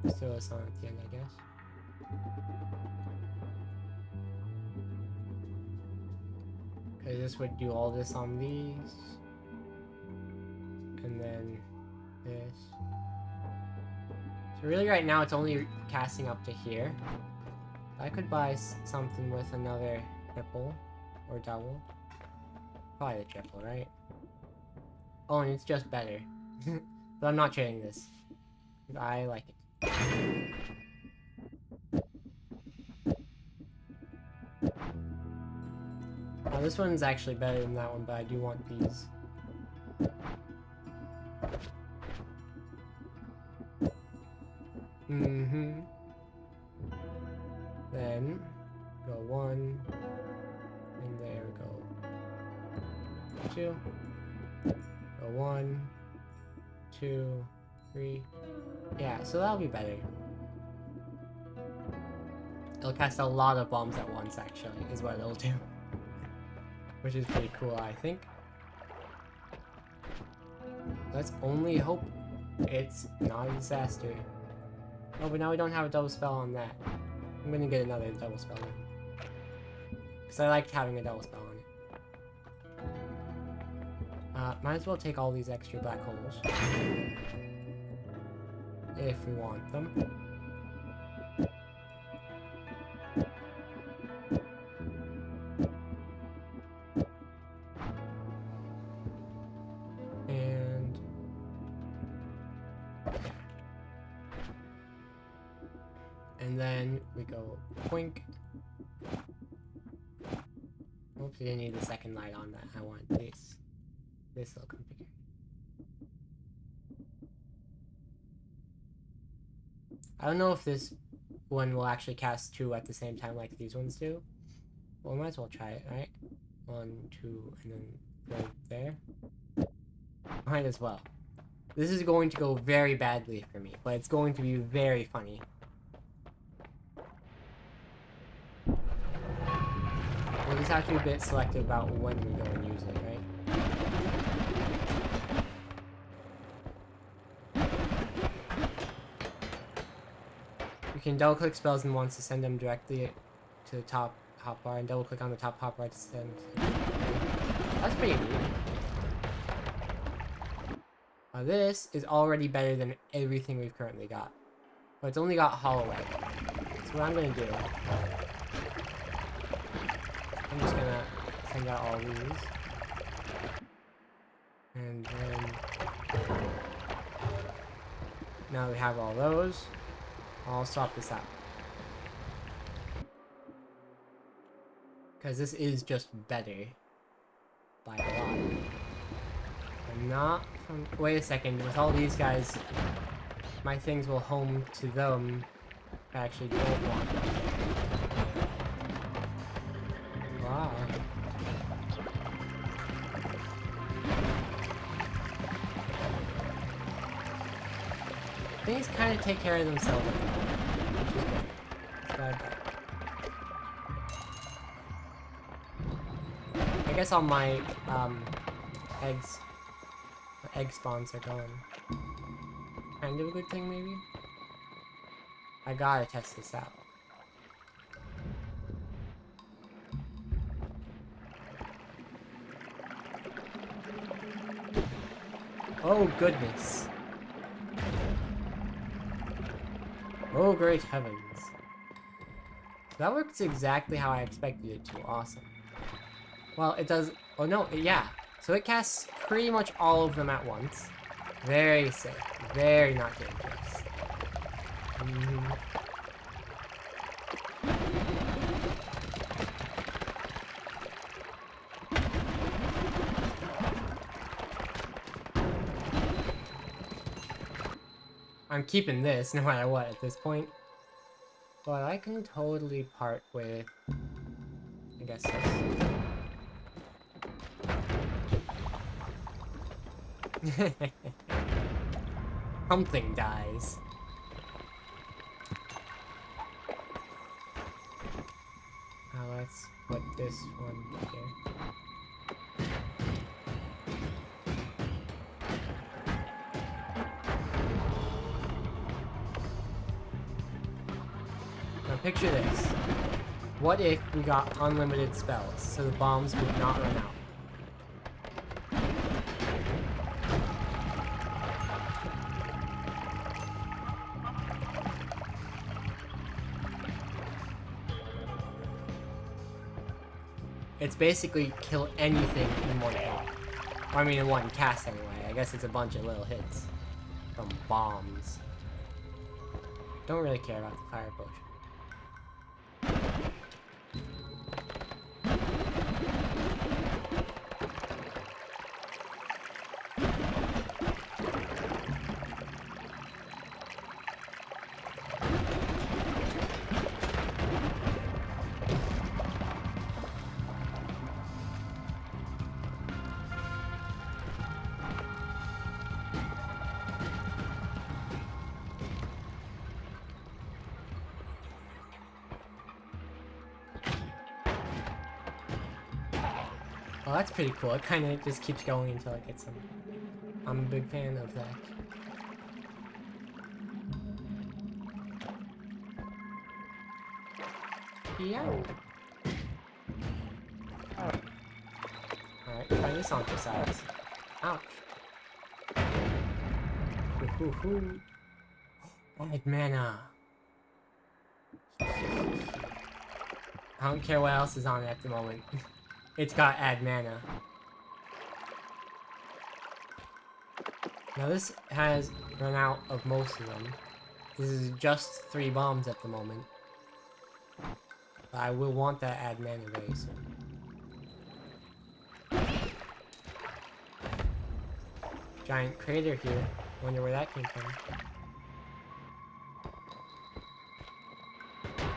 Still a song at the end, I guess. Okay, this would do all this on these. And then this. So really right now it's only casting up to here. I could buy something with another triple or double. Probably the triple, right? Oh, and it's just better. But I'm not trading this. I like it. Now this one's actually better than that one, but I do want these. Mm-hmm. Then go 1, and there we go. 2. Go 1, 2, 3. Yeah, so that'll be better. It'll cast a lot of bombs at once, actually, is what it'll do. Which is pretty cool, I think. Let's only hope it's not a disaster. Oh, but now we don't have a double spell on that. I'm gonna get another double spell then. Because I liked having a double spell on it. Might as well take all these extra black holes. If we want them. And... and then we go poink. Oops, I didn't need the second light on that. I want this. This will configure. I don't know if this one will actually cast 2 at the same time like these ones do. Well, we might as well try it, right? 1, 2, and then right there. Might as well. This is going to go very badly for me, but it's going to be very funny. We'll just have to be a bit selective about when we go and use it, right? You can double click spells in once to send them directly to the top hotbar, and double click on the top hotbar to send. That's pretty neat. This is already better than everything we've currently got, but it's only got Hollow Egg. So what I'm gonna do, I'm just gonna send out all these, and then now we have all those. I'll swap this out. Because this is just better. By a lot. I'm not from... wait a second, with all these guys, my things will home to them if I actually don't want them. Wow. Things kind of take care of themselves, which is good. It's bad. I guess all my egg spawns are gone. Kind of a good thing, maybe? I gotta test this out. Oh goodness. Oh great heavens. That works exactly how I expected it to. Awesome. Well, it does... oh no, yeah. So it casts pretty much all of them at once. Very safe. Very not dangerous. I'm keeping this no matter what at this point. But I can totally part with... I guess this. Something dies. Now let's put this one here. Now picture this. What if we got unlimited spells, so the bombs would not run out? It's basically kill anything in one hit. I mean, in one cast anyway. I guess it's a bunch of little hits from bombs. Don't really care about the fire potion. Well, that's pretty cool. It kind of just keeps going until it gets some. I'm a big fan of that. Yeah. Alright, try this on for size. Ouch. Hoo-hoo-hoo. Add mana. I don't care what else is on it at the moment. It's got add mana. Now this has run out of most of them. This is just 3 bombs at the moment. But I will want that add mana very soon. Giant crater here. Wonder where that came from.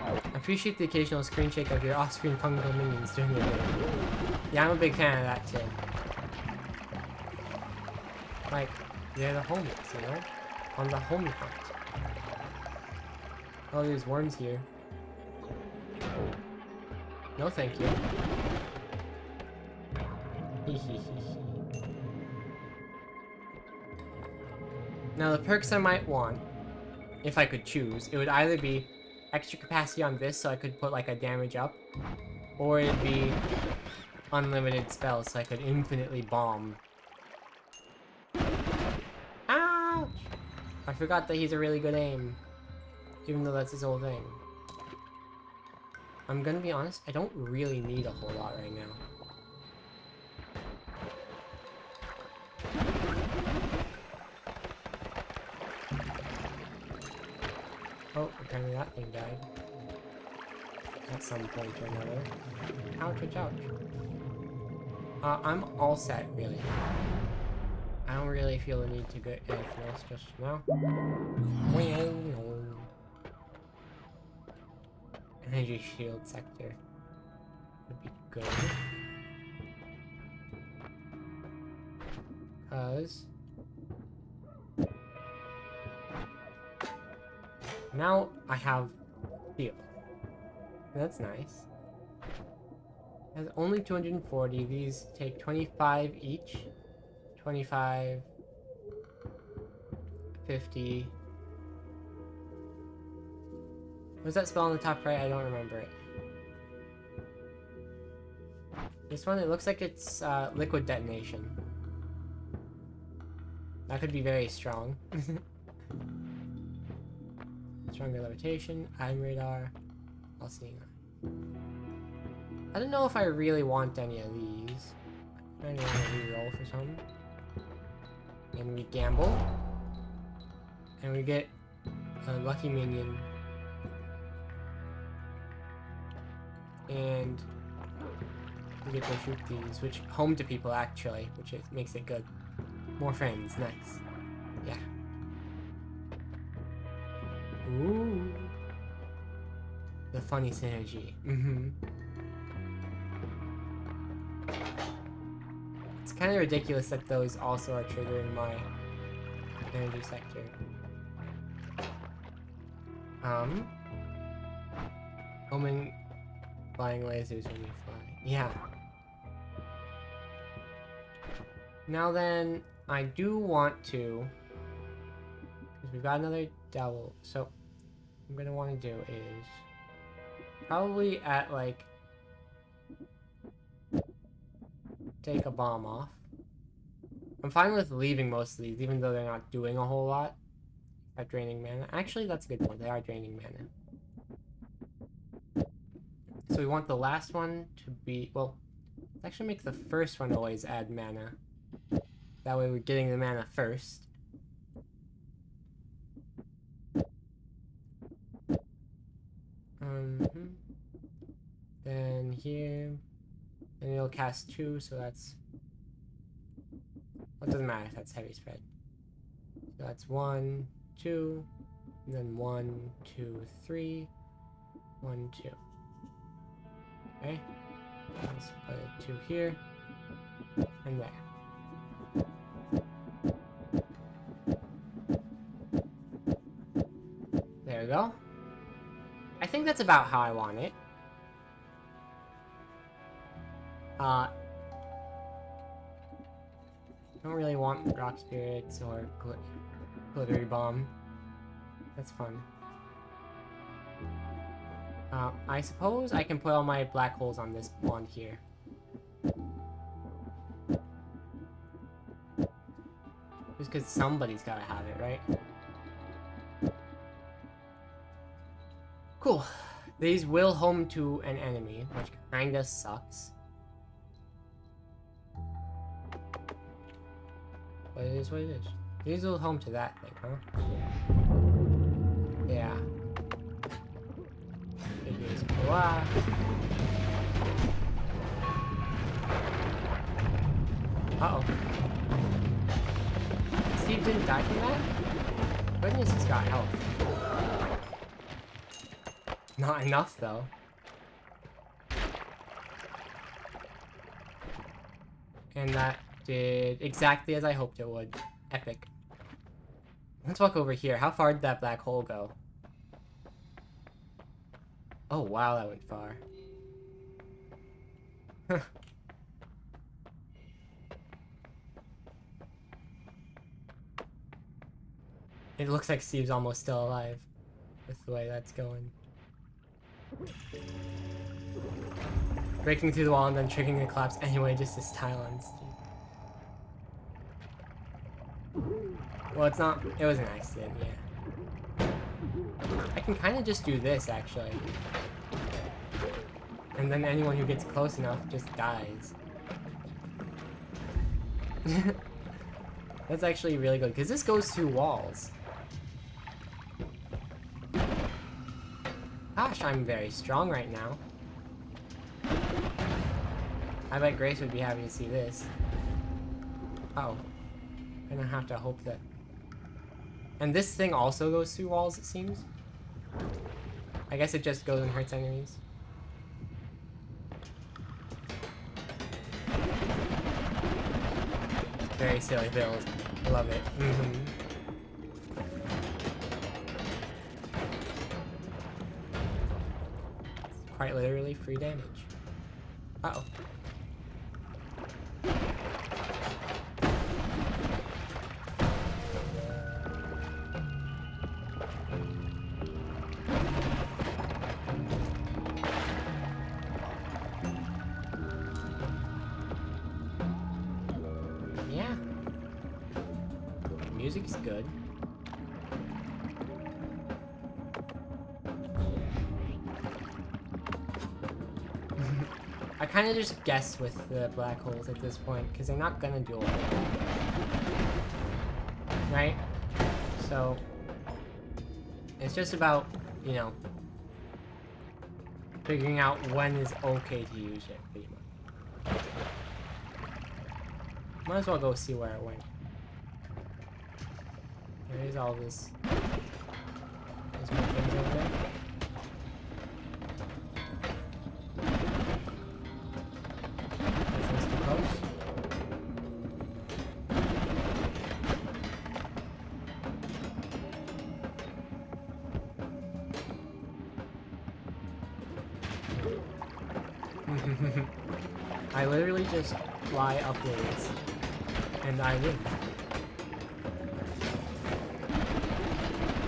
I appreciate the occasional screen shake of your off-screen fungal minions during the day. Yeah, I'm a big fan of that too. Like, they're the homies, you know? On the homie front. Oh, there's worms here. No thank you. Now the perks I might want, if I could choose, it would either be extra capacity on this so I could put like a damage up, or it'd be unlimited spells so I could infinitely bomb. Ouch! I forgot that he's a really good aim, even though that's his whole thing. I'm gonna be honest, I don't really need a whole lot right now. Oh, apparently that thing died. At some point or another. Ouch, ouch, ouch. I'm all set, really. I don't really feel the need to get anything else just now. Energy shield sector would be good. Cause now I have shield. That's nice. It has only 240. These take 25 each. 25, 50. Was that spell on the top right? I don't remember it. This one, it looks like it's liquid detonation. That could be very strong. Stronger levitation, item radar, all seeing. I don't know if I really want any of these. I kind of want to reroll for some. And we gamble. And we get a lucky minion. And we get to shoot these, which home to people actually, which makes it good. More friends, nice. Yeah. Ooh. The funny synergy. It's kind of ridiculous that those also are triggering my energy sector. Homing flying lasers when you fly. Yeah. Now then, I do want to, because we've got another devil, so what I'm gonna want to do is probably at like take a bomb off. I'm fine with leaving most of these, even though they're not doing a whole lot at draining mana. Actually, that's a good point. They are draining mana. So we want the last one to be, well, let's actually make the first one always add mana. That way we're getting the mana first. Then here, and it'll cast 2, so that's, well, it doesn't matter if that's heavy spread. So that's 1, 2, and then 1, 2, 3, 1, 2. Okay, let's put a 2 here, and there. There we go. I think that's about how I want it. Don't really want rock spirits or glittery bomb. That's fun. I suppose I can put all my black holes on this wand here. Just because somebody's gotta have it, right? Cool. These will home to an enemy, which kinda sucks. But it is what it is. These will home to that thing, huh? Yeah. Figures. Wow. Uh-oh. Steve didn't die from that? Goodness, he's got health. Not enough, though. And that did exactly as I hoped it would. Epic. Let's walk over here. How far did that black hole go? Oh, wow, that went far. It looks like Steve's almost still alive with the way that's going. Breaking through the wall and then triggering the collapse anyway, just to style on Steve. Well, it's not. It was an accident, yeah. I can kind of just do this, actually. And then anyone who gets close enough just dies. That's actually really good, because this goes through walls. Gosh, I'm very strong right now. I bet Grace would be happy to see this. Uh-oh. I'm gonna have to hope that... And this thing also goes through walls, it seems. I guess it just goes and hurts enemies. Very silly build. Love it. Quite literally free damage. Uh-oh. Yeah. Music's good. I kind of just guess with the black holes at this point, because they're not gonna do it. Right? So, it's just about, you know, figuring out when is okay to use it, pretty much. Might as well go see where it went. There is all this. There's more things over there. I literally just fly upwards, and I win.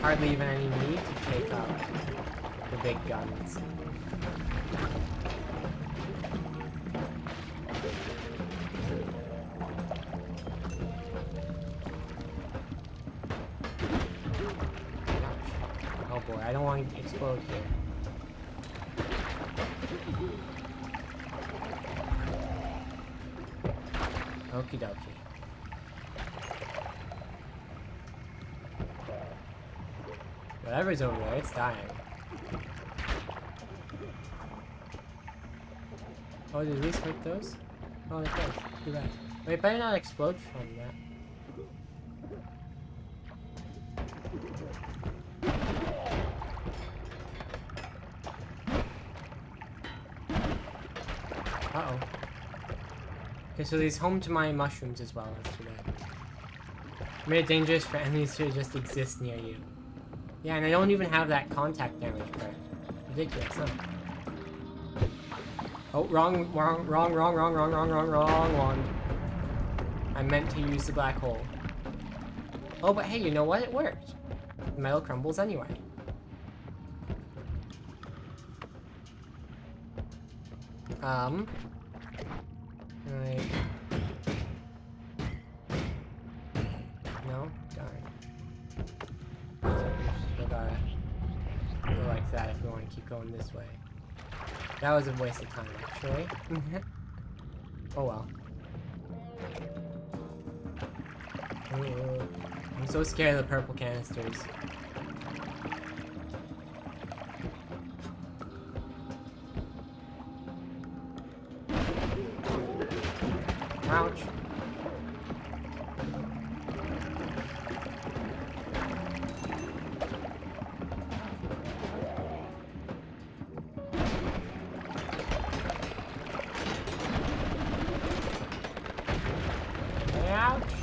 Hardly even any need to take out the big guns. Oh boy, I don't want to explode here. Okie dokie. Whatever's over there, it's dying. Oh, did these hurt those? Oh, it does. Too bad. Wait, it better not explode from that. Uh-oh. Okay, so these home to my mushrooms as well. That's too bad. Made it dangerous for enemies to just exist near you. Yeah, and I don't even have that contact damage perk. Ridiculous, huh? Oh, wrong one. I meant to use the black hole. Oh, but hey, you know what? It worked. The metal crumbles anyway. Like... No? Darn. Still gotta go like that if we want to keep going this way. That was a waste of time, actually. Oh well. Ooh, I'm so scared of the purple canisters. Ouch. Ouch.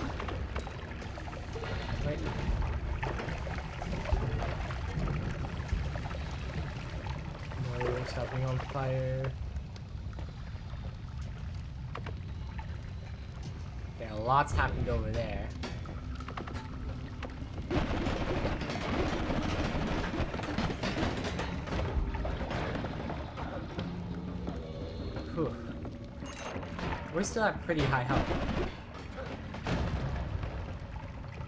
Wait. No, stopping on fire. Okay, lots happened over there. Whew. We're still at pretty high health,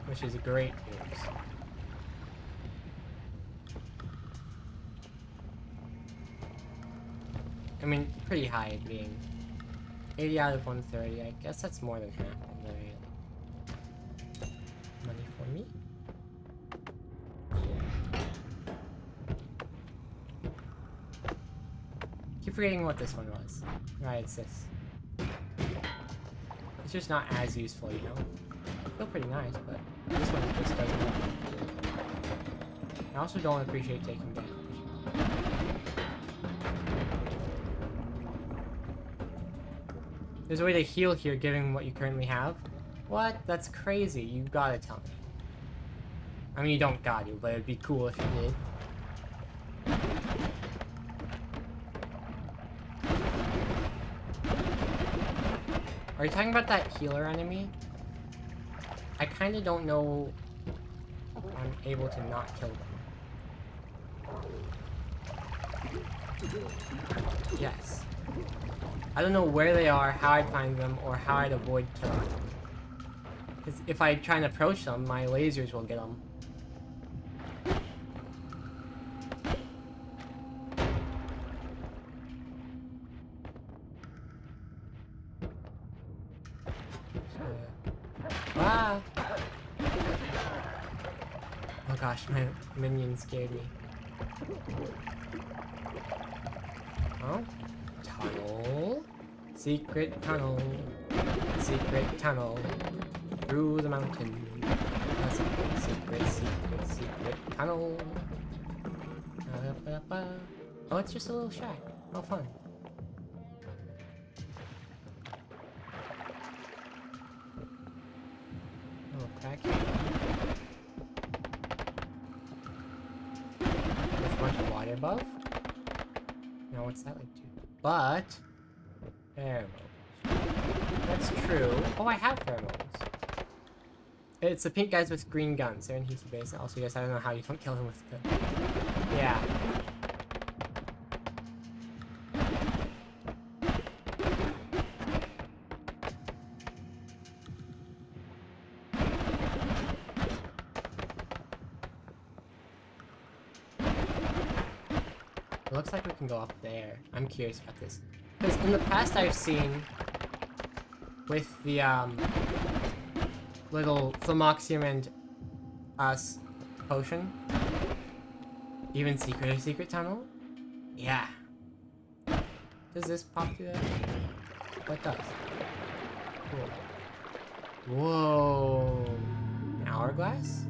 which is great news. I mean, pretty high being 80 out of 130. I guess that's more than half at the very least. Money for me? Keep forgetting what this one was. Right, it's this. It's just not as useful, you know? Still pretty nice, but this one just doesn't work. I also don't appreciate taking damage. There's a way to heal here given what you currently have? What? That's crazy. You gotta tell me. I mean, you don't got to, but it'd be cool if you did. Are you talking about that healer enemy? I kinda don't know if I'm able to not kill them. Yes. I don't know where they are, how I'd find them, or how I'd avoid killing them. Because if I try and approach them, my lasers will get them. Ah! Oh gosh, my minion scared me. Oh? Tunnel? Secret tunnel. Secret tunnel. Through the mountain. A secret tunnel. Oh, it's just a little shack. How fun. Oh, crack here. There's a bunch of water above. Now what's that like to? But pheromones. That's true. Oh, I have pheromones. It's the pink guys with green guns. They're in Heath base. Also, yes, I don't know how you don't kill them with the... Yeah. It looks like we can go up there. I'm curious about this. Because in the past I've seen with the little Flamoxium and us potion. Even secret tunnel? Yeah. Does this pop through there? What does? Cool. Whoa. An hourglass?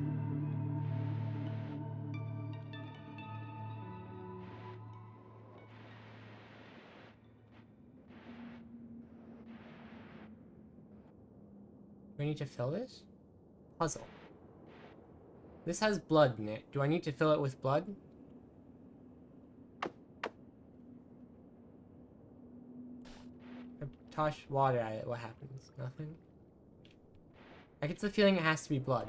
Do I need to fill this? Puzzle. This has blood in it. Do I need to fill it with blood? I toss water at it. What happens? Nothing? I get the feeling it has to be blood.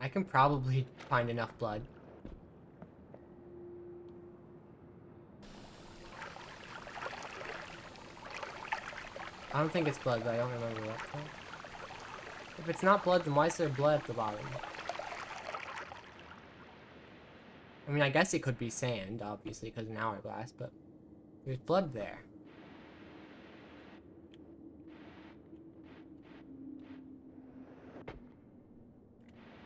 I can probably find enough blood. I don't think it's blood, but I don't remember what. If it's not blood, then why is there blood at the bottom? I mean, I guess it could be sand, obviously, because of an hourglass, but there's blood there.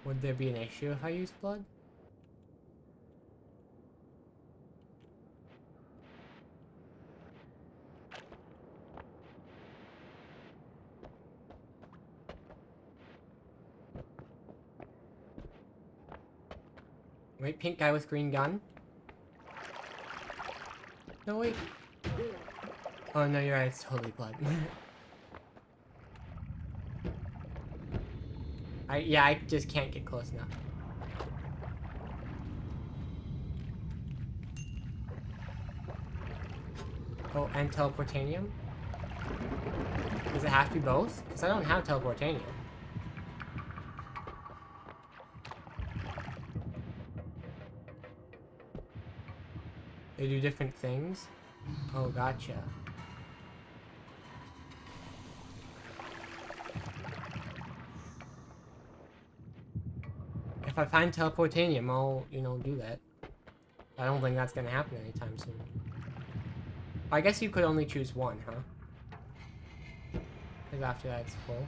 Would there be an issue if I used blood? Wait, pink guy with green gun? No, wait. Oh, no, you're right. It's totally blood. Yeah, I just can't get close enough. Oh, and teleportanium? Does it have to be both? Because I don't have teleportanium. They do different things? Oh, gotcha. If I find teleportanium, I'll, do that. I don't think that's gonna happen anytime soon. I guess you could only choose one, huh? Because after that it's full.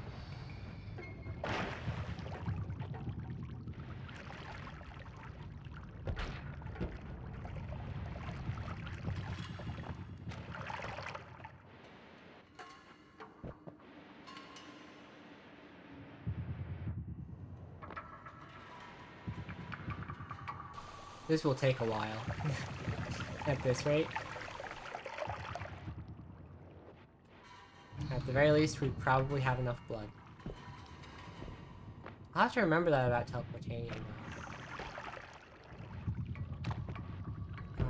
This will take a while. At this rate. At the very least, we probably have enough blood. I'll have to remember that about teleportanium, though.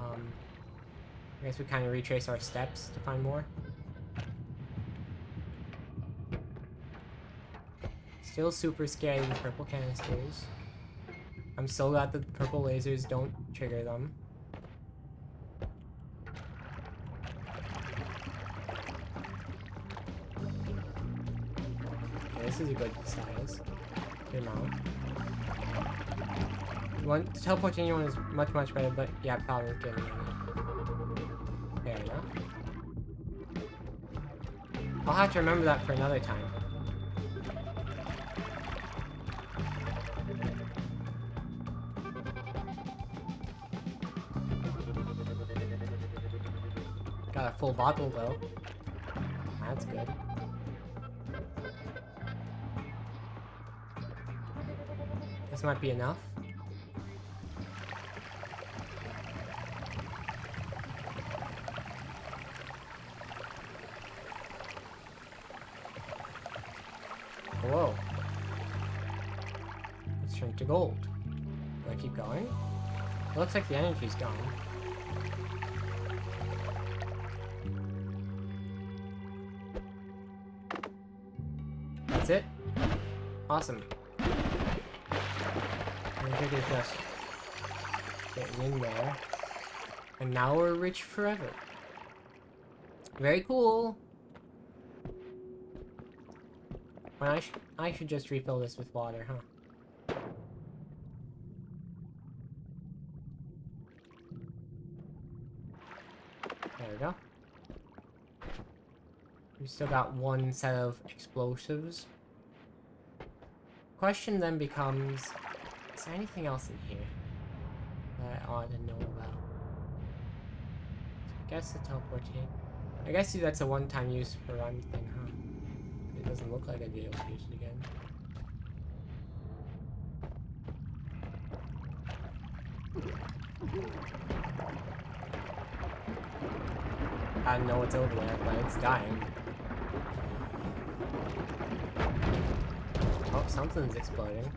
I guess we kind of retrace our steps to find more. Still super scary with purple canisters. I'm so glad that the purple lasers don't trigger them. Okay, this is a good size. Good amount. The teleporting one is much better, but yeah, probably not getting any. Fair enough. I'll have to remember that for another time. Got a full bottle though. That's good. This might be enough. Whoa. Let's shrink to gold. Do I keep going? It looks like the energy's gone. That's it? Awesome. I think it's just getting in there. And now we're rich forever. Very cool. Well, I should just refill this with water, huh? There we go. We still got one set of explosives. Question then becomes, is there anything else in here that I ought to know about? So I guess the teleporting. I guess that's a one-time use per run thing, huh? It doesn't look like I'd be able to use it again. I don't know what's over there, but it's dying. Oh, something's exploding.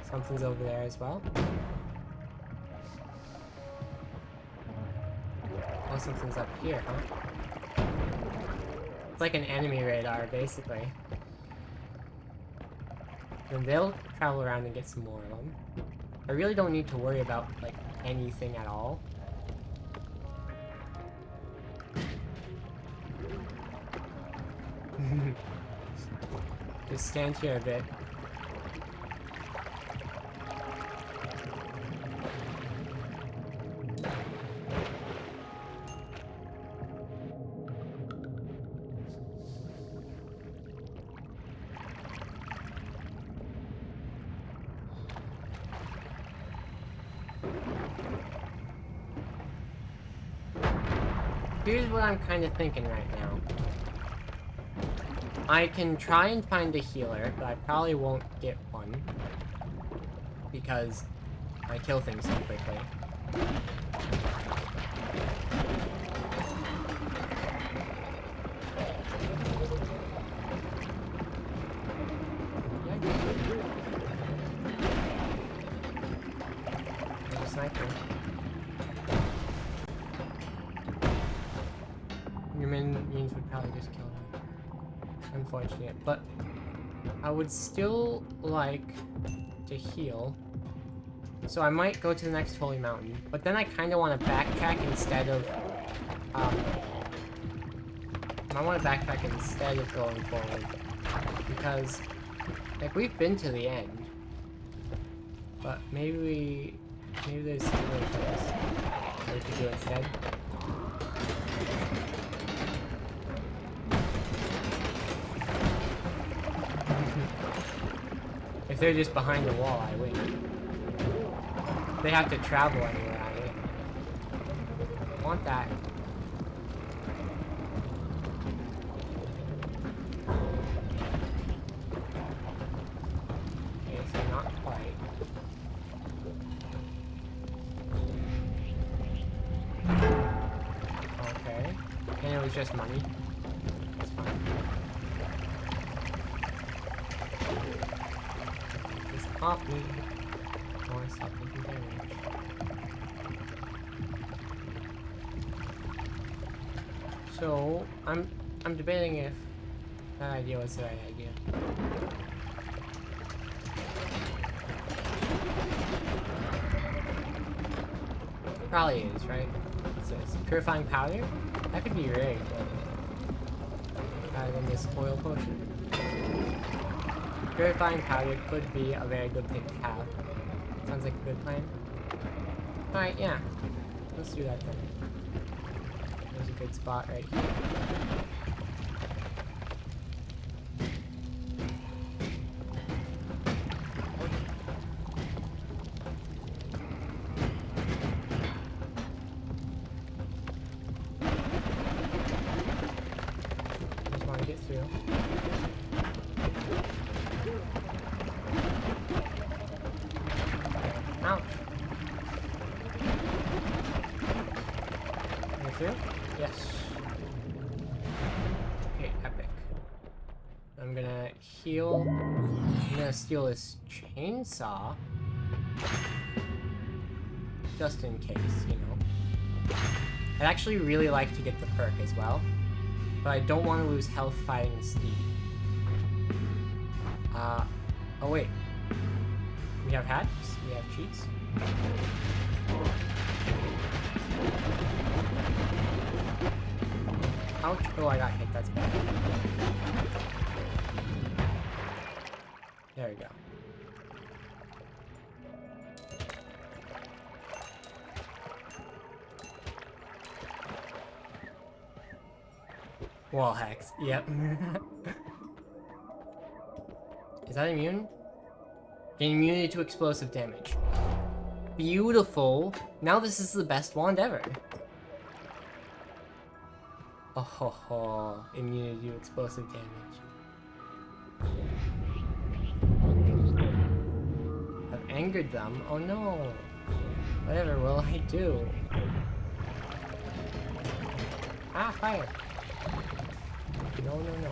Something's over there as well. Oh, something's up here, huh? It's like an enemy radar, basically. And they'll travel around and get some more of them. I really don't need to worry about, like, anything at all. Just stand here a bit. Here's what I'm kind of thinking right now. I can try and find a healer, but I probably won't get one. Because I kill things too quickly. There's a sniper. Your minions would probably just kill him. Unfortunate, but I would still like to heal. So I might go to the next holy mountain, but then I kind of want to backtrack instead of I want to backtrack instead of going forward, because like we've been to the end, but maybe there's some other things that we could do instead. If they're just behind the wall, I win. If they have to travel anywhere, I win. I want that. Okay, so not quite. Okay. And it was just money. That's fine. Off me. I want to stop taking damage. So I'm debating if that idea was the right idea. Probably is, right? What's this? Purifying powder? That could be very good. Rather than this oil potion. Purifying powder could be a very good thing to have. Sounds like a good plan. Alright, yeah. Let's do that then. There's a good spot right here. Just want to get through. Ouch. Get through? Yes. Okay, epic. I'm gonna heal. I'm gonna steal this chainsaw. Just in case, you know. I'd actually really like to get the perk as well. But I don't want to lose health fighting Steve. Oh wait. We have hats? We have cheats? Ouch. Oh, I got hit. That's bad. There we go. Wall hacks. Yep. Is that immune? Gain immunity to explosive damage. Beautiful. Now this is the best wand ever. Oh ho ho. Immunity to explosive damage. I've angered them. Oh no. Whatever will I do? Ah, fire. No, no, no.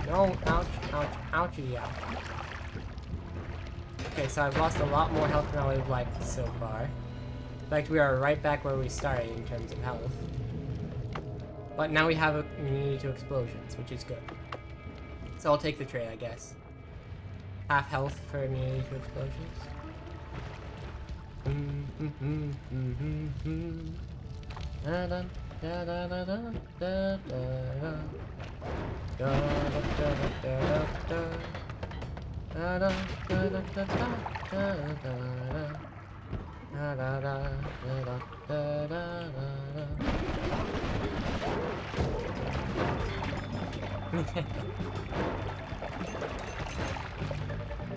No, ouch, ouch, ouchie, ouch. Okay, so I've lost a lot more health than I would have liked so far. In fact, we are right back where we started in terms of health. But now we have immunity to explosions, which is good. So I'll take the trade, I guess. Half health for immunity to explosions.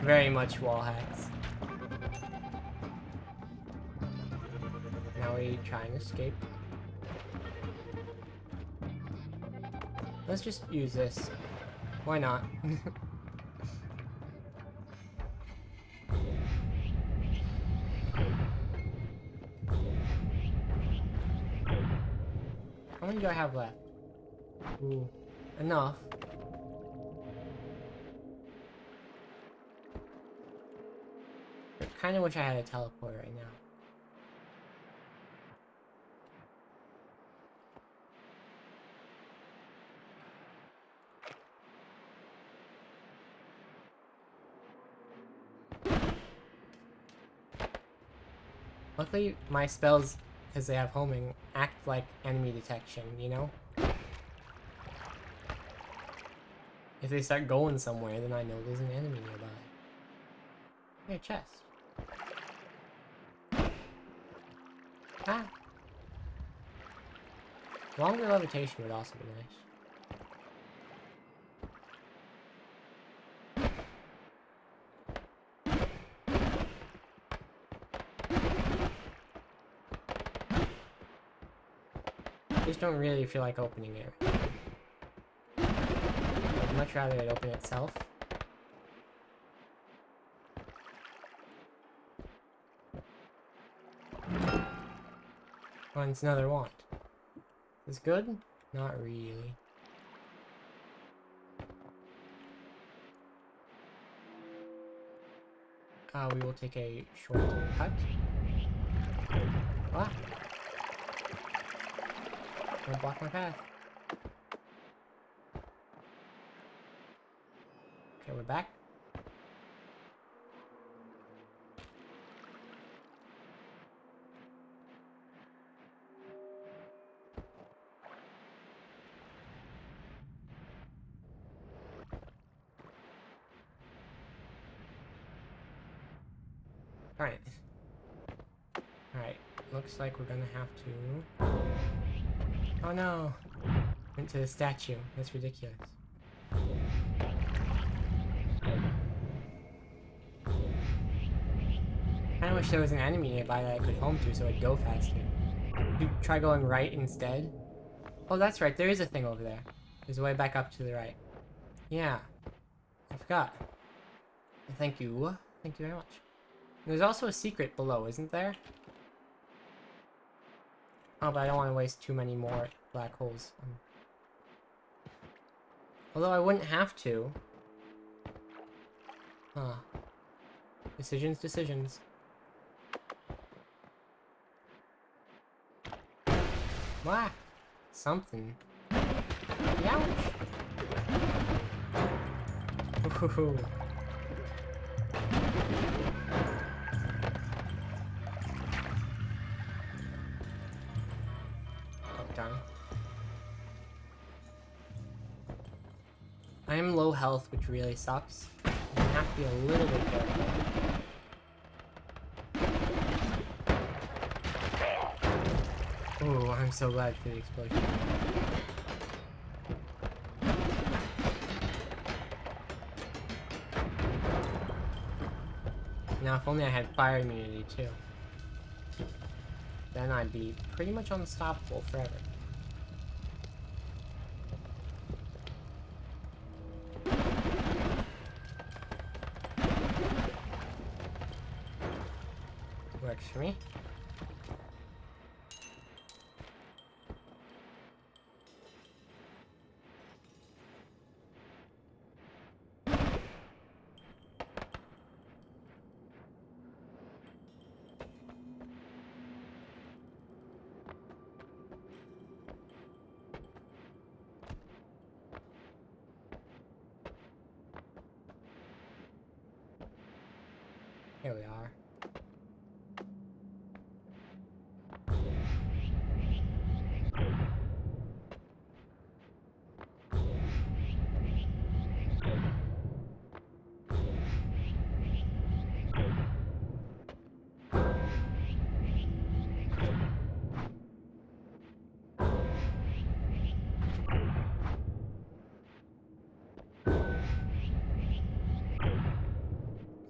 Very much wall hacks. Now we try and escape. Let's just use this. Why not? How many do I have left? Ooh, enough. I kind of wish I had a teleport right now. Luckily, my spells, because they have homing, act like enemy detection, you know? If they start going somewhere, then I know there's an enemy nearby. Hey, chest. Ah! Longer levitation would also be nice. I just don't really feel like opening it. I'd much rather it open itself. Oh, and it's another wand. Is good? Not really. We will take a short cut. Ah! Don't block my path. Okay, we're back. Alright. Alright, looks like we're gonna have to... Oh no! Went to the statue. That's ridiculous. Kinda wish there was an enemy nearby that I could home to so it'd go faster. You try going right instead? Oh, that's right, there is a thing over there. There's a way back up to the right. Yeah. I forgot. Thank you. Thank you very much. There's also a secret below, isn't there? Oh, but I don't want to waste too many more black holes. Although I wouldn't have to. Huh. Decisions, decisions. Wah! Something. Ouch! Ooh. Done. I am low health, which really sucks. I have to be a little bit careful. Oh, I'm so glad for the explosion. Now, if only I had fire immunity too. Then I'd be pretty much unstoppable forever. Works for me. Here we are.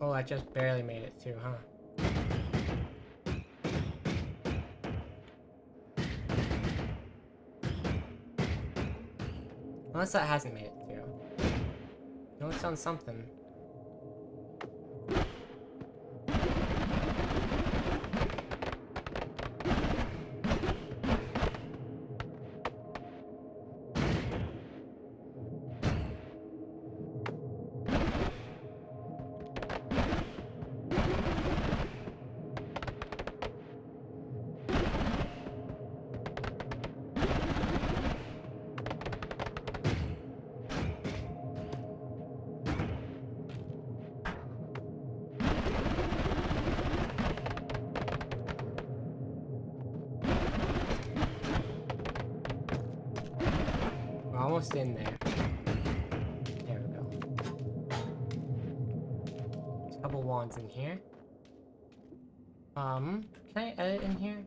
Oh, I just barely made it through, huh? Unless that hasn't made it through. No, it's on something. We're almost in there. There we go. There's a couple wands in here. Can I edit in here?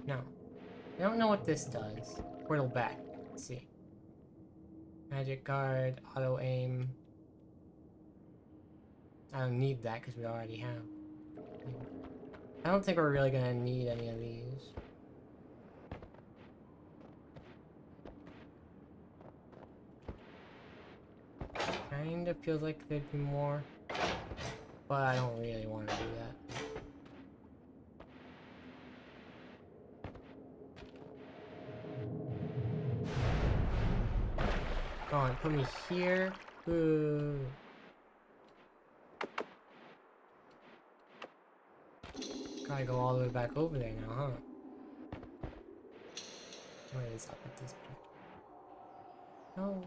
No. I don't know what this does. Portal back. Let's see. Magic guard, auto aim. I don't need that because we already have. I don't think we're really gonna need any of these. Kinda feels like there'd be more, but I don't really want to do that. Go on, put me here. Ooh. Gotta go all the way back over there now, huh? What is up at this point? No.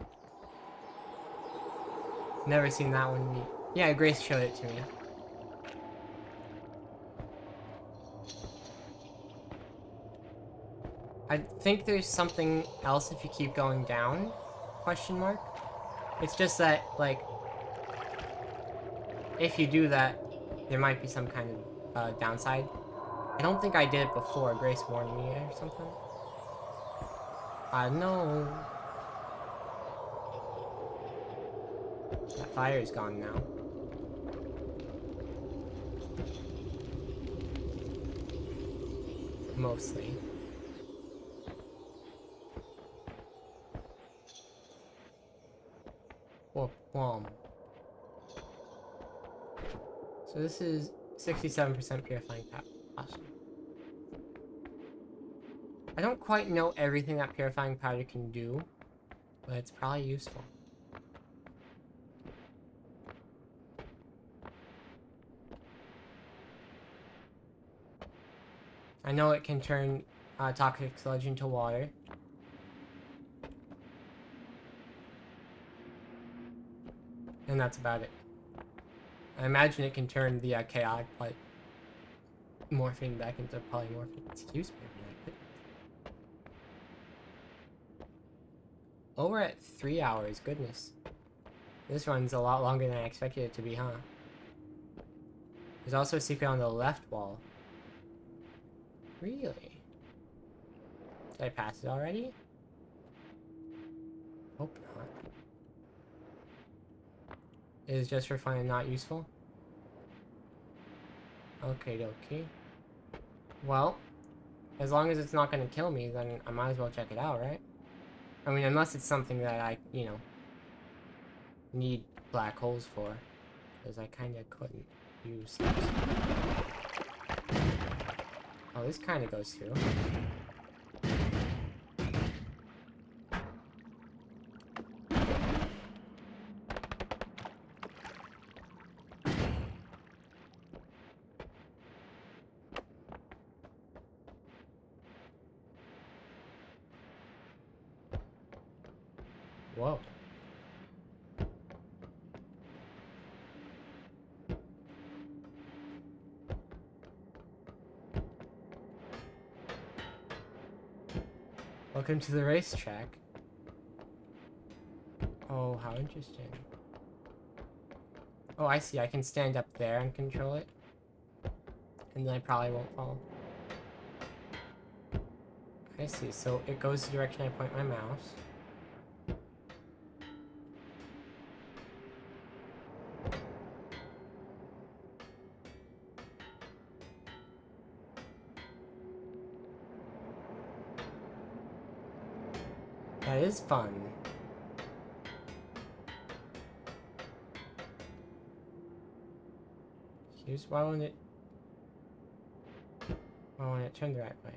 Never seen that one meet. Yeah, Grace showed it to me. I think there's something else if you keep going down? Question mark? It's just that, like, if you do that, there might be some kind of downside. I don't think I did it before. Grace warned me or something. No. That fire is gone now. Mostly. Whoop, whom. So this is 67% purifying power. Awesome. I don't quite know everything that purifying powder can do, but it's probably useful. I know it can turn toxic sludge into water. And that's about it. I imagine it can turn the chaotic light morphine back into polymorphine. Excuse me. Oh, we're at 3 hours. Goodness. This run's a lot longer than I expected it to be, huh? There's also a secret on the left wall. Really? Did I pass it already? Hope not. It is just for fun and not useful? Okay, okay. Well, as long as it's not gonna kill me, then I might as well check it out, right? I mean, unless it's something that I, you know, need black holes for. Because I kinda couldn't use those. Oh, this kinda goes through. Whoa. Welcome to the racetrack. Oh, how interesting. Oh, I see. I can stand up there and control it. And then I probably won't fall. I see. So it goes the direction I point my mouse. That is fun. Here's why won't it turn the right way?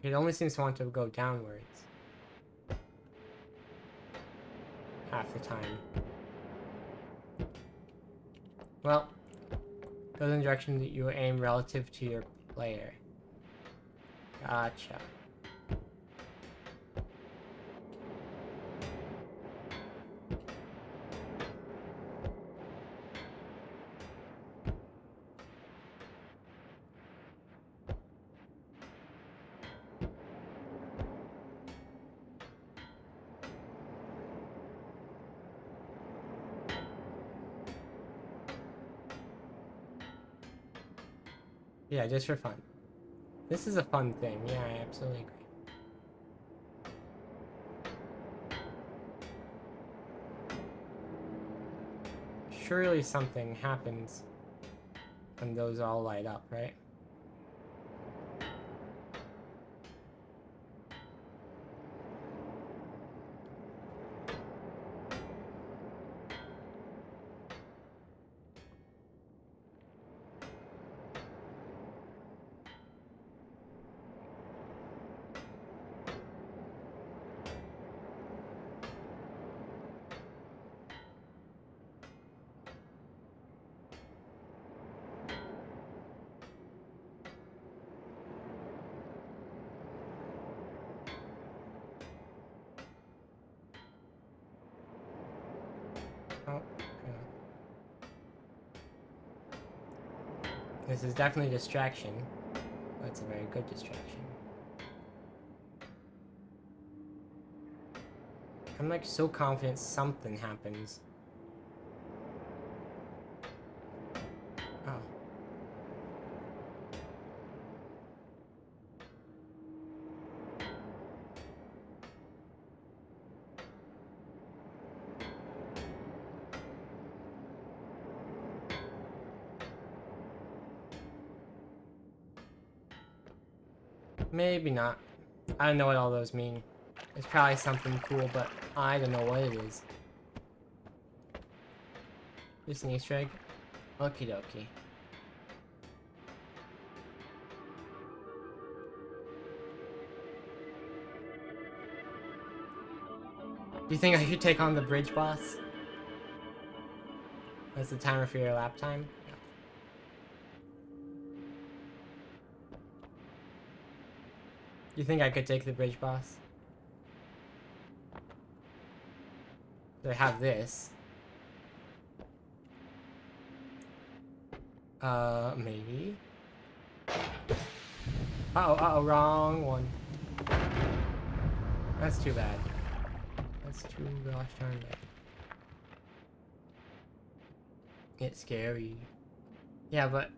It only seems to want to go downwards. Half the time. Well, goes in the direction that you aim relative to your player. Gotcha. Yeah, just for fun. This is a fun thing. Yeah, I absolutely agree. Surely something happens when those all light up, right? Oh, okay. This is definitely a distraction. But it's a very good distraction. I'm like so confident something happens. Oh. Maybe not. I don't know what all those mean. It's probably something cool, but I don't know what it is. Just an Easter egg? Okie dokie. Do you think I should take on the bridge boss? What's the timer for your lap time? Yeah. You think I could take the bridge boss? I have this. Maybe? Uh-oh, wrong one. That's too bad. That's too gosh darn bad. It's scary. Yeah, but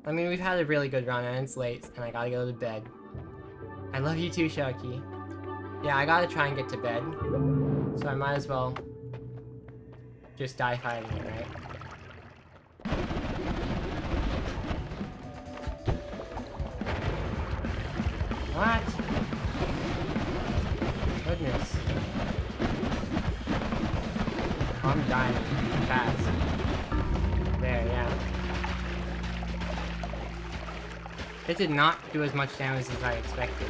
I mean, we've had a really good run and it's late and I gotta go to bed. I love you too, Sharky. Yeah, I gotta try and get to bed. So I might as well just die fighting it, right? What? Goodness. I'm dying fast. There, yeah. It did not do as much damage as I expected.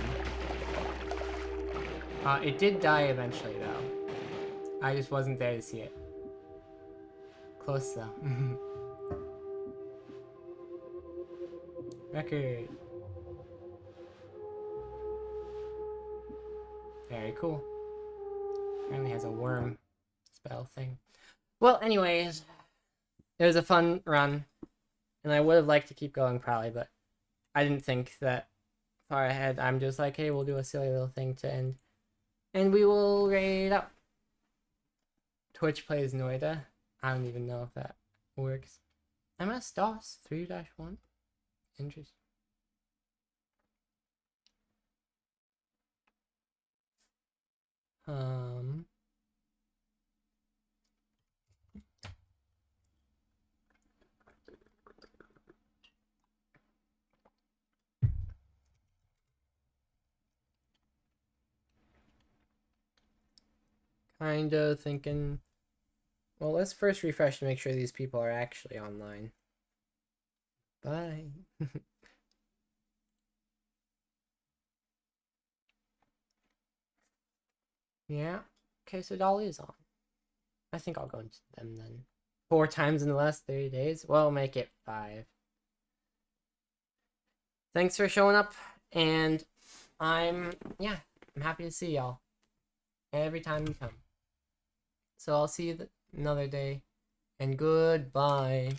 It did die eventually, though. I just wasn't there to see it. Close, though. Record. Very cool. Apparently has a worm spell thing. Well, anyways, it was a fun run. And I would have liked to keep going probably, but I didn't think that far ahead. I'm just like, hey, we'll do a silly little thing to end. And we will raid up. Twitch plays Noida. I don't even know if that works. MS-DOS 3-1? Interesting. Kind of thinking, well, let's first refresh to make sure these people are actually online. Bye. Yeah. Okay, so Doll is on. I think I'll go into them then. 4 times in the last 30 days? Well, make it 5. Thanks for showing up, and I'm happy to see y'all every time you come. So I'll see you another day, and goodbye.